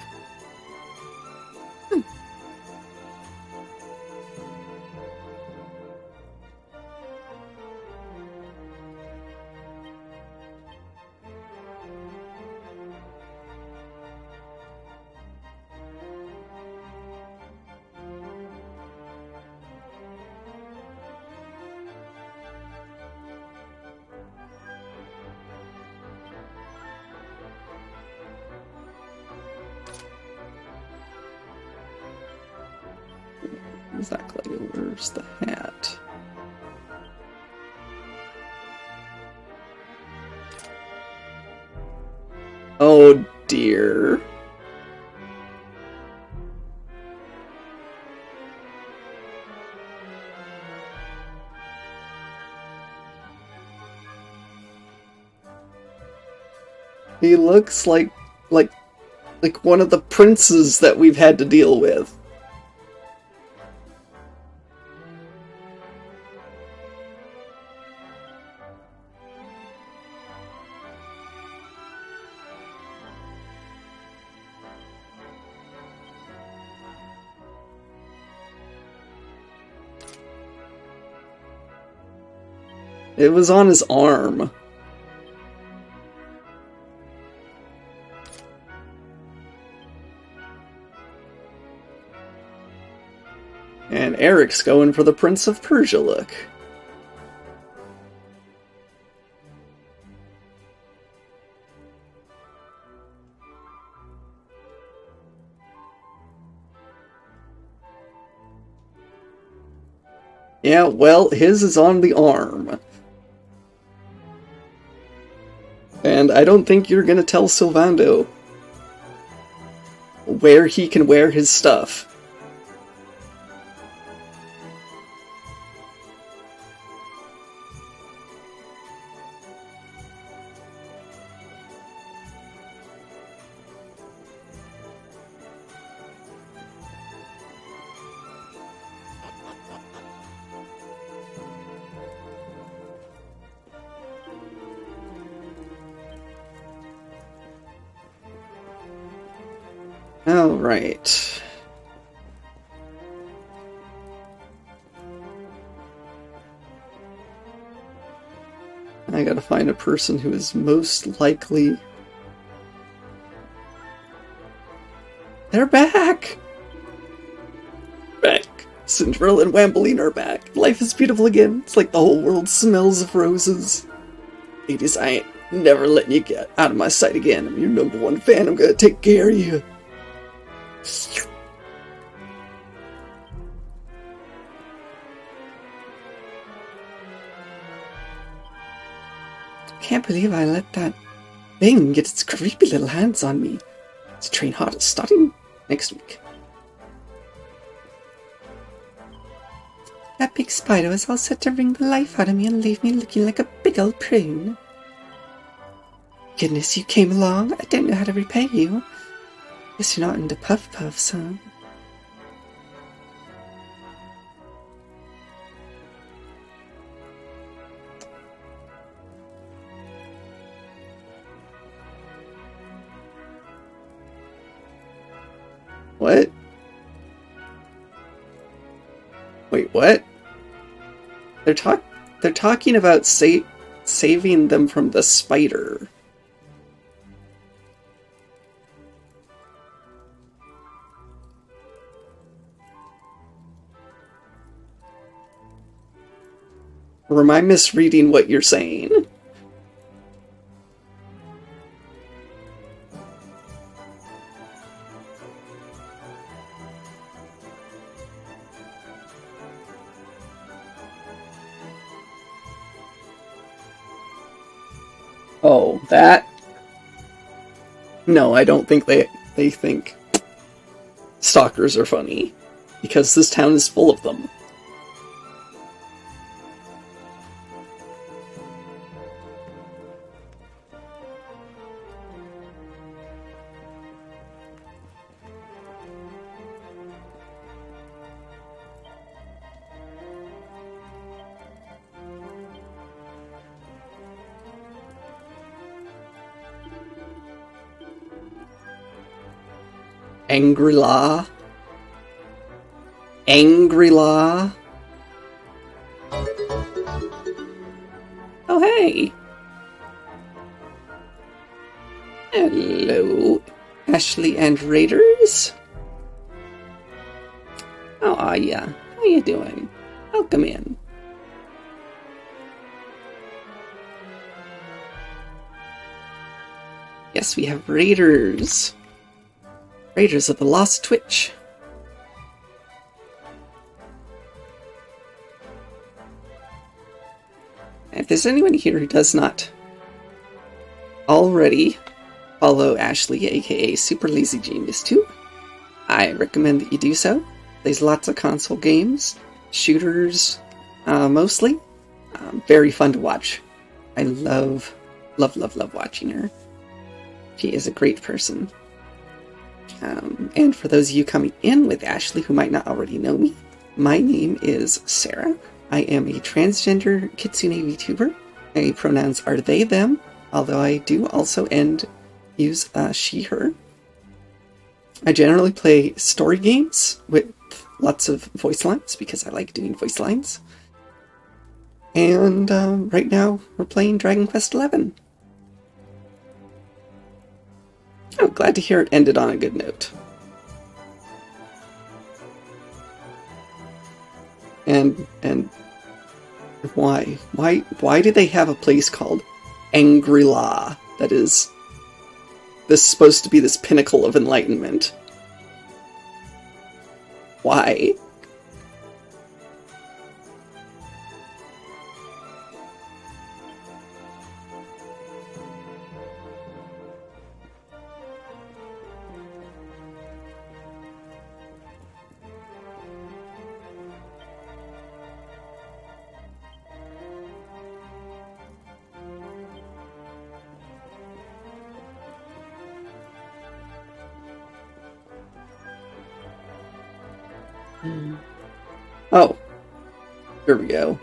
Exactly. Where's the hat? Oh dear. He looks like one of the princes that we've had to deal with. It was on his arm. And Eric's going for the Prince of Persia look. Yeah, well, his is on the arm. And I don't think you're gonna tell Sylvando where he can wear his stuff. Alright. I gotta find a person who is most likely... They're back! Back! Cinderella and Wambeline are back. Life is beautiful again. It's like the whole world smells of roses. Ladies, I ain't never letting you get out of my sight again. I'm your #1 fan. I'm gonna take care of you. Can't believe I let that thing get its creepy little hands on me. It's train hard is starting next week. That big spider was all set to wring the life out of me and leave me looking like a big old prune. Goodness, you came along. I don't know how to repay you. Guess you're not into puff puffs, huh? What? Wait, what? They're talking about saving them from the spider. Or am I misreading what you're saying? Oh, that? No, I don't think they think stalkers are funny, because this town is full of them. Angry-La. Angry-La. Oh, hey. Hello, Ashley and Raiders. How are ya? How you doing? Welcome in. Yes, we have Raiders. Raiders of the Lost Twitch. If there's anyone here who does not already follow Ashley, aka Super Lazy Genius 2, I recommend that you do so. There's lots of console games, shooters, mostly. Very fun to watch. I love watching her. She is a great person. And for those of you coming in with Ashley who might not already know me, my name is Sarah. I am a transgender kitsune VTuber. My pronouns are they, them, although I do also use she, her. I generally play story games with lots of voice lines because I like doing voice lines. And right now we're playing Dragon Quest XI. I'm glad to hear it ended on a good note. And why? Why did they have a place called Angri-La that is supposed to be this pinnacle of enlightenment? Why? Oh, here we go.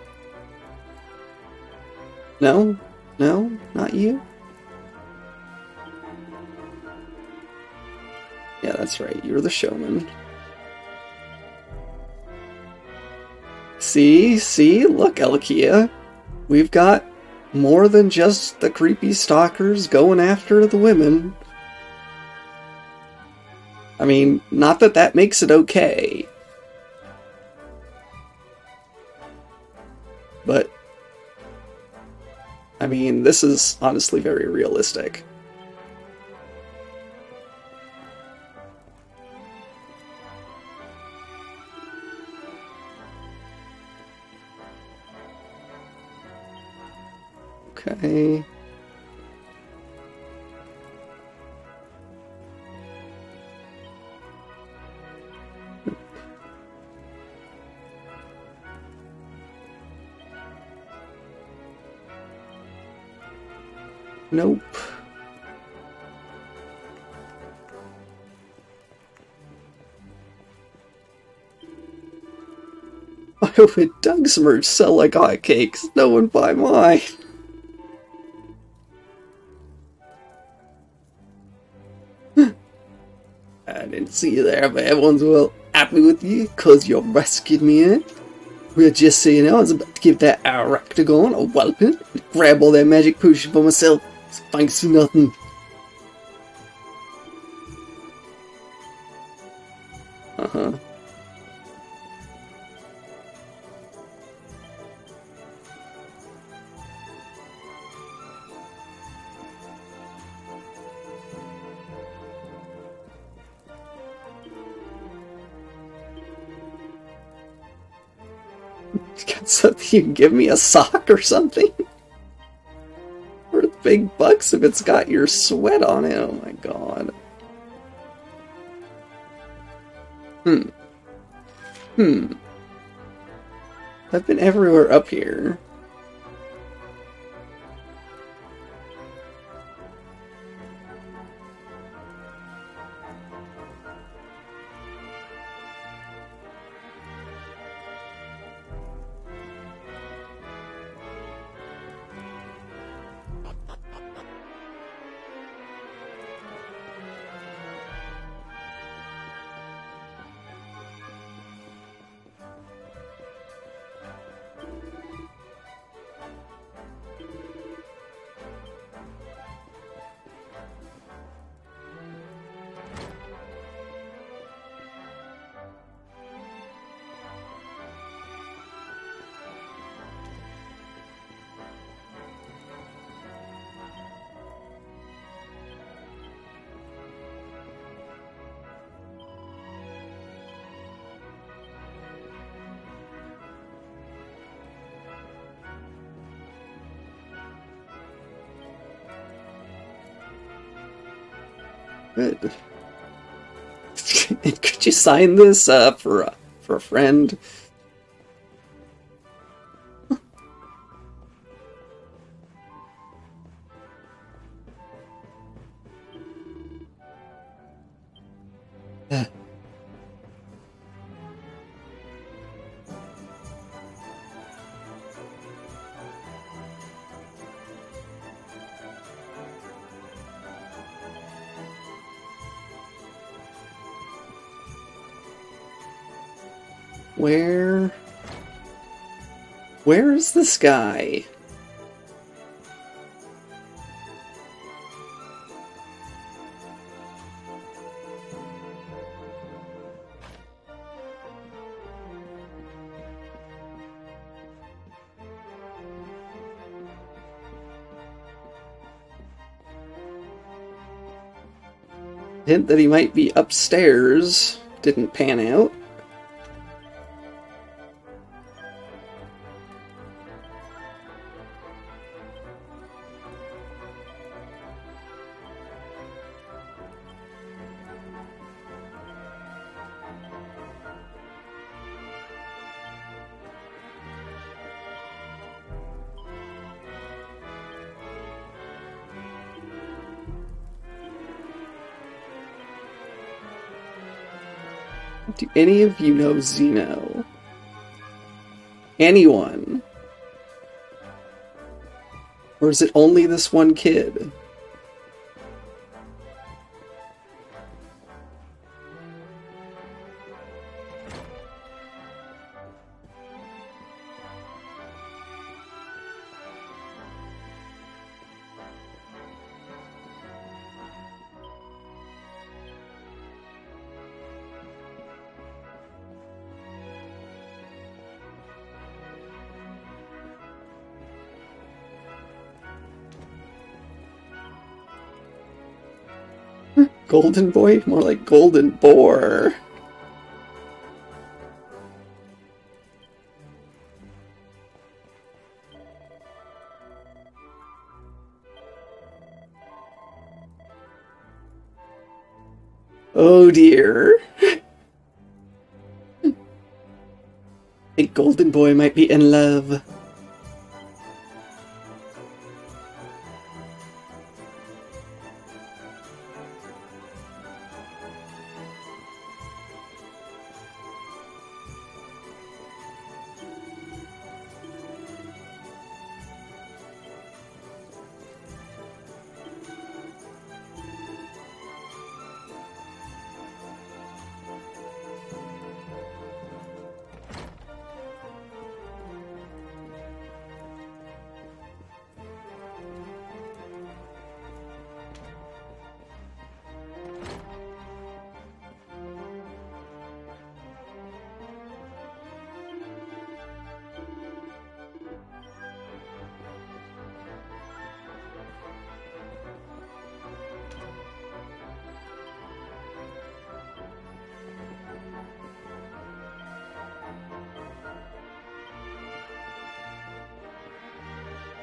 No, not you. Yeah, that's right. You're the showman. See, look, Elkia. We've got more than just the creepy stalkers going after the women. I mean, not that that makes it okay. But, I mean, this is honestly very realistic. Okay. Nope. I hope it Doug's merch sell like hotcakes. No one buy mine. I didn't see you there, but everyone's well happy with you because you rescued me. Eh? Well, just so you know, I was about to give that Aractagon a walloping, grab all that magic potion for myself. Thanks for nothing. Uh-huh. Got something you can give me, a sock or something? Worth big bucks if it's got your sweat on it. Oh my god. I've been everywhere up here. Good. Could you sign this for a friend? Where is this guy? Hint that he might be upstairs didn't pan out. Do any of you know Zeno? Anyone? Or is it only this one kid? Golden boy? More like golden boar. Oh dear. I think golden boy might be in love.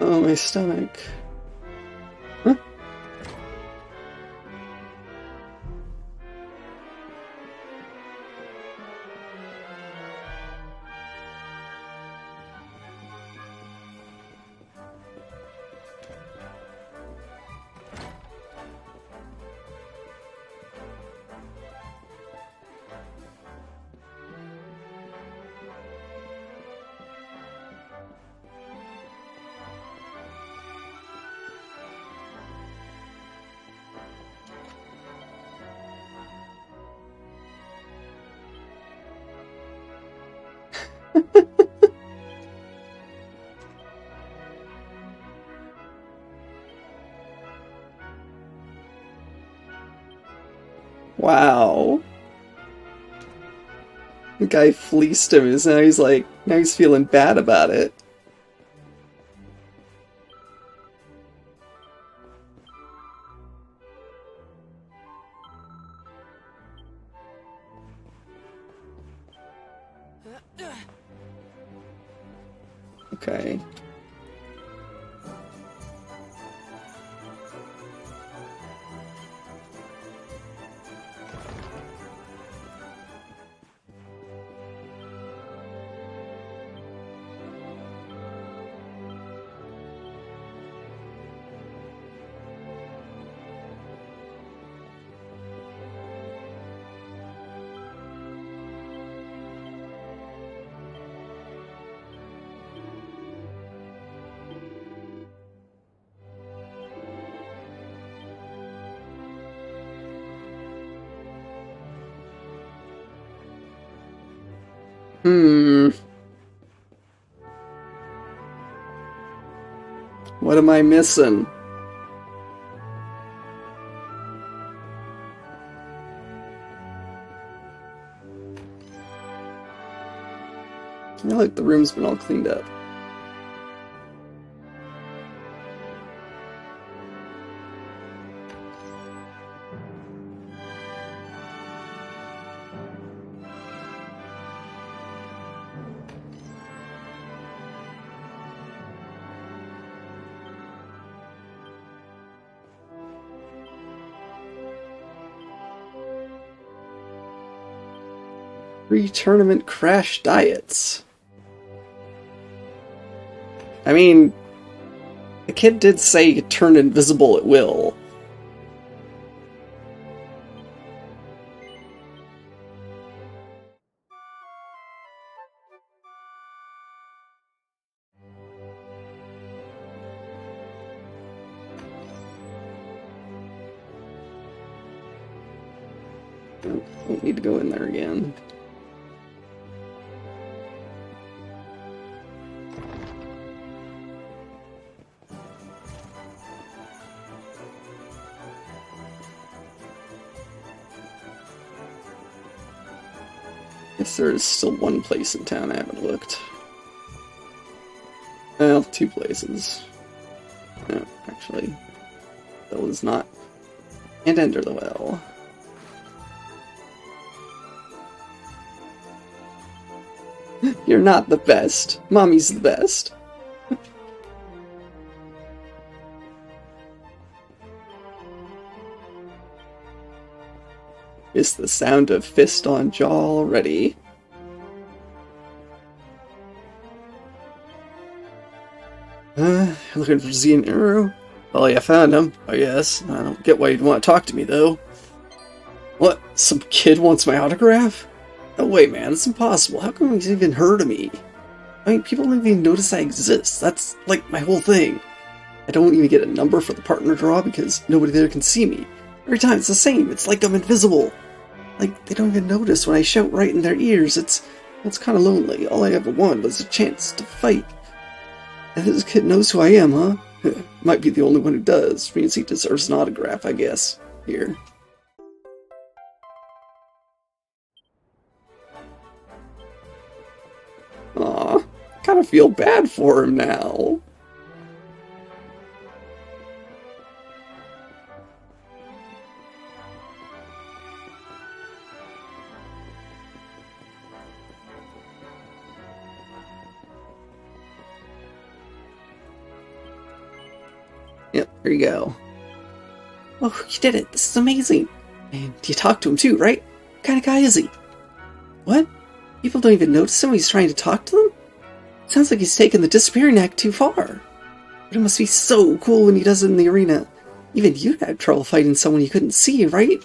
Oh, my stomach. Huh? Wow. The guy fleeced him, and now he's feeling bad about it. Okay. What am I missing? I feel like the room's been all cleaned up. Pre-tournament crash diets. I mean, the kid did say turn invisible at will. Don't need to go in there again. Guess there is still one place in town I haven't looked. Well, two places. No, actually, Well is not. And enter the well. You're not the best. Mommy's the best. It's the sound of fist on jaw already. Looking for Z and Arrow? Well, you found him, I guess. I don't get why you'd want to talk to me, though. What? Some kid wants my autograph? No way, man. It's impossible. How come he's even heard of me? I mean, people don't even notice I exist. That's, like, my whole thing. I don't even get a number for the partner draw because nobody there can see me. Every time it's the same. It's like I'm invisible. Like, they don't even notice when I shout right in their ears. It's kind of lonely. All I ever wanted was a chance to fight. And this kid knows who I am, huh? Might be the only one who does. Means he deserves an autograph, I guess. Here. Aw, kind of feel bad for him now. Yep, there you go. Oh, you did it. This is amazing. And you talked to him too, right? What kind of guy is he? What? People don't even notice him when he's trying to talk to them? Sounds like he's taken the disappearing act too far. But it must be so cool when he does it in the arena. Even you'd have trouble fighting someone you couldn't see, right?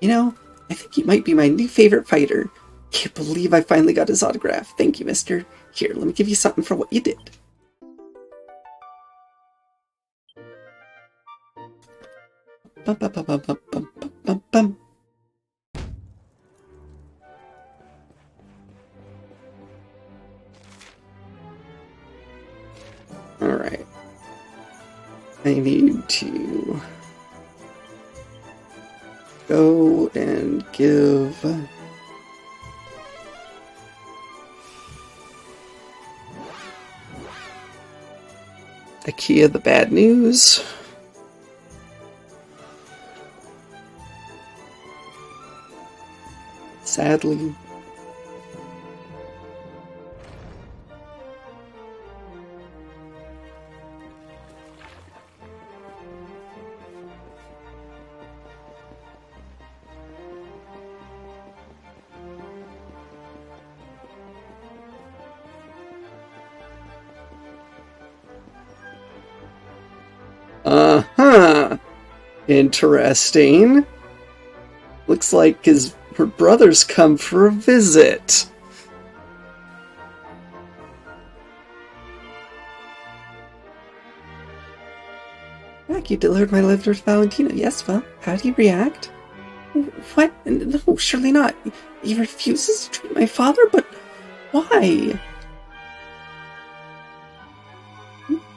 You know, I think he might be my new favorite fighter. Can't believe I finally got his autograph. Thank you, mister. Here, let me give you something for what you did. Bum, bum, bum, bum, bum, bum, bum, bum. Alright. I need to go and give IKEA the bad news. Sadly. Uh-huh. Interesting. Looks like her brother's come for a visit. Jack, you delivered my letter to Valentino. Yes, well, how do you react? What? No, surely not. He refuses to treat my father, but Why?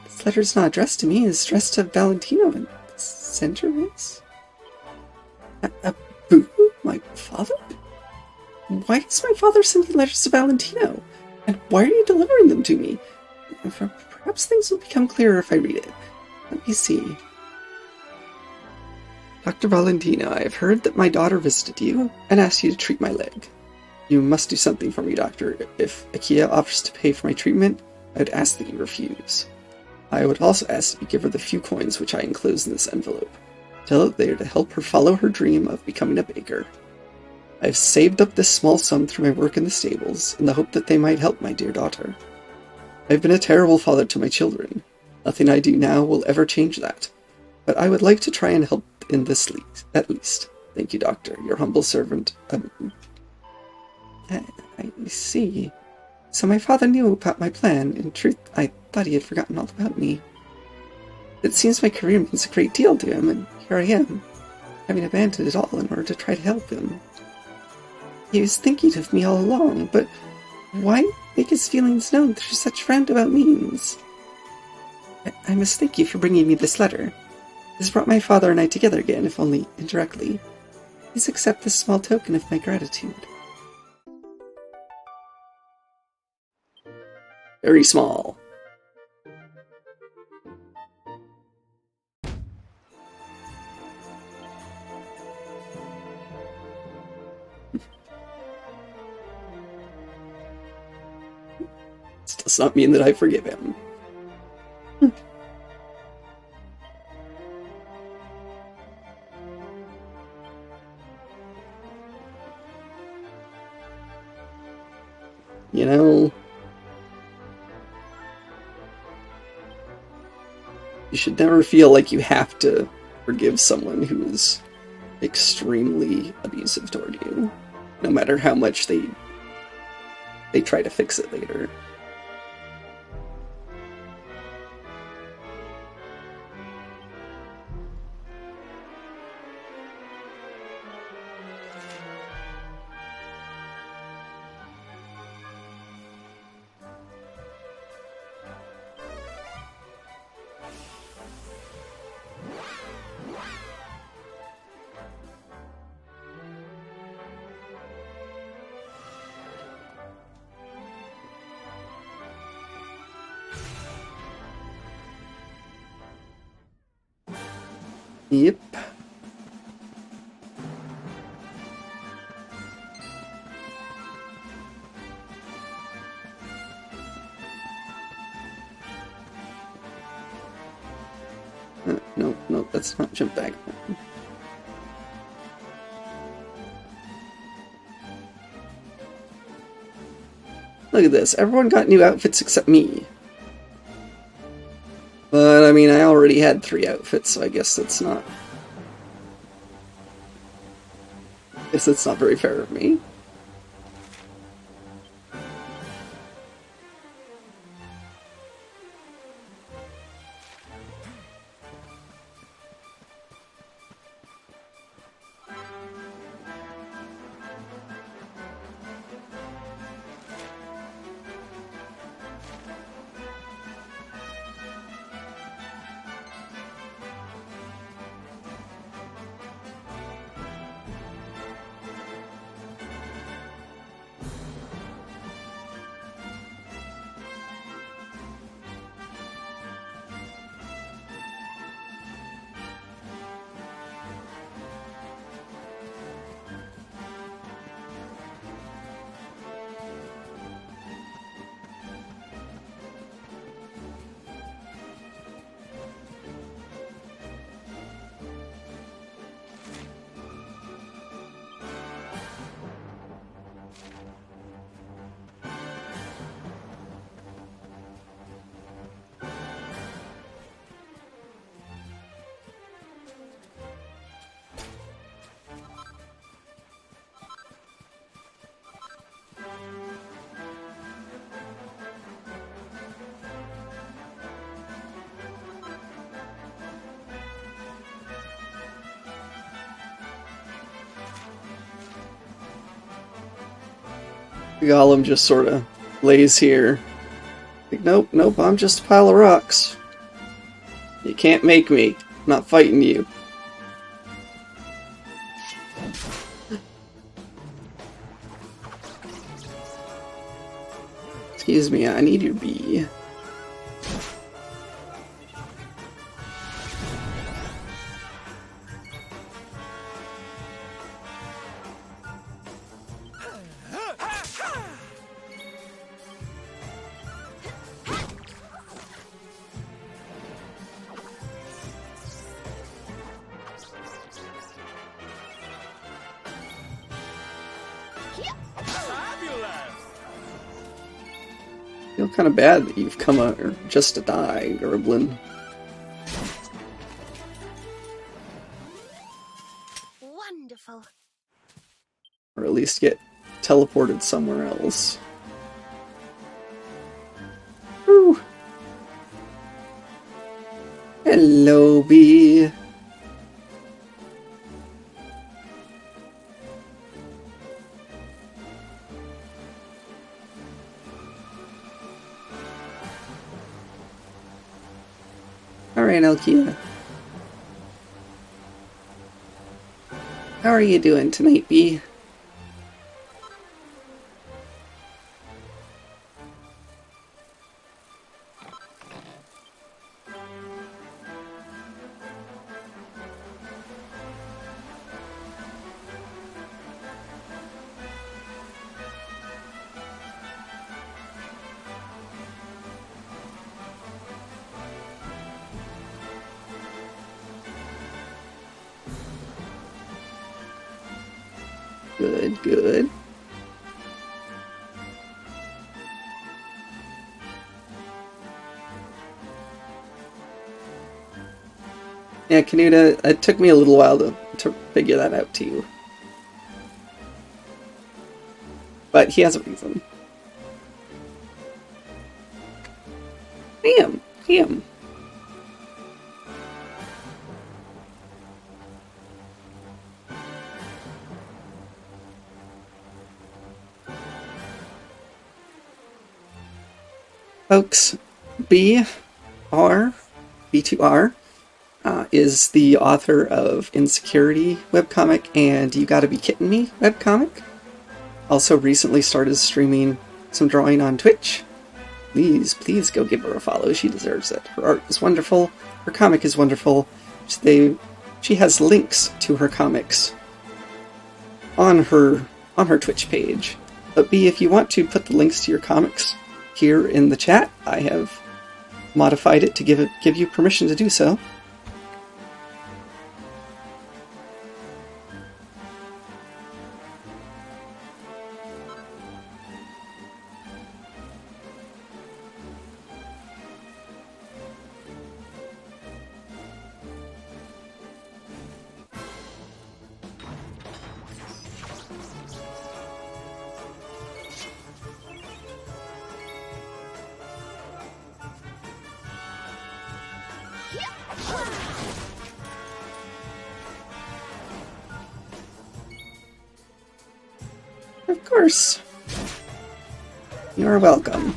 This letter's not addressed to me. It's addressed to Valentino, and the sender is... Boo? My father? Why is my father sending letters to Valentino? And why are you delivering them to me? Perhaps things will become clearer if I read it. Let me see. Dr. Valentino, I have heard that my daughter visited you and asked you to treat my leg. You must do something for me, doctor. If Akia offers to pay for my treatment, I would ask that you refuse. I would also ask that you give her the few coins which I enclose in this envelope. Tell her they are to help her follow her dream of becoming a baker. I have saved up this small sum through my work in the stables, in the hope that they might help my dear daughter. I have been a terrible father to my children. Nothing I do now will ever change that. But I would like to try and help in this at least. Thank you, doctor. Your humble servant, I see. So my father knew about my plan. In truth, I thought he had forgotten all about me. It seems my career means a great deal to him, and here I am, having abandoned it all in order to try to help him. He was thinking of me all along, but why make his feelings known through such roundabout means? I must thank you for bringing me this letter. It has brought my father and I together again, if only indirectly. Please accept this small token of my gratitude. Very small. This does not mean that I forgive him. You know, you should never feel like you have to forgive someone who is extremely abusive toward you, no matter how much they try to fix it later. Yep. No, let's not jump back. Look at this. Everyone got new outfits except me. But, I mean, I already had 3 outfits, so I guess that's not... very fair of me. Gollum just sort of lays here. Like, nope, nope, I'm just a pile of rocks. You can't make me. I'm not fighting you. Excuse me, I need your bee. I feel kind of bad that you've come out just to die, Gerblin. Wonderful. Or at least get teleported somewhere else. Woo! Hello, bee. Alright, Alkia. How are you doing tonight, bee? Good, good. Yeah, Canuta, it took me a little while to figure that out too. But he has a reason. Damn, damn. Folks, B2R, is the author of Insecurity webcomic and You Gotta Be Kidding Me webcomic. Also recently started streaming some drawing on Twitch. Please, please go give her a follow. She deserves it. Her art is wonderful. Her comic is wonderful. She has links to her comics on her Twitch page. But B, if you want to put the links to your comics here in the chat, I have modified it to give you permission to do so. Of course. You're welcome.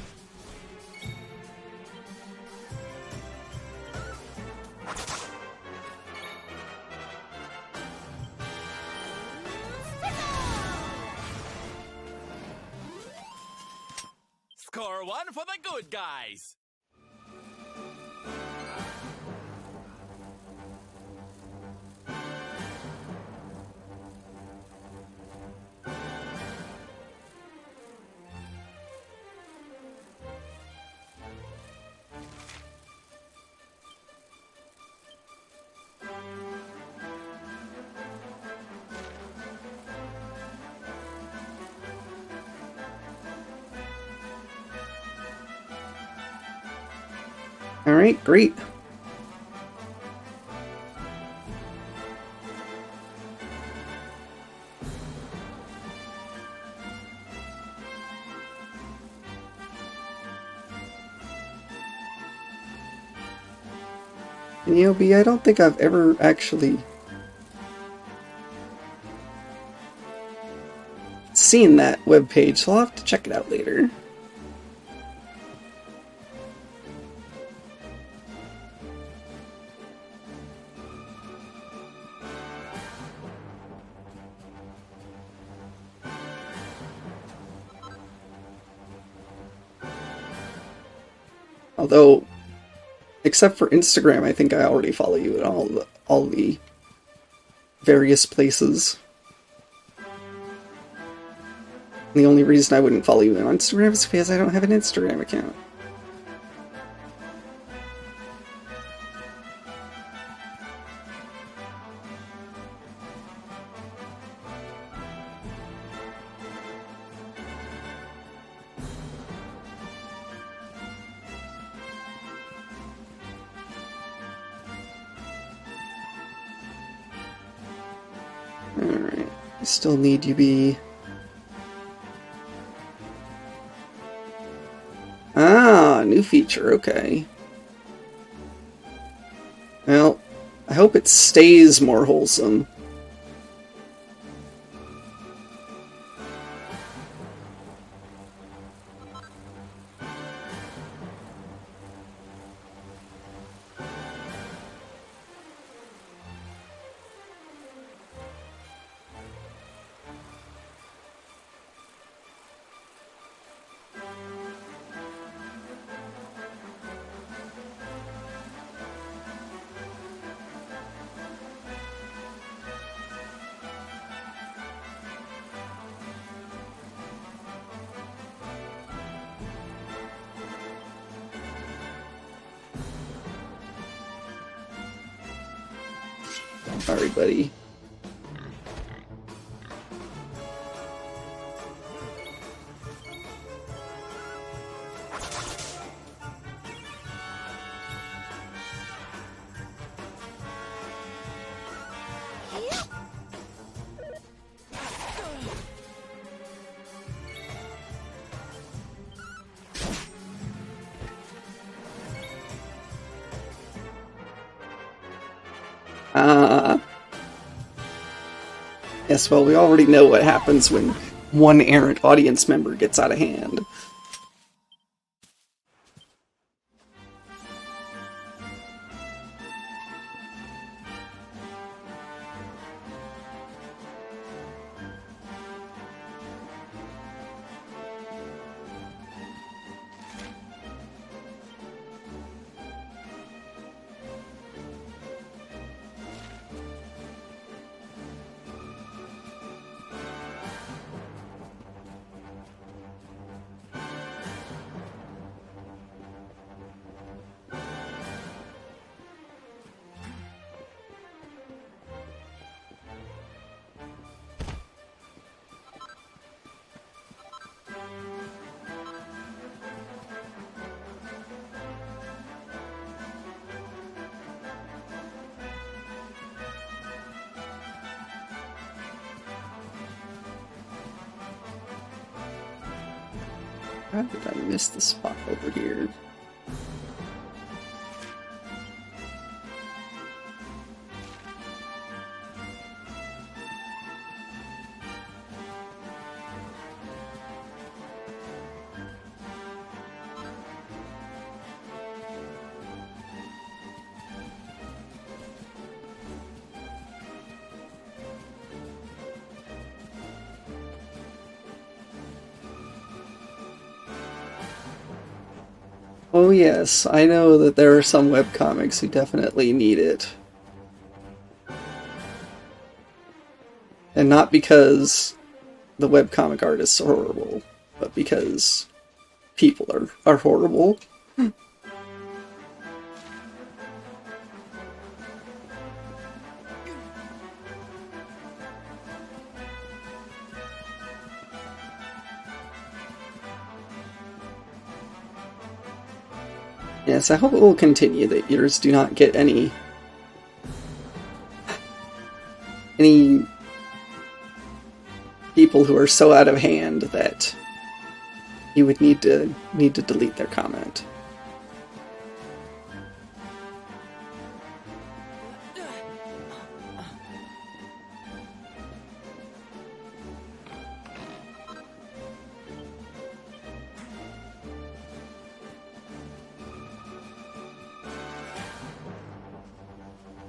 Score one for the good guys. Alright, great. And B, I don't think I've ever actually seen that webpage, so I'll have to check it out later. Although, except for Instagram, I think I already follow you in all the various places. The only reason I wouldn't follow you on Instagram is because I don't have an Instagram account. Alright, I still need you be... Ah, new feature, okay. Well, I hope it stays more wholesome. Sorry, buddy. Yes, well, we already know what happens when one errant audience member gets out of hand. How did I miss the spot over here? Oh yes, I know that there are some webcomics who definitely need it. And not because the webcomic artists are horrible, but because people are horrible. Yes, I hope it will continue that yours do not get any people who are so out of hand that you would need to delete their comment.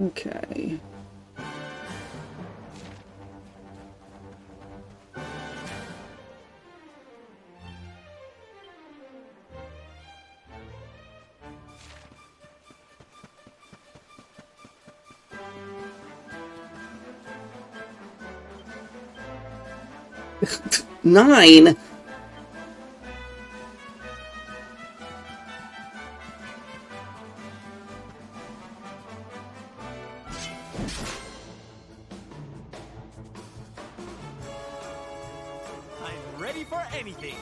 Okay. 9! I'm ready for anything.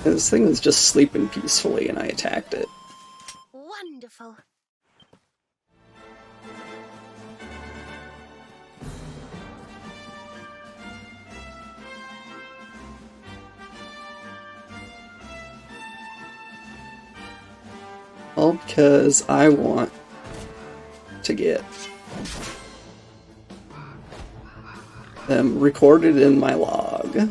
This thing was just sleeping peacefully and I attacked it. Wonderful. All because I want to get them recorded in my log.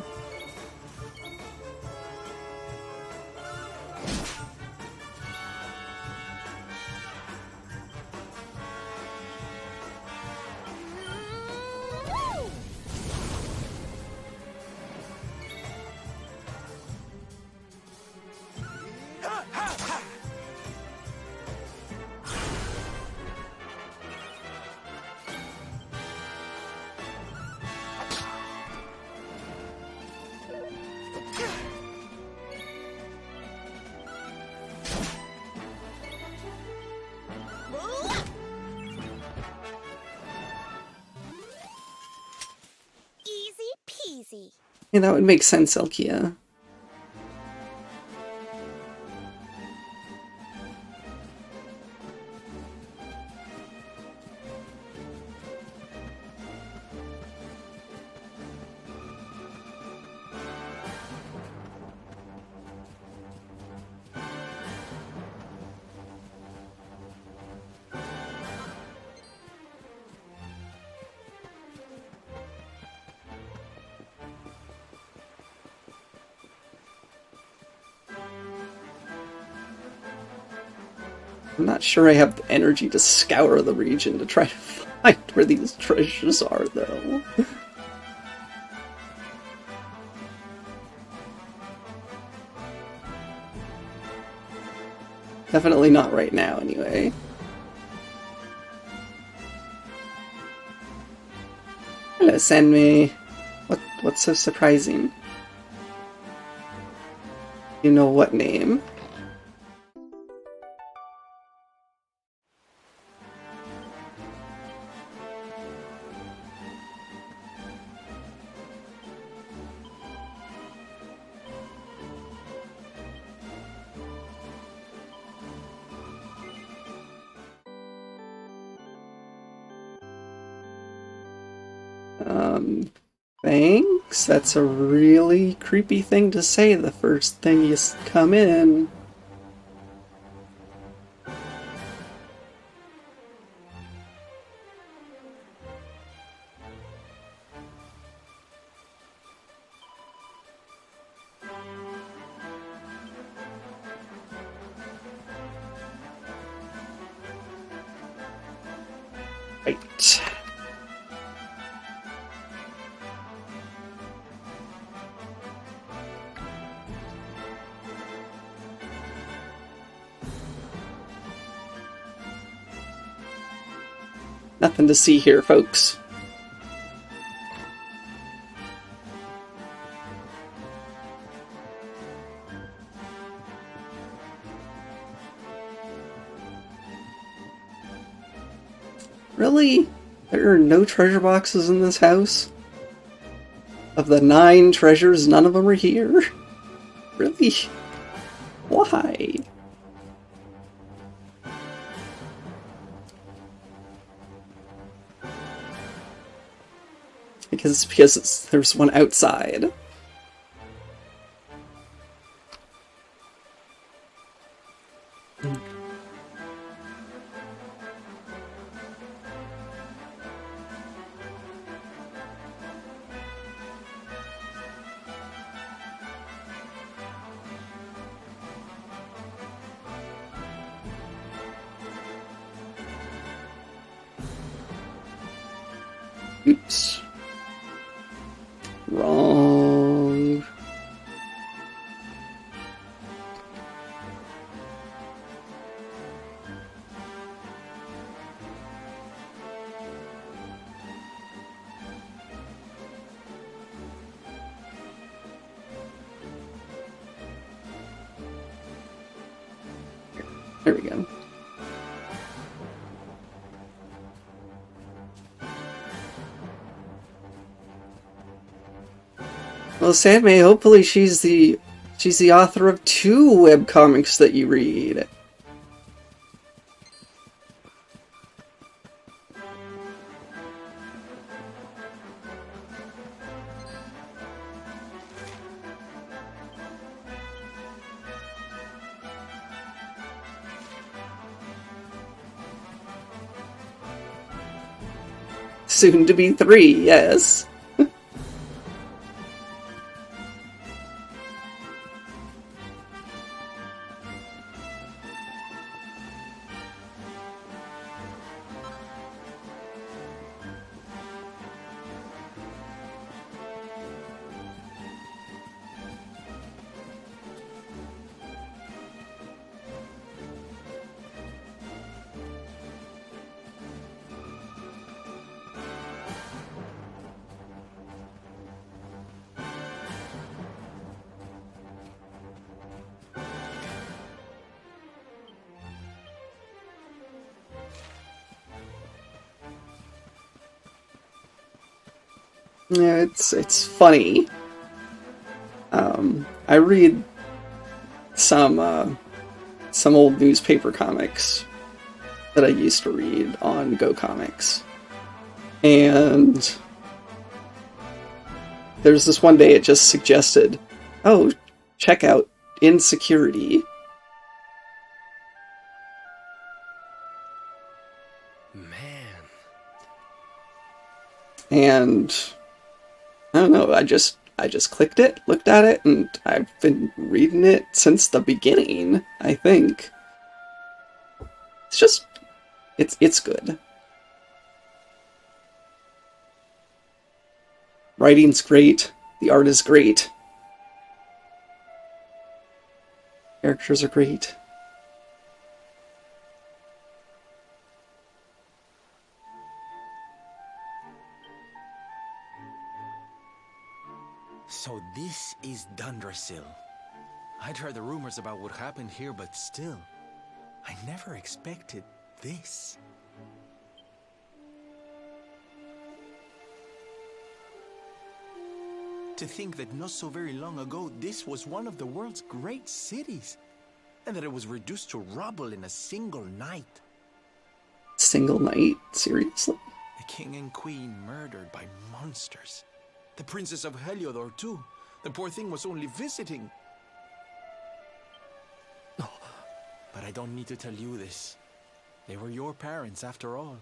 Easy peasy. Yeah, that would make sense, Elkia. I'm not sure I have the energy to scour the region to try to find where these treasures are, though. Definitely not right now, anyway. Hello, Senmei. What's so surprising? You know what name? Thanks? That's a really creepy thing to say the first thing you come in. Right. Nothing to see here, folks. Really? There are no treasure boxes in this house? Of the 9 treasures, none of them are here? Really? Why? Because there's one outside. Oops. Wrong. There we go. Well, Sadme, hopefully she's the author of 2 webcomics that you read. Soon to be 3, yes. Yeah, it's funny. I read some old newspaper comics that I used to read on Go Comics, and there's this one day it just suggested, "Oh, check out Insecurity." Man. And I don't know, I just clicked it, looked at it, and I've been reading it since the beginning, I think. It's just, it's good. Writing's great, the art is great. Characters are great. So this is Dundrasil. I'd heard the rumors about what happened here, but still, I never expected this. To think that not so very long ago, this was one of the world's great cities, and that it was reduced to rubble in a single night. Single night? Seriously? The king and queen murdered by monsters. The princess of Heliodor, too. The poor thing was only visiting. Oh, but I don't need to tell you this. They were your parents, after all.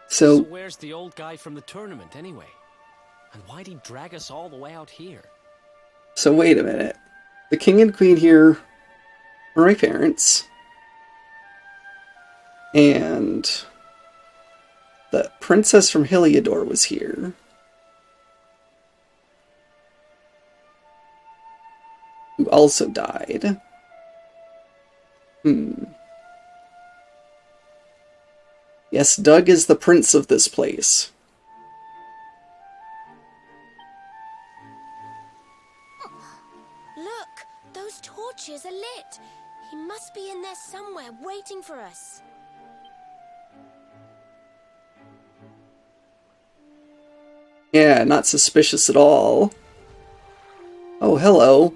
So where's the old guy from the tournament, anyway? And why'd he drag us all the way out here? So wait a minute. The king and queen here are my parents. And the princess from Heliodor was here. Who also died. Yes, Doug is the prince of this place. Look, those torches are lit. He must be in there somewhere, waiting for us. Yeah, not suspicious at all. Oh, hello.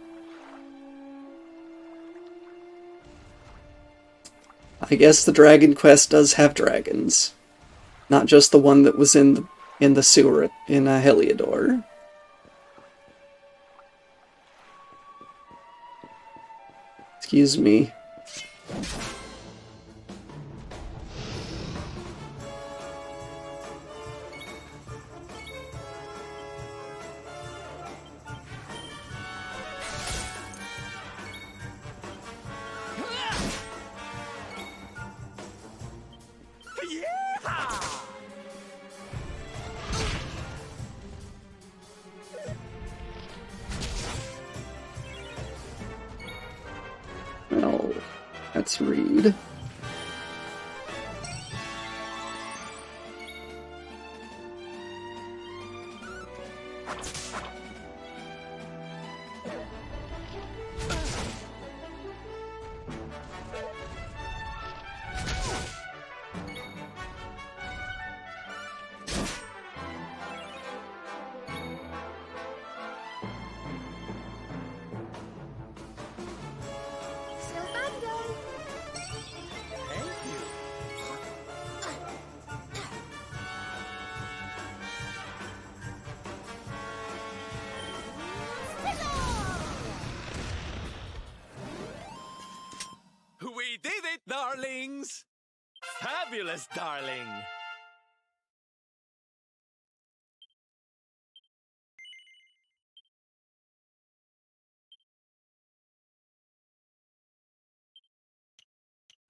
I guess the Dragon Quest does have dragons. Not just the one that was in the sewer in Heliodor. Excuse me. Well, that's rude. Fabulous, darling!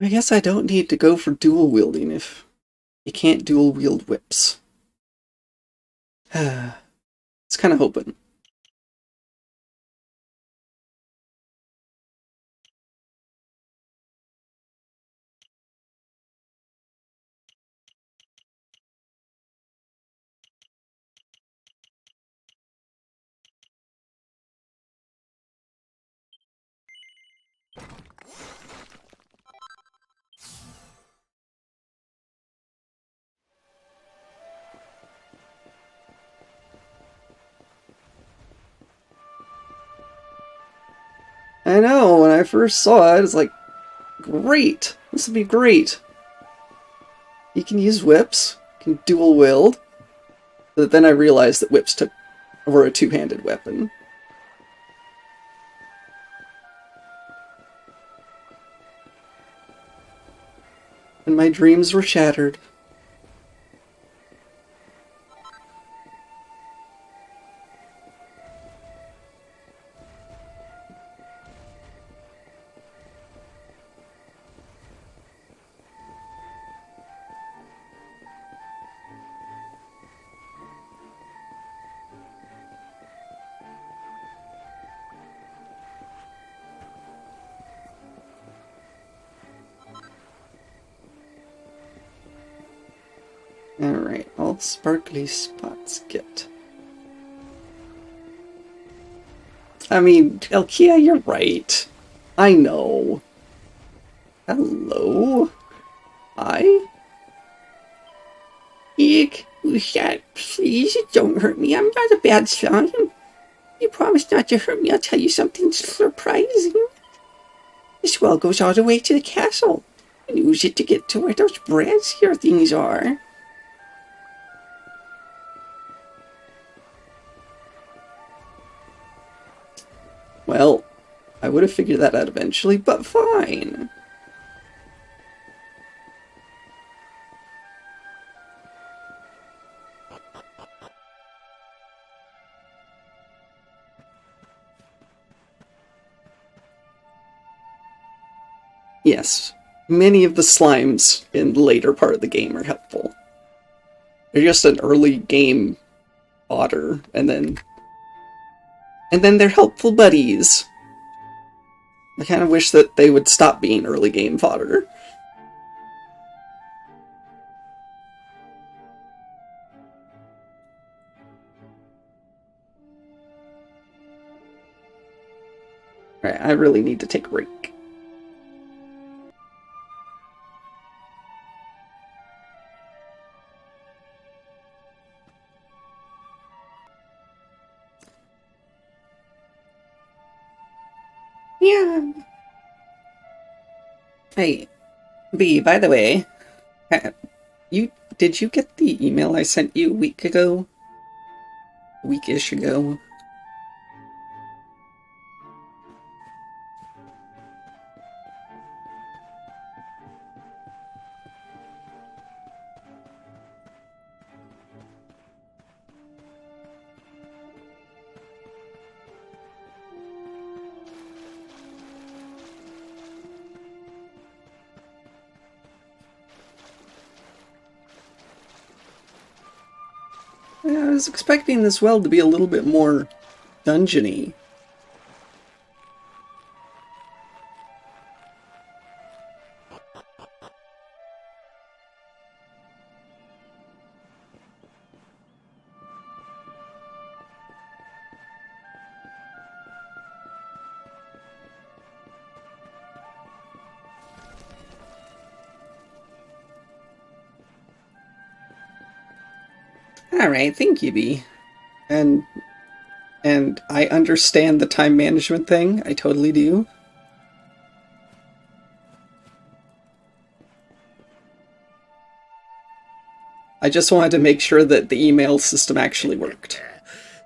I guess I don't need to go for dual wielding if you can't dual wield whips. It's kind of hoping. I know, when I first saw it, it's like, great! This would be great! You can use whips, you can dual wield, but then I realized that whips were a two-handed weapon. And my dreams were shattered. Alright, all sparkly spots get. I mean, Elkia, you're right. I know. Hello? Hi? Eek, who's that? Please, don't hurt me. I'm not a bad slime. You promised not to hurt me. I'll tell you something surprising. This well goes all the way to the castle. And use it to get to where those brassier things are. Well, I would have figured that out eventually, but fine. Yes, many of the slimes in the later part of the game are helpful. They're just an early game fodder, and then they're helpful buddies. I kind of wish that they would stop being early game fodder. Alright, I really need to take a break. Yeah. Hey, B, by the way, did you get the email I sent you a week ago? A week-ish ago? Yeah, I was expecting this well to be a little bit more dungeony. Alright, thank you, B. And I understand the time management thing. I totally do. I just wanted to make sure that the email system actually worked.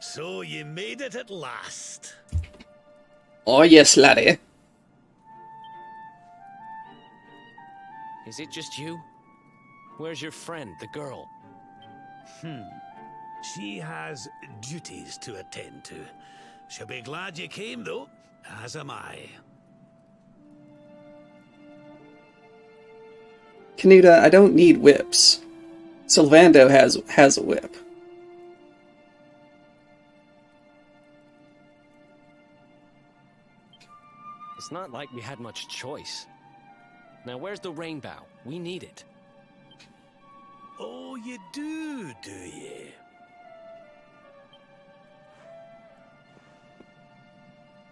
So you made it at last. Oh yes, laddie. Is it just you? Where's your friend, the girl? She has duties to attend to. She'll be glad you came, though, as am I. Canuta, I don't need whips. Sylvando has a whip. It's not like we had much choice. Now where's the Rainbough? We need it. Oh, you do you?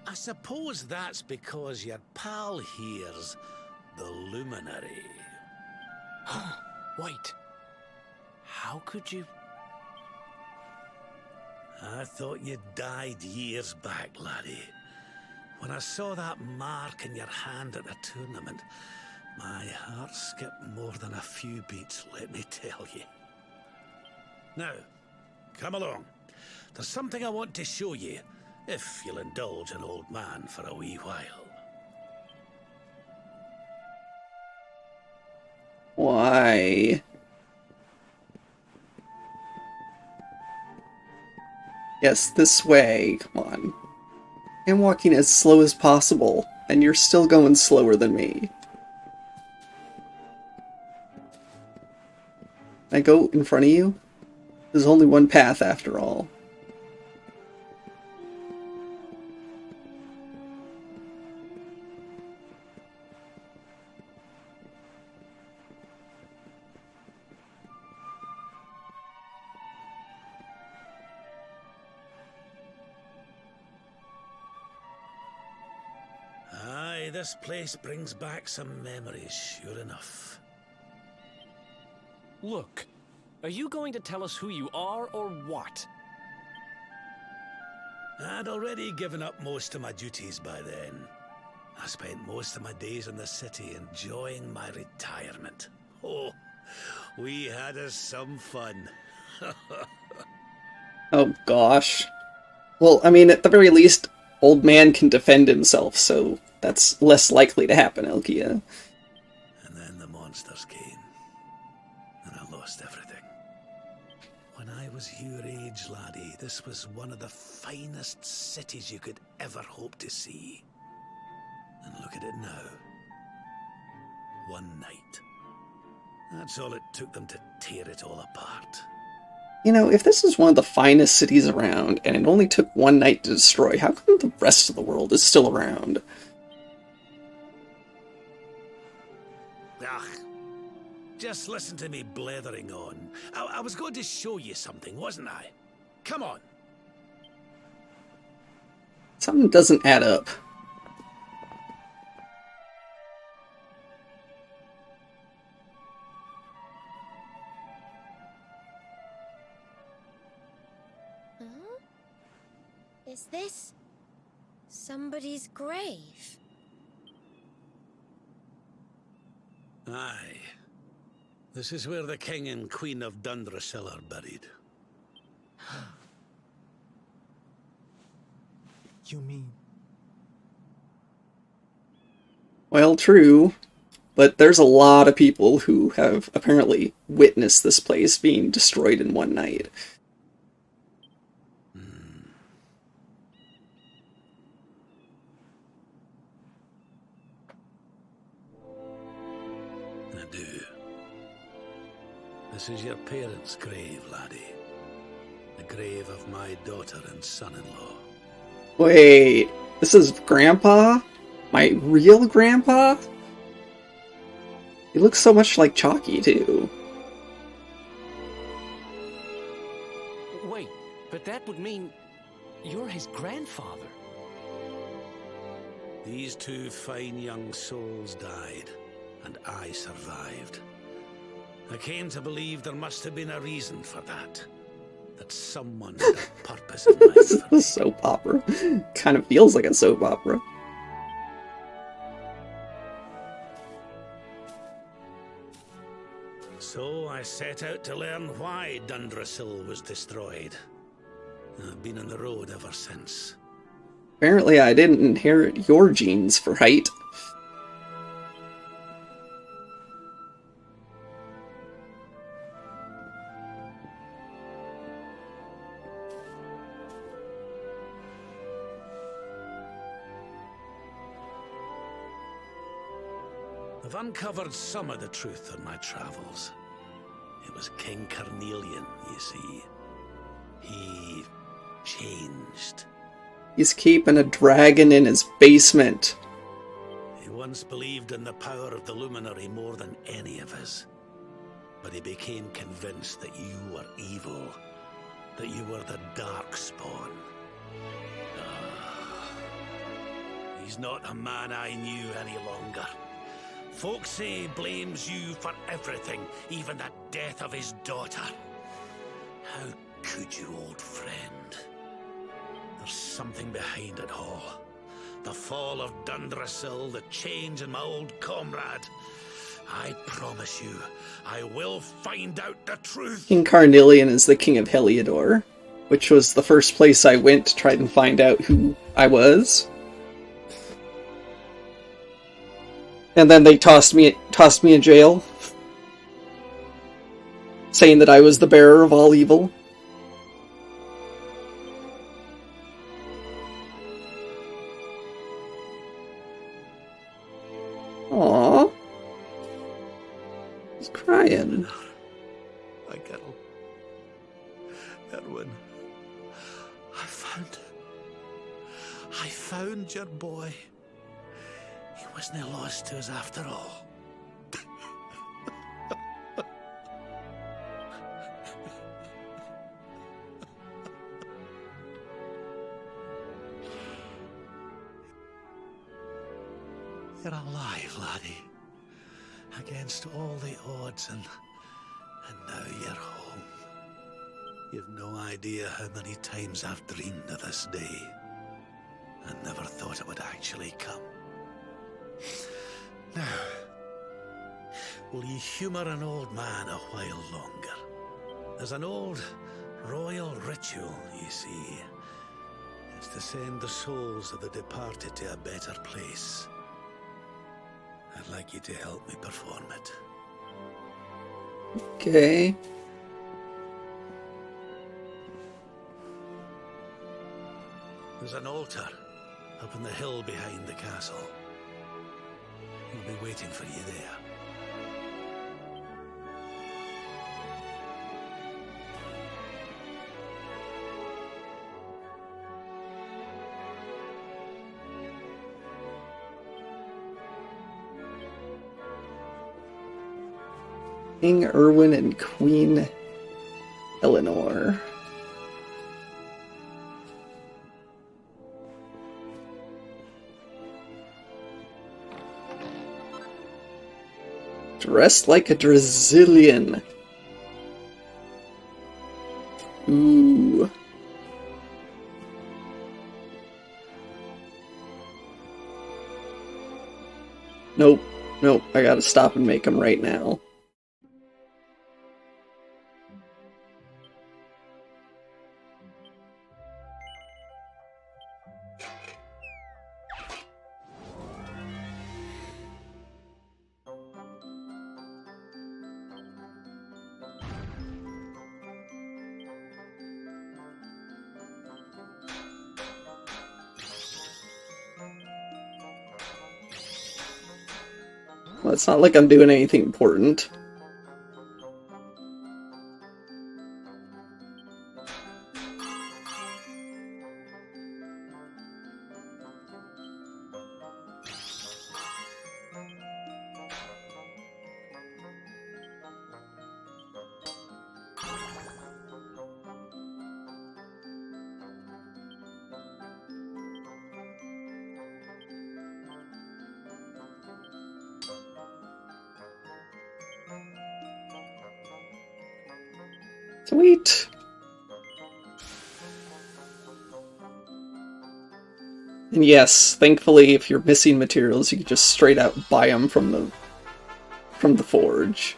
I suppose that's because your pal here's the luminary. Wait. How could you... I thought you died years back, laddie. When I saw that mark in your hand at the tournament, my heart skipped more than a few beats, let me tell you. Now, come along. There's something I want to show you, if you'll indulge an old man for a wee while. Why? Yes, this way. Come on. I'm walking as slow as possible, and you're still going slower than me. Can I go in front of you? There's only one path after all. Aye, this place brings back some memories, sure enough. Look, are you going to tell us who you are or what? I'd already given up most of my duties by then. I spent most of my days in the city enjoying my retirement. Oh, we had us some fun. Oh gosh. Well, I mean, at the very least, old man can defend himself, so that's less likely to happen, Elkia. And then the monsters came, and I lost everything. When I was your age, laddie, this was one of the finest cities you could ever hope to see. And look at it now. One night. That's all it took them to tear it all apart. You know, if this is one of the finest cities around, and it only took one night to destroy, how come the rest of the world is still around? Ugh. Just listen to me blethering on. I was going to show you something, wasn't I? Come on. Something doesn't add up. Huh? Is this somebody's grave? Aye. This is where the King and Queen of Dundrasil are buried. You mean... Well, true, but there's a lot of people who have apparently witnessed this place being destroyed in one night. I do. This is your parents' grave, laddie. The grave of my daughter and son-in-law. Wait, this is Grandpa? My real Grandpa? He looks so much like Chalky, too. Wait, but that would mean you're his grandfather. These two fine young souls died, and I survived. I came to believe there must have been a reason for that. That someone had a purpose in life. This is a soap opera. Kind of feels like a soap opera. So I set out to learn why Dundrasil was destroyed. I've been on the road ever since. Apparently I didn't inherit your genes for height. I've uncovered some of the truth on my travels. It was King Carnelian, you see. He changed. He's keeping a dragon in his basement. He once believed in the power of the luminary more than any of us. But he became convinced that you were evil, that you were the Darkspawn. He's not a man I knew any longer. Folks say he blames you for everything, even the death of his daughter. How could you, old friend? There's something behind it all. The fall of Dundrasil, the change in my old comrade. I promise you, I will find out the truth. King Carnelian is the king of Heliodor, which was the first place I went to try and find out who I was. And then they tossed me in jail, saying that I was the bearer of all evil. Aww. He's crying. My girl. Erwin. I found your boy. He wasn't lost to us after all. You're alive, laddie. Against all the odds, and now you're home. You've no idea how many times I've dreamed of this day. I never thought it would actually come. Now, will you humour an old man a while longer? There's an old royal ritual, you see. It's to send the souls of the departed to a better place. I'd like you to help me perform it. Okay. There's an altar up on the hill behind the castle. We'll be waiting for you there. King Erwin and Queen Eleanor. Dressed like a Drazilian. Ooh. Nope. Nope. I gotta stop and make them right now. Well, it's not like I'm doing anything important. Sweet. And yes, thankfully, if you're missing materials, you can just straight out buy them from the forge.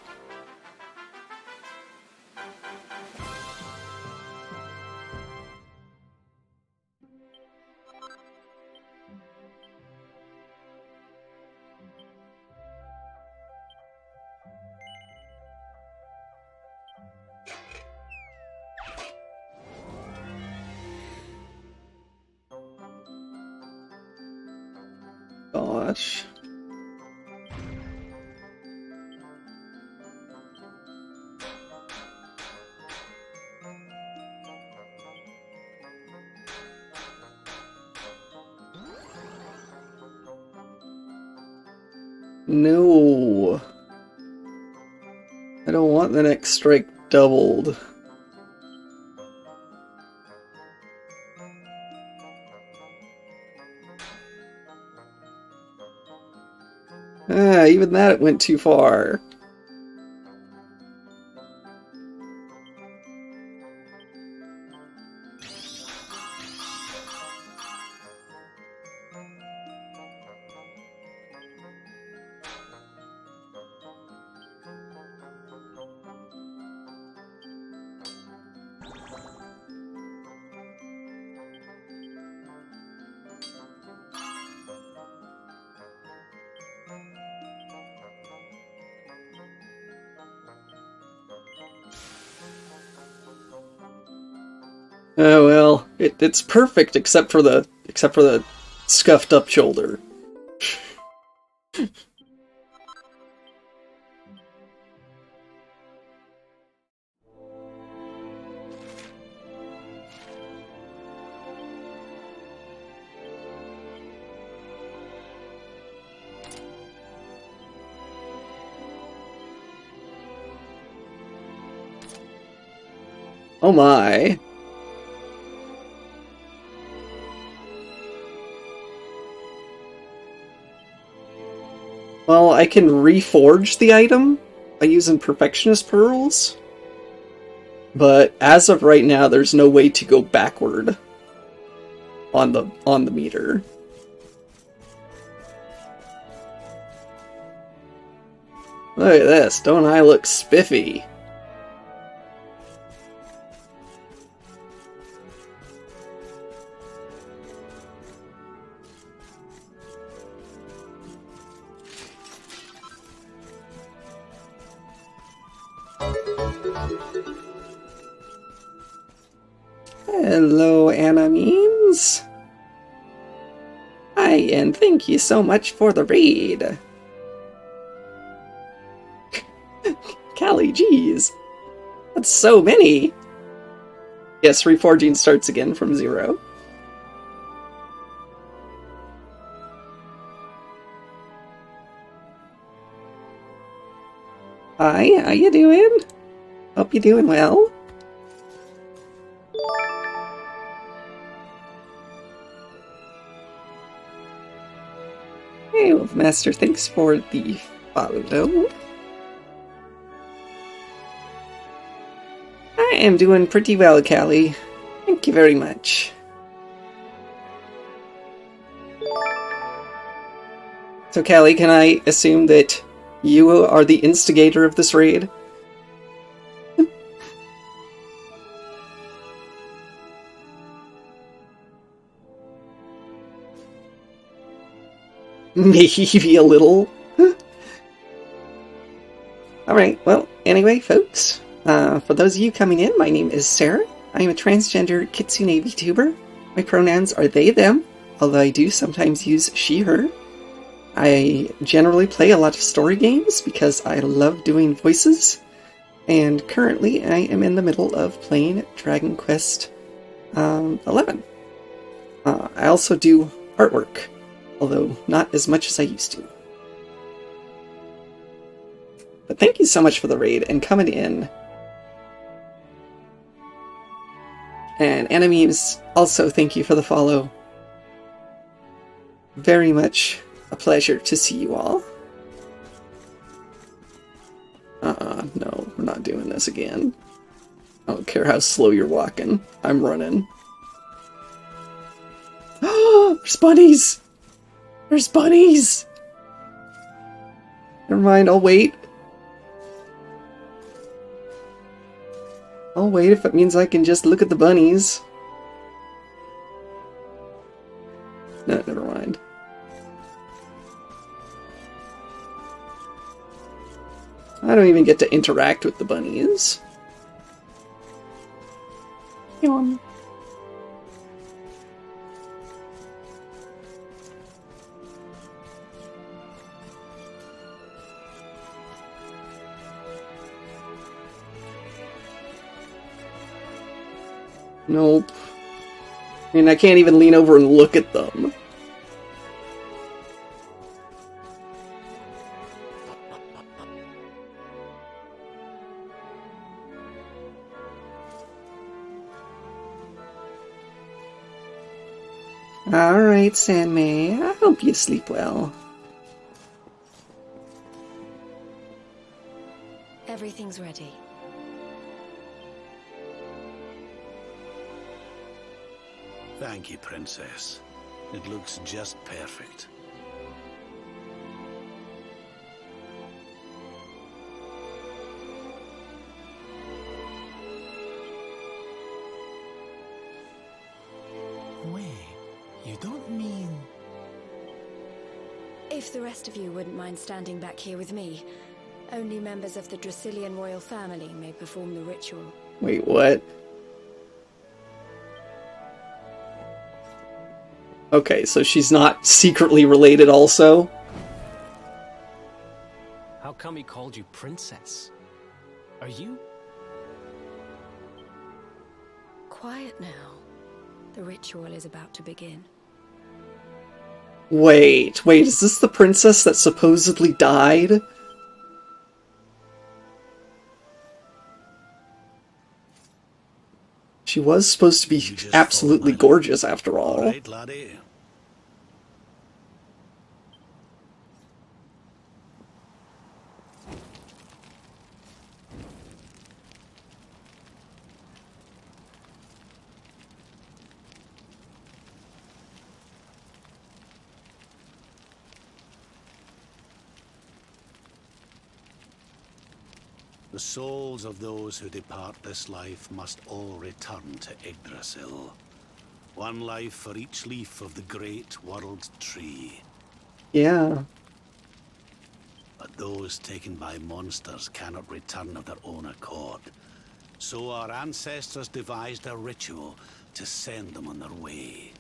Gosh. No. I don't want the next strike doubled. Ah, even that went too far. Oh well, it's perfect except for the scuffed up shoulder. Oh my. Well, I can reforge the item by using Perfectionist Pearls, but as of right now, there's no way to go backward on the meter. Look at this, don't I look spiffy? Hello, Animemes. Hi, and thank you so much for the raid. Callie, geez. That's so many. Yes, reforging starts again from 0. Hi, how you doing? Hope you're doing well. Hey, Wolfmaster, thanks for the follow. I am doing pretty well, Callie. Thank you very much. So, Callie, can I assume that you are the instigator of this raid? Maybe a little. Alright, well, anyway, folks. For those of you coming in, my name is Sarah. I am a transgender Kitsune VTuber. My pronouns are they, them, although I do sometimes use she, her. I generally play a lot of story games because I love doing voices. And currently, I am in the middle of playing Dragon Quest 11. I also do artwork, although not as much as I used to. But thank you so much for the raid and coming in. And Animemes, also thank you for the follow. Very much a pleasure to see you all. No, we're not doing this again. I don't care how slow you're walking. I'm running. There's bunnies! There's bunnies! Never mind, I'll wait. I'll wait if it means I can just look at the bunnies. No, never mind. I don't even get to interact with the bunnies. Yawn. Nope. I mean, I can't even lean over and look at them. Alright, Sandmay. I hope you sleep well. Everything's ready. Thank you, Princess. It looks just perfect. Wait, you don't mean... If the rest of you wouldn't mind standing back here with me, only members of the Dracilian royal family may perform the ritual. Wait, what? Okay, so she's not secretly related also? How come he called you princess? Are you? Quiet now. The ritual is about to begin. Wait, is this the princess that supposedly died? She was supposed to be absolutely gorgeous after all. All right, laddie. The souls of those who depart this life must all return to Yggdrasil. One life for each leaf of the great world tree. Yeah. But those taken by monsters cannot return of their own accord. So our ancestors devised a ritual to send them on their way.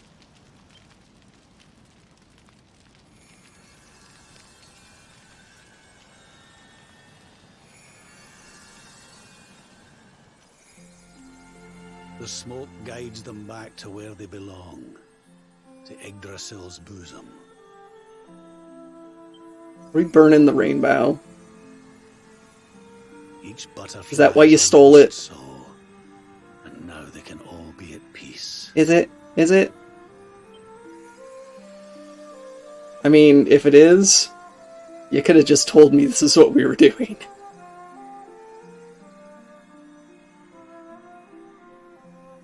The smoke guides them back to where they belong, to Yggdrasil's bosom. We burn in the Rainbough. Each butterfly Is that why you stole it? Soul, and now they can all be at peace. Is it? Is it? I mean, if it is, you could have just told me this is what we were doing.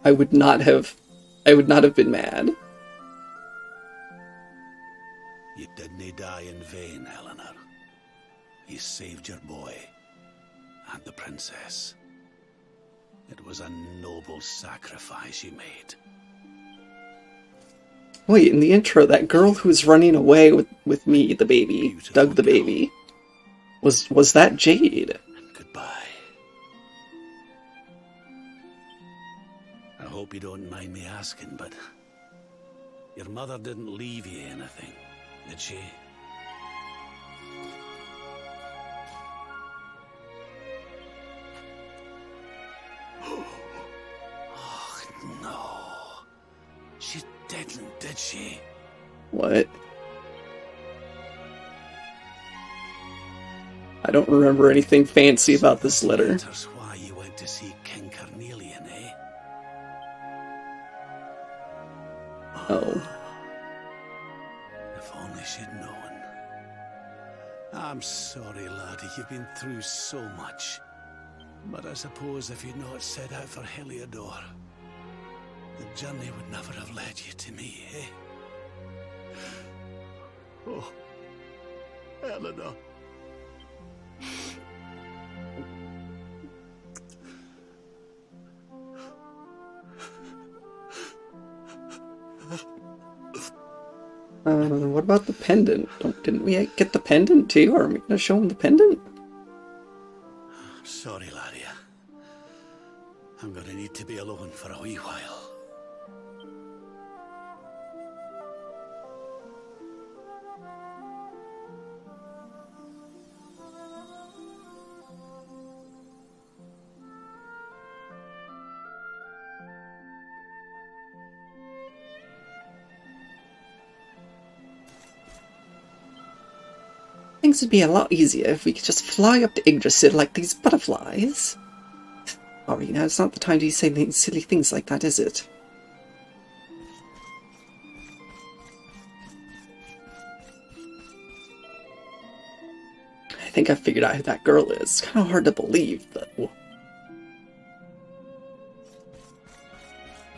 I would not have been mad. You didn't die in vain, Eleanor. You saved your boy and the princess. It was a noble sacrifice you made. Wait, in the intro, that girl who was running away with me, the baby, Beautiful Doug the girl. baby, was that Jade? And goodbye. I hope you don't mind me asking, but your mother didn't leave you anything, did she? Oh, no. She didn't, did she? What? I don't remember anything fancy about this letter. That's why you went to see King Carnelian, eh? Oh. If only she'd known. I'm sorry, laddie, you've been through so much. But I suppose if you'd not set out for Heliodor, the journey would never have led you to me, eh? Oh, Eleanor. What about the pendant? Didn't we get the pendant too? Are we gonna show him the pendant? Sorry, laddie. I'm gonna need to be alone for a wee while. Things would be a lot easier if we could just fly up to Yggdrasil like these butterflies. Sorry, now it's not the time to be saying silly things like that, is it? think I figured out who that girl is. It's kind of hard to believe, though.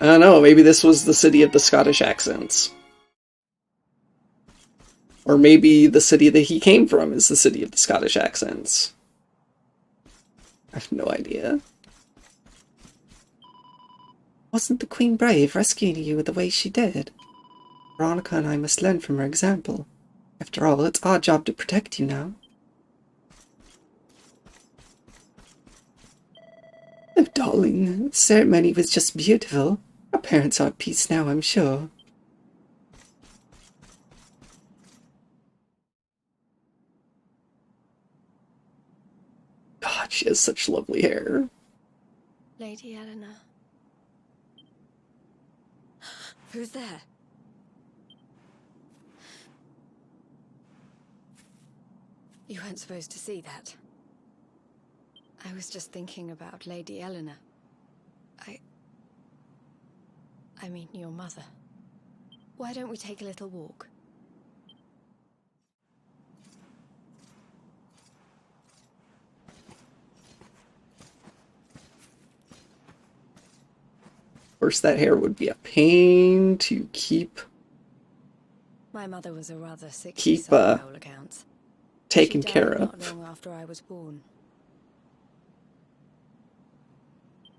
I don't know, maybe this was the city of the Scottish accents. Or maybe the city that he came from is the city of the Scottish accents. I have no idea. Wasn't the Queen brave rescuing you the way she did? Veronica and I must learn from her example. After all, it's our job to protect you now. Oh, darling, the ceremony was just beautiful. Our parents are at peace now, I'm sure. God, she has such lovely hair. Lady Eleanor. Who's there? You weren't supposed to see that. I was just thinking about Lady Eleanor. I mean, your mother. Why don't we take a little walk? Of course, that hair would be a pain to keep. My mother was a rather sick Keep, by all accounts. Taken She died care of. not long after I was born.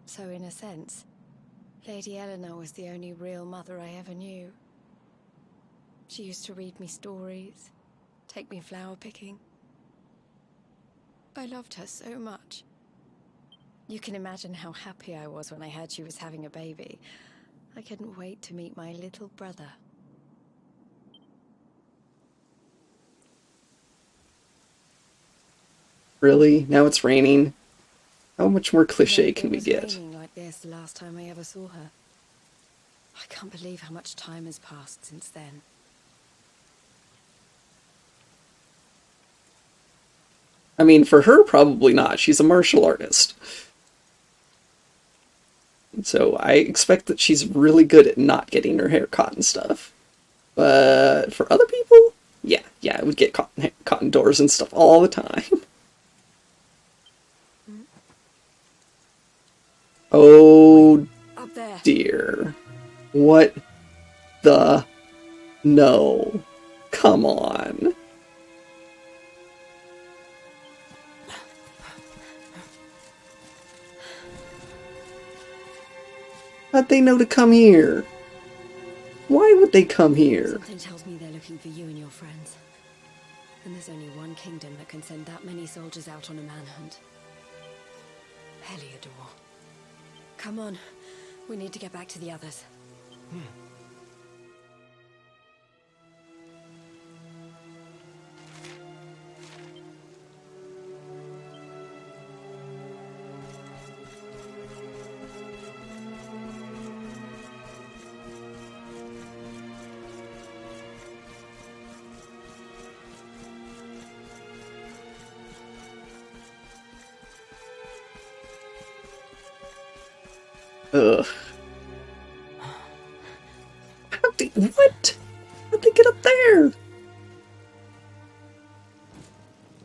So in a sense, Lady Eleanor was the only real mother I ever knew. She used to read me stories, take me flower picking. I loved her so much. You can imagine how happy I was when I heard she was having a baby. I couldn't wait to meet my little brother. Really? Now it's raining? How much more cliche It can we was get? raining like this the last time I ever saw her. I can't believe how much time has passed since then. I mean, for her, probably not. She's a martial artist. So I expect that she's really good at not getting her hair caught and stuff. But for other people, yeah, I would get caught indoors and stuff all the time. Oh Up there. dear. What the... No. Come on. How'd they know to come here? Why would they come here? Something tells me they're looking for you and your friends. And there's only one kingdom that can send that many soldiers out on a manhunt. Heliodor. Come on. We need to get back to the others. Ugh. What? How'd they get up there?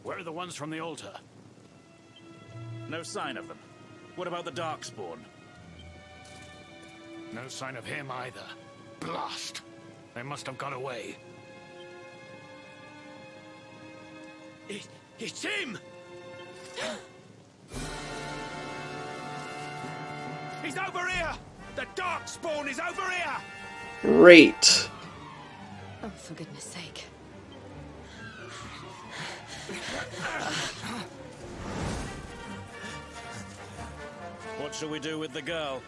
Where are the ones from the altar? No sign of them. What about the Darkspawn? No sign of him either. Blast! They must have got away. It's him! He's over here! The Darkspawn is over here! Great. Oh, for goodness sake. What shall we do with the girl?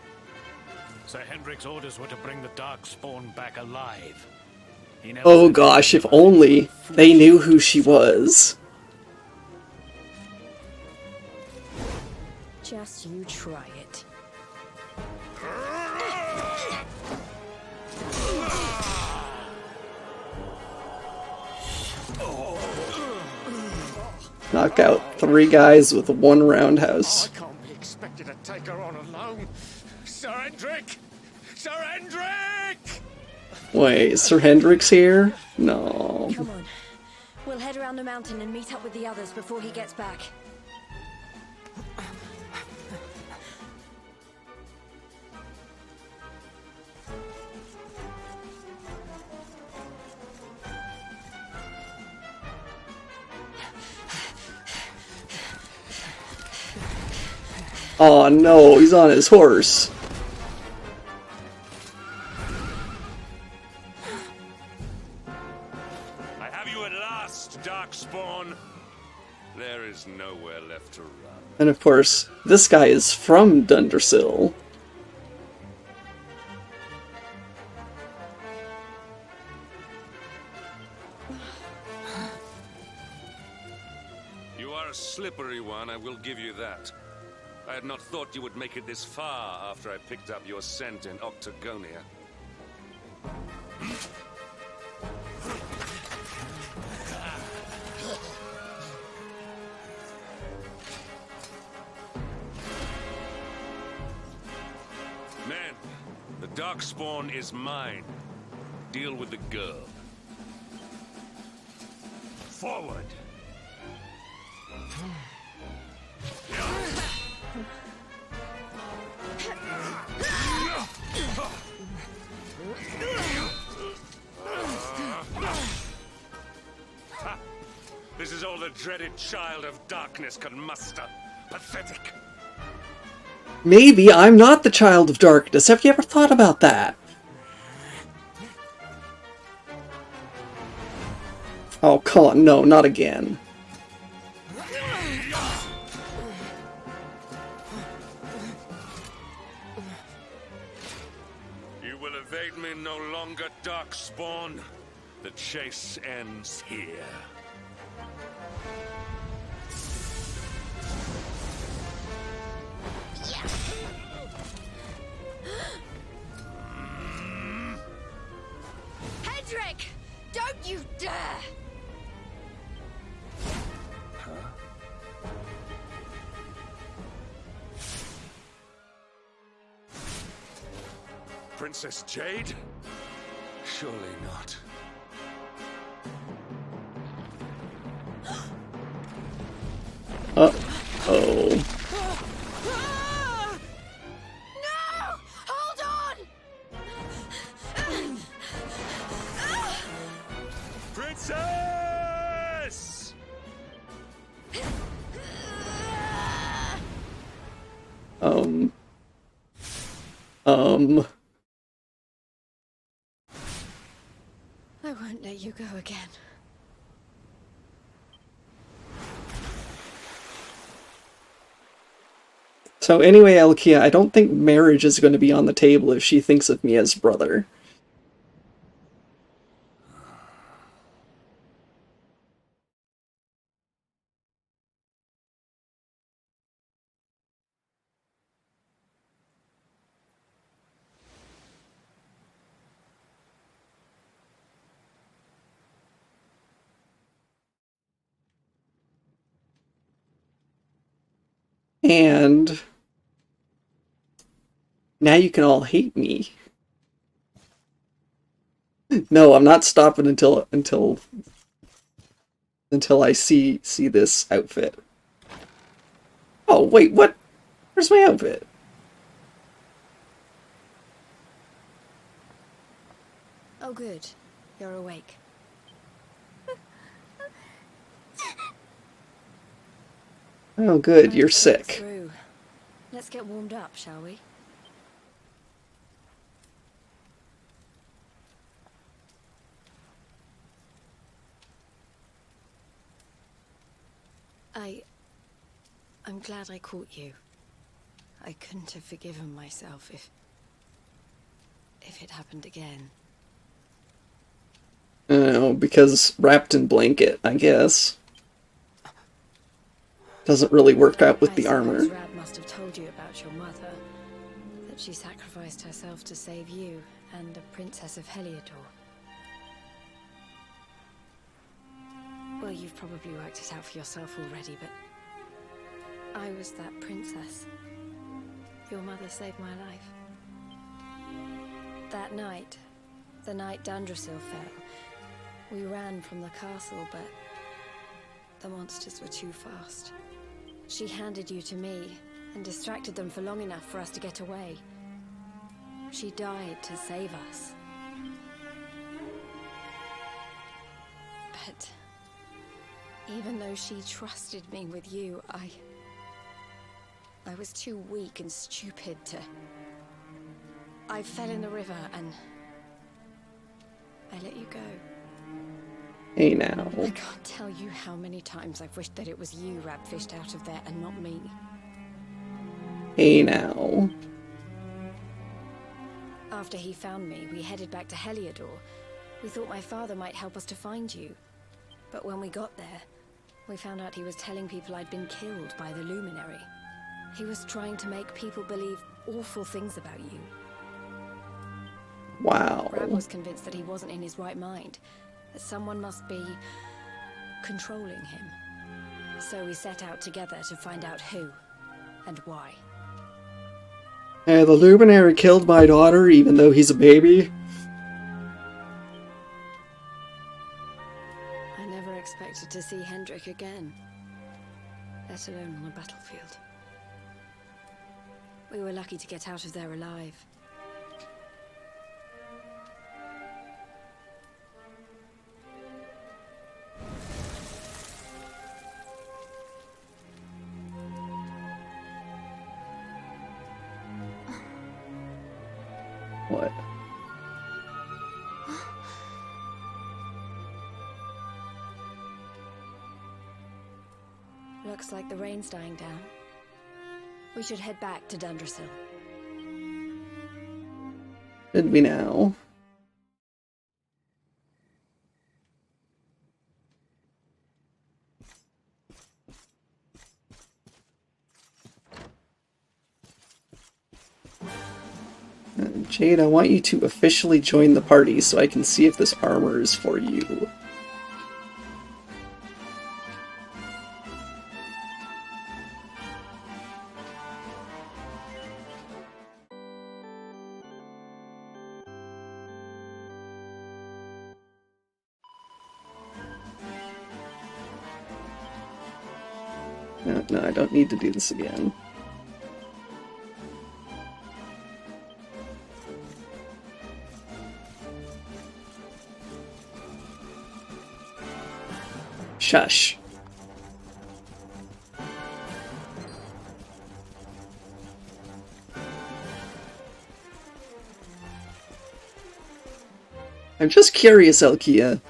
Sir Hendrik's orders were to bring the Darkspawn back alive. He never Oh said gosh, if anything about only it. they knew who she was. Just you try it. Knock out 3 guys with 1 roundhouse. I can't be expected to take her on alone. Sir Hendrik! Sir Hendrik! Wait, Sir Hendrik's here? No. Come on. We'll head around the mountain and meet up with the others before he gets back. Oh no, he's on his horse. I have you at last, Darkspawn. There is nowhere left to run. And of course, this guy is from Dundersill. You are a slippery one, I will give you that. I had not thought you would make it this far after I picked up your scent in Octagonia. Men, the Darkspawn is mine. Deal with the girl. Forward! This is all the dreaded child of darkness can muster. Pathetic. Maybe I'm not the child of darkness. Have you ever thought about that? Oh, come on. No, not again. You will evade me no longer, Darkspawn. The chase ends here. Hedrick! Don't you dare! Princess Jade? Surely not. Uh-oh. No! Hold on! Princess! I won't let you go again. So anyway, Alkia, I don't think marriage is going to be on the table if she thinks of me as brother. And now you can all hate me. No, I'm not stopping until I see this outfit. Oh, wait, what? Where's my outfit? Oh, good. You're awake. Oh, good, you're Let's get sick. through. Let's get warmed up, shall we? I'm glad I caught you. I couldn't have forgiven myself if it happened again. Oh, because wrapped in blanket, I guess. Doesn't really work out with the armor. Rad must have told you about your mother. That she sacrificed herself to save you and a princess of Heliodor. Well, you've probably worked it out for yourself already, but I was that princess. Your mother saved my life. That night, the night Dundrasil fell, we ran from the castle, but The monsters were too fast. She handed you to me and distracted them for long enough for us to get away. She died to save us. But even though she trusted me with you, I was too weak and stupid to... I fell in the river and I let you go. Hey now. I can't tell you how many times I've wished that it was you rat-fished out of there and not me. Hey now. After he found me, we headed back to Heliodor. We thought my father might help us to find you. But when we got there, we found out he was telling people I'd been killed by the Luminary. He was trying to make people believe awful things about you. Wow. Brad was convinced that he wasn't in his right mind, that someone must be controlling him. So we set out together to find out who and why. The Luminary killed my daughter even though he's a baby? I never expected to see Hendrik again, let alone on a battlefield. We were lucky to get out of there alive. What? Looks like the rain's dying down. We should head back to Dundrasil. Should we now? Jade, I want you to officially join the party so I can see if this armor is for you. No, I don't need to do this again. Shush. I'm just curious, Elkia.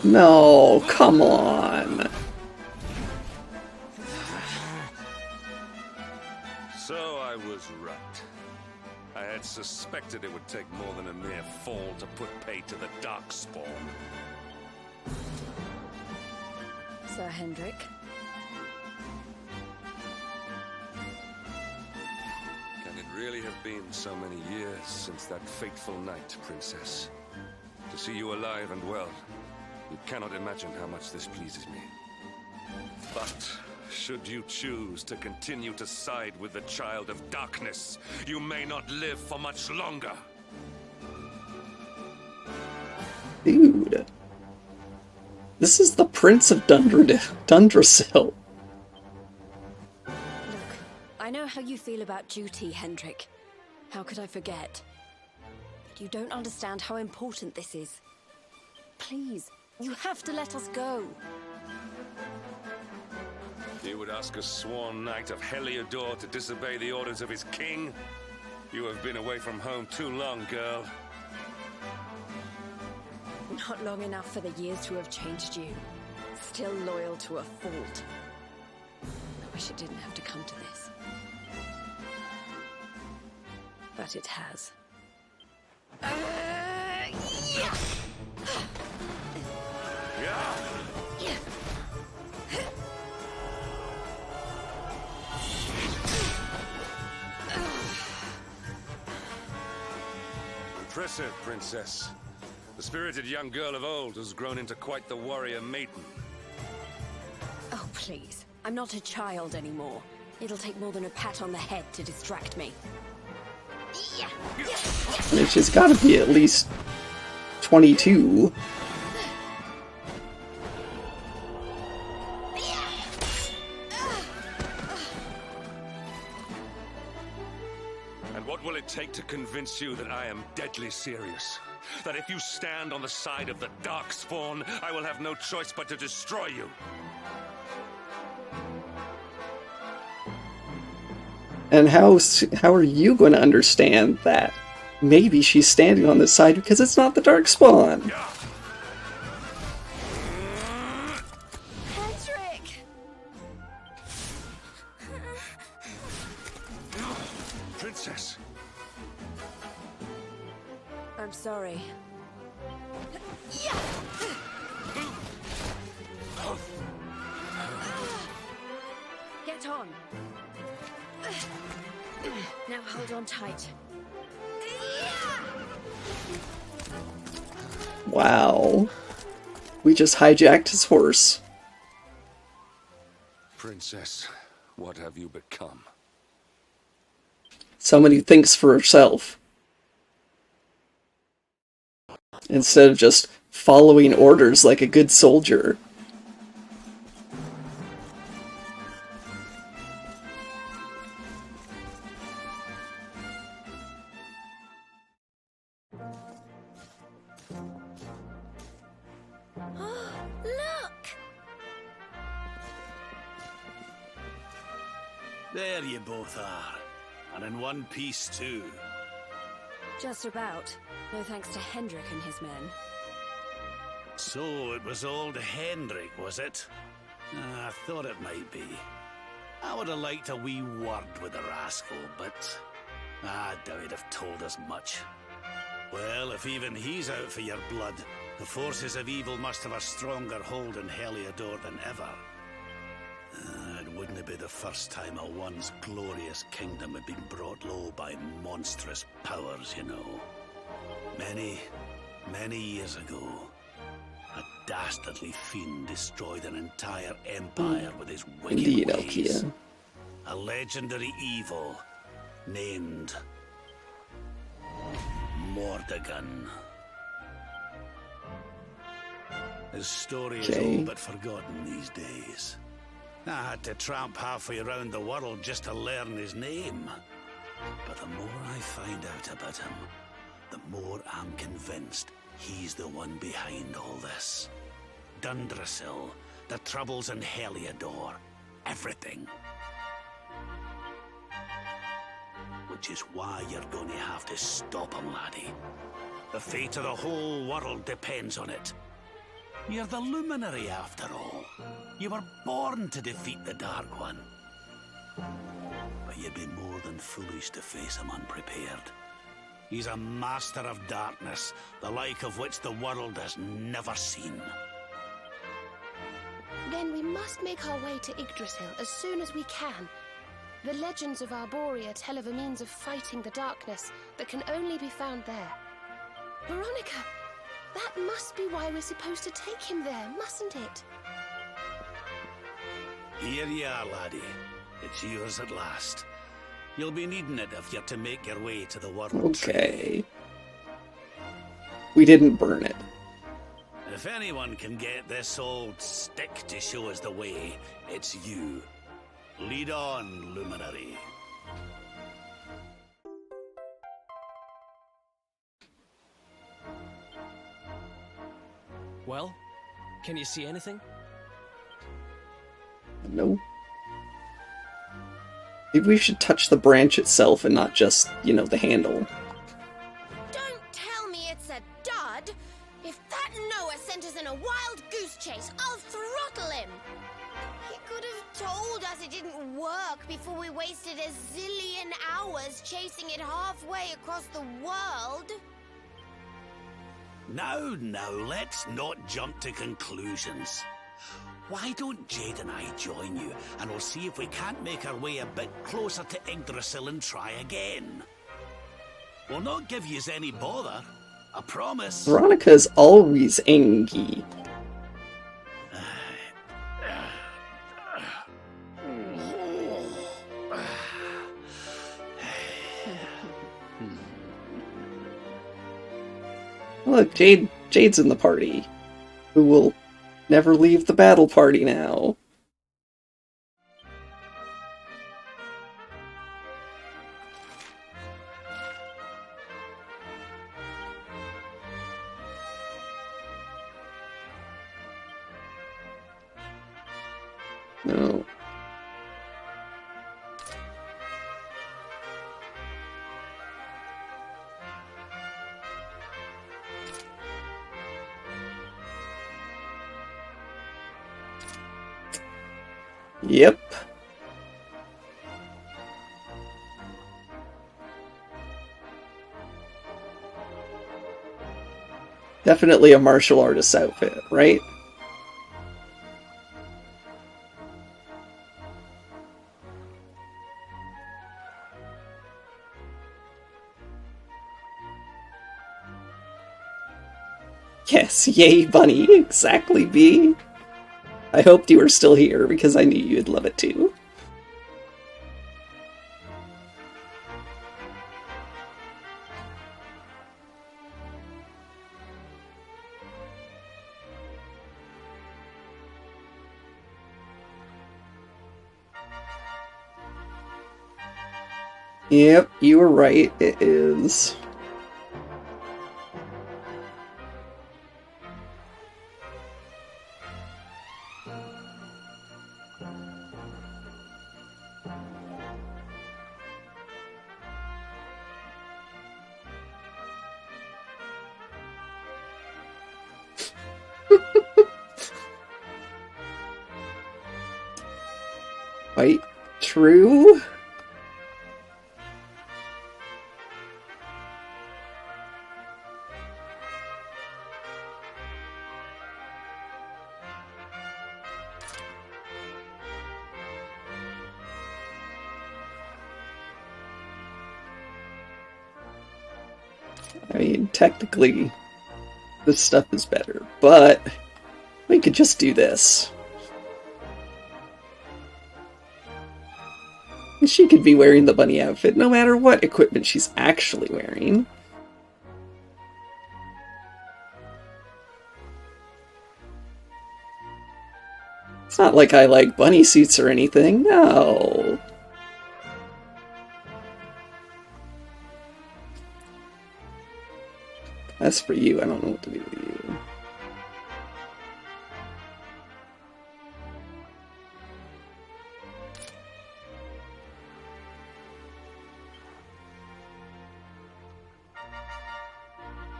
No, come on. So I was right. I had suspected it would take more than a mere fall to put pay to the Darkspawn. Sir Hendrik. Can it really have been so many years since that fateful night, Princess? To see you alive and well, you cannot imagine how much this pleases me. But should you choose to continue to side with the Child of Darkness, you may not live for much longer. Dude. This is the Prince of Dundrasil. Look, I know how you feel about duty, Hendrik. How could I forget? But you don't understand how important this is. Please, you have to let us go. You would ask a sworn knight of Heliodor to disobey the orders of his king? You have been away from home too long, girl. Not long enough for the years to have changed you. Still loyal to a fault. I wish it didn't have to come to this. But it has. Yeah. Impressive, Princess. The spirited young girl of old has grown into quite the warrior maiden. Oh, please. I'm not a child anymore. It'll take more than a pat on the head to distract me. I mean, she's gotta be at least 22. And what will it take to convince you that I am deadly serious? That if you stand on the side of the Darkspawn, I will have no choice but to destroy you? And how are you going to understand that? Maybe she's standing on this side because it's not the Darkspawn. Hendrik! Princess! I'm sorry. Get on. Now hold on tight. Wow. We just hijacked his horse. Princess, what have you become? Someone who thinks for herself. Instead of just following orders like a good soldier. Look! There you both are. And in one piece, too. Just about. No thanks to Hendrik and his men. So it was old Hendrik, was it? I thought it might be. I would have liked a wee word with the rascal, but I doubt he'd have told us much. Well, if even he's out for your blood, the forces of evil must have a stronger hold in Heliodor than ever. It wouldn't be the first time a once glorious kingdom had been brought low by monstrous powers, you know. Many years ago, a dastardly fiend destroyed an entire empire with his wicked Indeed, ways. Alkia. A legendary evil named Mordegon. His story is all but forgotten these days. I had to tramp halfway around the world just to learn his name. But the more I find out about him, the more I'm convinced he's the one behind all this. Dundrasil, the troubles in Heliodor, everything. Which is why you're going to have to stop him, laddie. The fate of the whole world depends on it. You're the Luminary, after all. You were born to defeat the Dark One. But you'd be more than foolish to face him unprepared. He's a master of darkness, the like of which the world has never seen. Then we must make our way to Yggdrasil as soon as we can. The legends of Arborea tell of a means of fighting the darkness that can only be found there. Veronica, that must be why we're supposed to take him there, mustn't it? Here you are, laddie. It's yours at last. You'll be needing it if you're to make your way to the world. Okay. We didn't burn it. If anyone can get this old stick to show us the way, it's you. Lead on, Luminary. Well, can you see anything? No. Maybe we should touch the branch itself and not just, you know, the handle. Don't tell me it's a dud! If that Noah sent us in a wild goose chase, I'll throttle him! He could have told us it didn't work before we wasted a zillion hours chasing it halfway across the world. Now, let's not jump to conclusions. Why don't Jade and I join you, and we'll see if we can't make our way a bit closer to Yggdrasil and try again. We'll not give yous any bother, I promise. Veronica's always angry. Look, Jade's in the party. Who will never leave the battle party now. No. Yep. Definitely a martial artist outfit, right? Yes, yay, Bunny. Exactly, B. I hoped you were still here because I knew you'd love it too. Yep, you were right. It is. Quite true. I mean, technically, this stuff is better, but we could just do this. She could be wearing the bunny outfit no matter what equipment she's actually wearing. It's not like I like bunny suits or anything, no. As for you, I don't know what to do with you.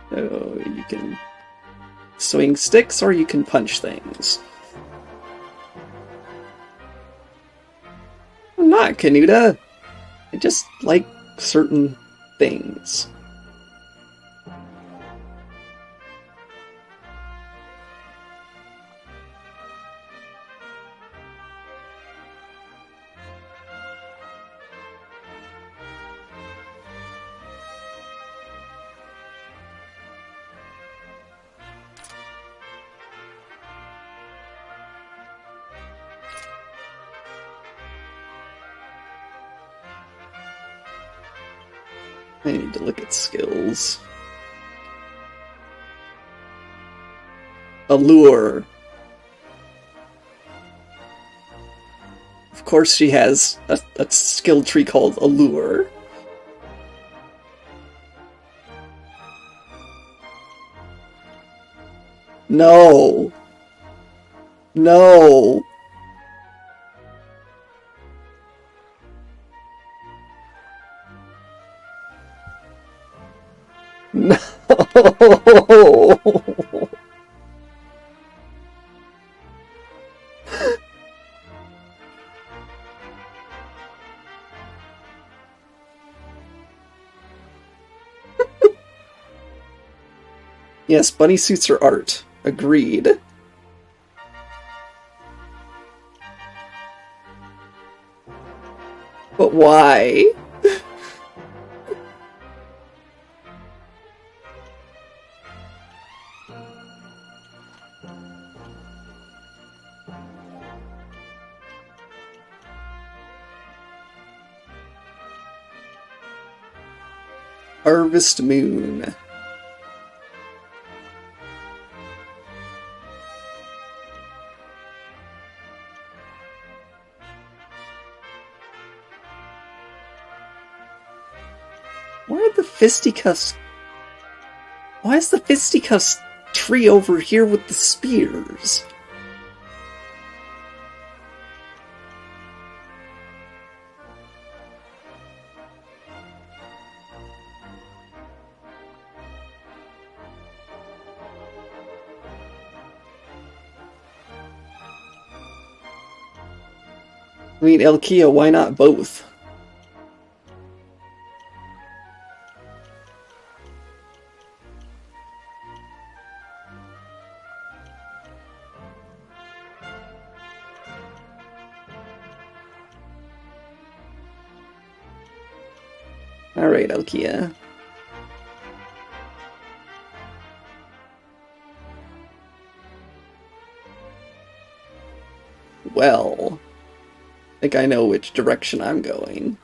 So you can swing sticks or you can punch things. I'm not, Canuta. I just like certain things. I need to look at skills. Allure. Of course she has a skill tree called Allure. No. No. No. Yes, bunny suits are art. Agreed. But why? Harvest Moon. Why are the fisticuffs... Why is the fisticuffs tree over here with the spears? I mean, Elkia, why not both? Alright, Elkia. Well, I think I know which direction I'm going.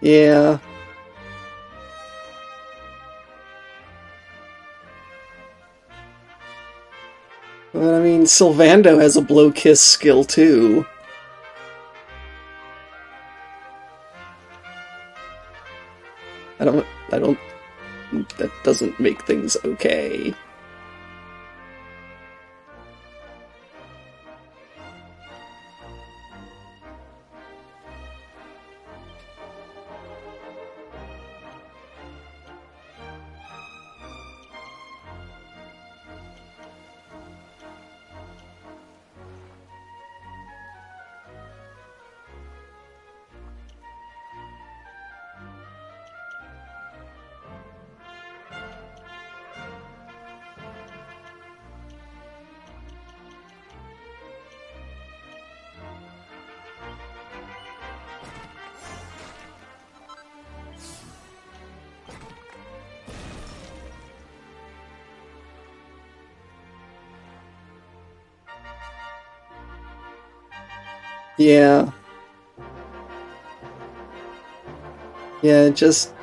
Yeah. But I mean, Sylvando has a blow kiss skill too. That doesn't make things okay. Yeah. Yeah, just,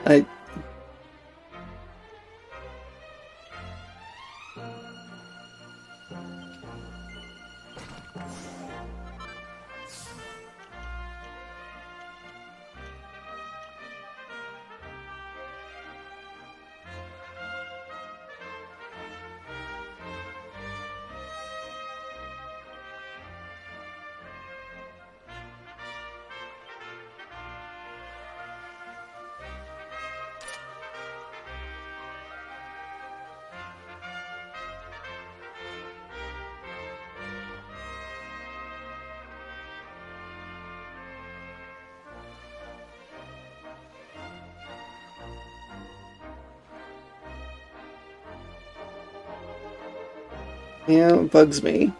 yeah, it bugs me.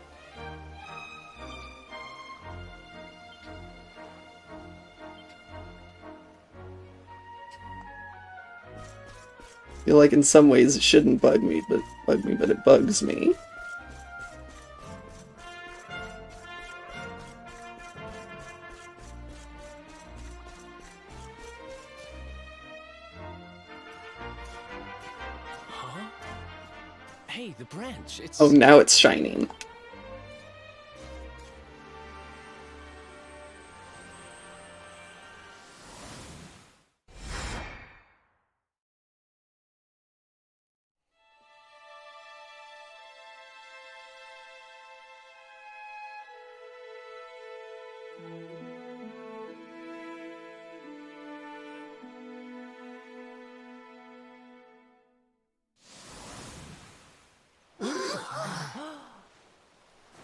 I feel like in some ways it shouldn't bug me, but it bugs me. Huh? Hey, the branch, it's... Oh, now it's shining.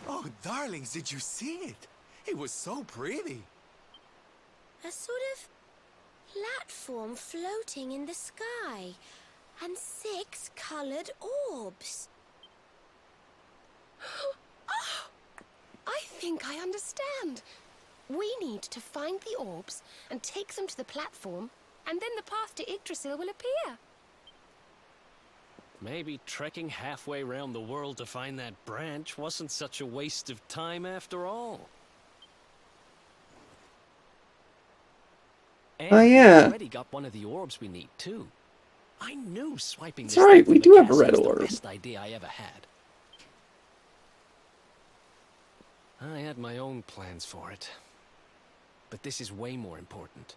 Oh, darlings, did you see it? It was so pretty. A sort of platform floating in the sky, and 6 colored orbs. Oh, I think I understand. We need to find the orbs and take them to the platform, and then the path to Yggdrasil will appear. Maybe trekking halfway around the world to find that branch wasn't such a waste of time after all. And Oh, yeah. we already got one of the orbs we need, too. I knew swiping It's this alright, thing we from do the have a castle red was orb. the best idea I ever had. I had my own plans for it. But this is way more important.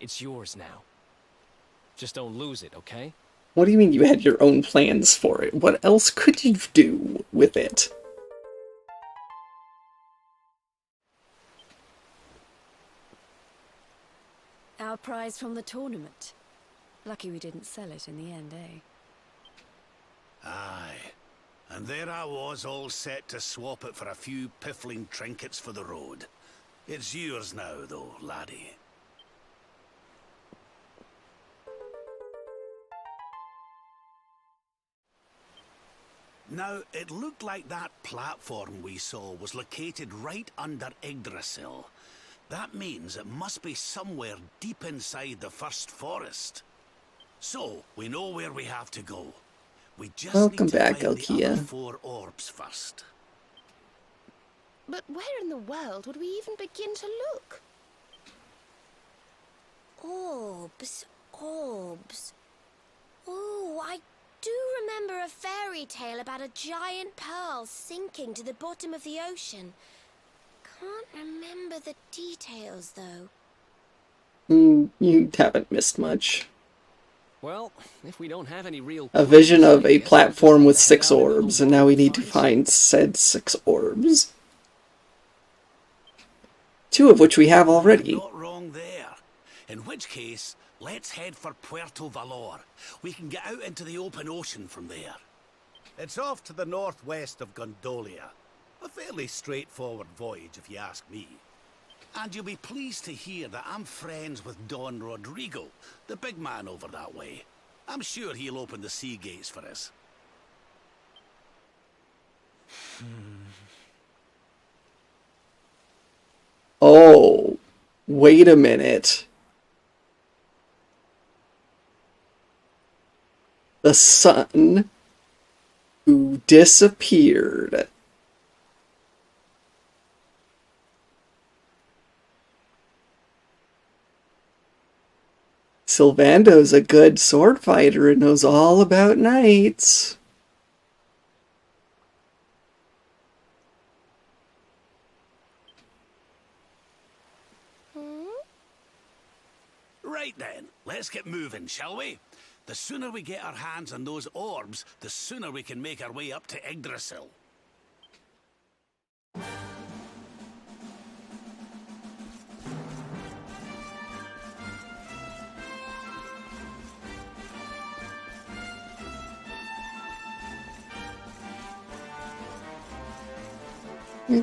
It's yours now. Just don't lose it, okay? What do you mean you had your own plans for it? What else could you do with it? Our prize from the tournament. Lucky we didn't sell it in the end, eh? Aye. And there I was, all set to swap it for a few piffling trinkets for the road. It's yours now, though, laddie. Now, it looked like that platform we saw was located right under Yggdrasil. That means it must be somewhere deep inside the first forest. So, we know where we have to go. We just Welcome need to back, find the Alkia. other 4 orbs first. But where in the world would we even begin to look? Orbs, orbs. Oh, I do remember a fairy tale about a giant pearl sinking to the bottom of the ocean. Can't remember the details, though. You haven't missed much. Well, if we don't have any real A vision clues, of I a guess platform we'll with just have 6 to head out into the orbs, and now we world need to some. find said 6 orbs. 2 of which we have already. Not wrong there. In which case, let's head for Puerto Valor. We can get out into the open ocean from there. It's off to the northwest of Gondolia. A fairly straightforward voyage, if you ask me. And you'll be pleased to hear that I'm friends with Don Rodrigo, the big man over that way. I'm sure he'll open the sea gates for us. Oh, wait a minute. The son who disappeared. Sylvando's a good sword fighter and knows all about knights. Right then, let's get moving, shall we? The sooner we get our hands on those orbs, the sooner we can make our way up to Yggdrasil.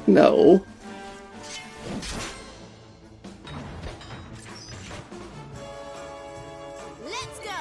No. Let's go!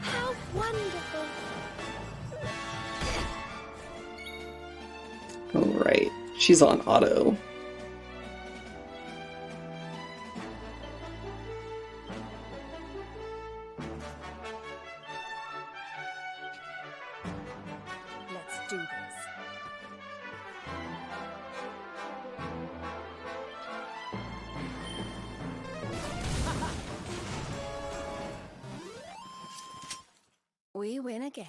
How wonderful! Alright, she's on auto. Let's do this. We win again.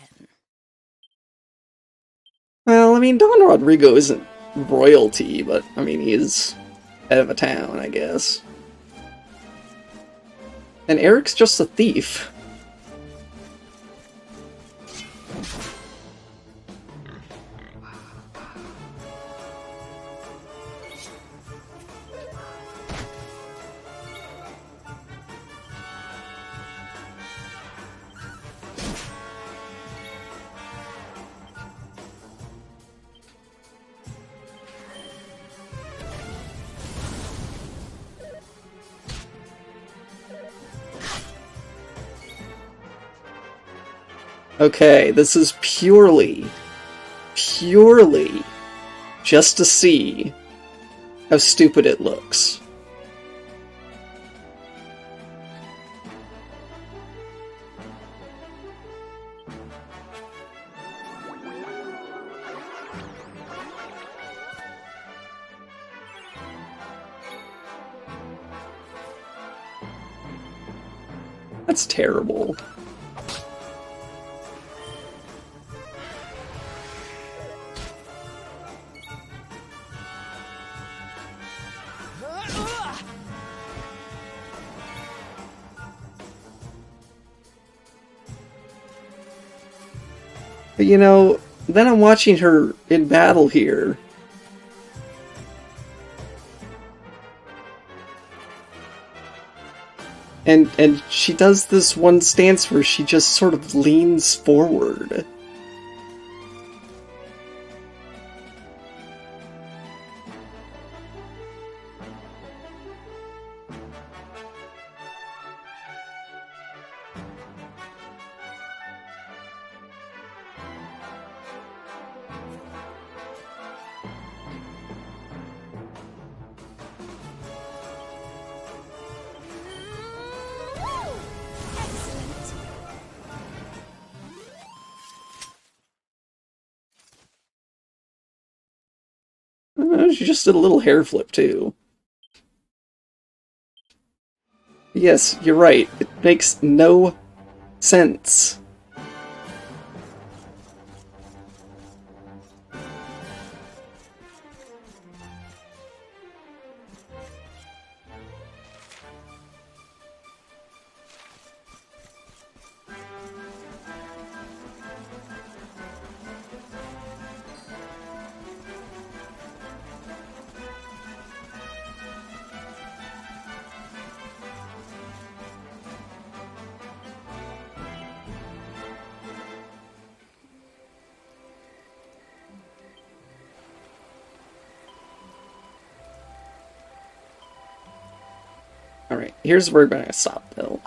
Well, I mean, Don Rodrigo isn't royalty, but, I mean, he is head of a town, I guess. And Eric's just a thief. Okay, this is purely just to see how stupid it looks. That's terrible. But you know, then I'm watching her in battle here. And she does this one stance where she just sort of leans forward. She just did a little hair flip, too. Yes, you're right. It makes no sense. Alright, here's where we're gonna stop, though.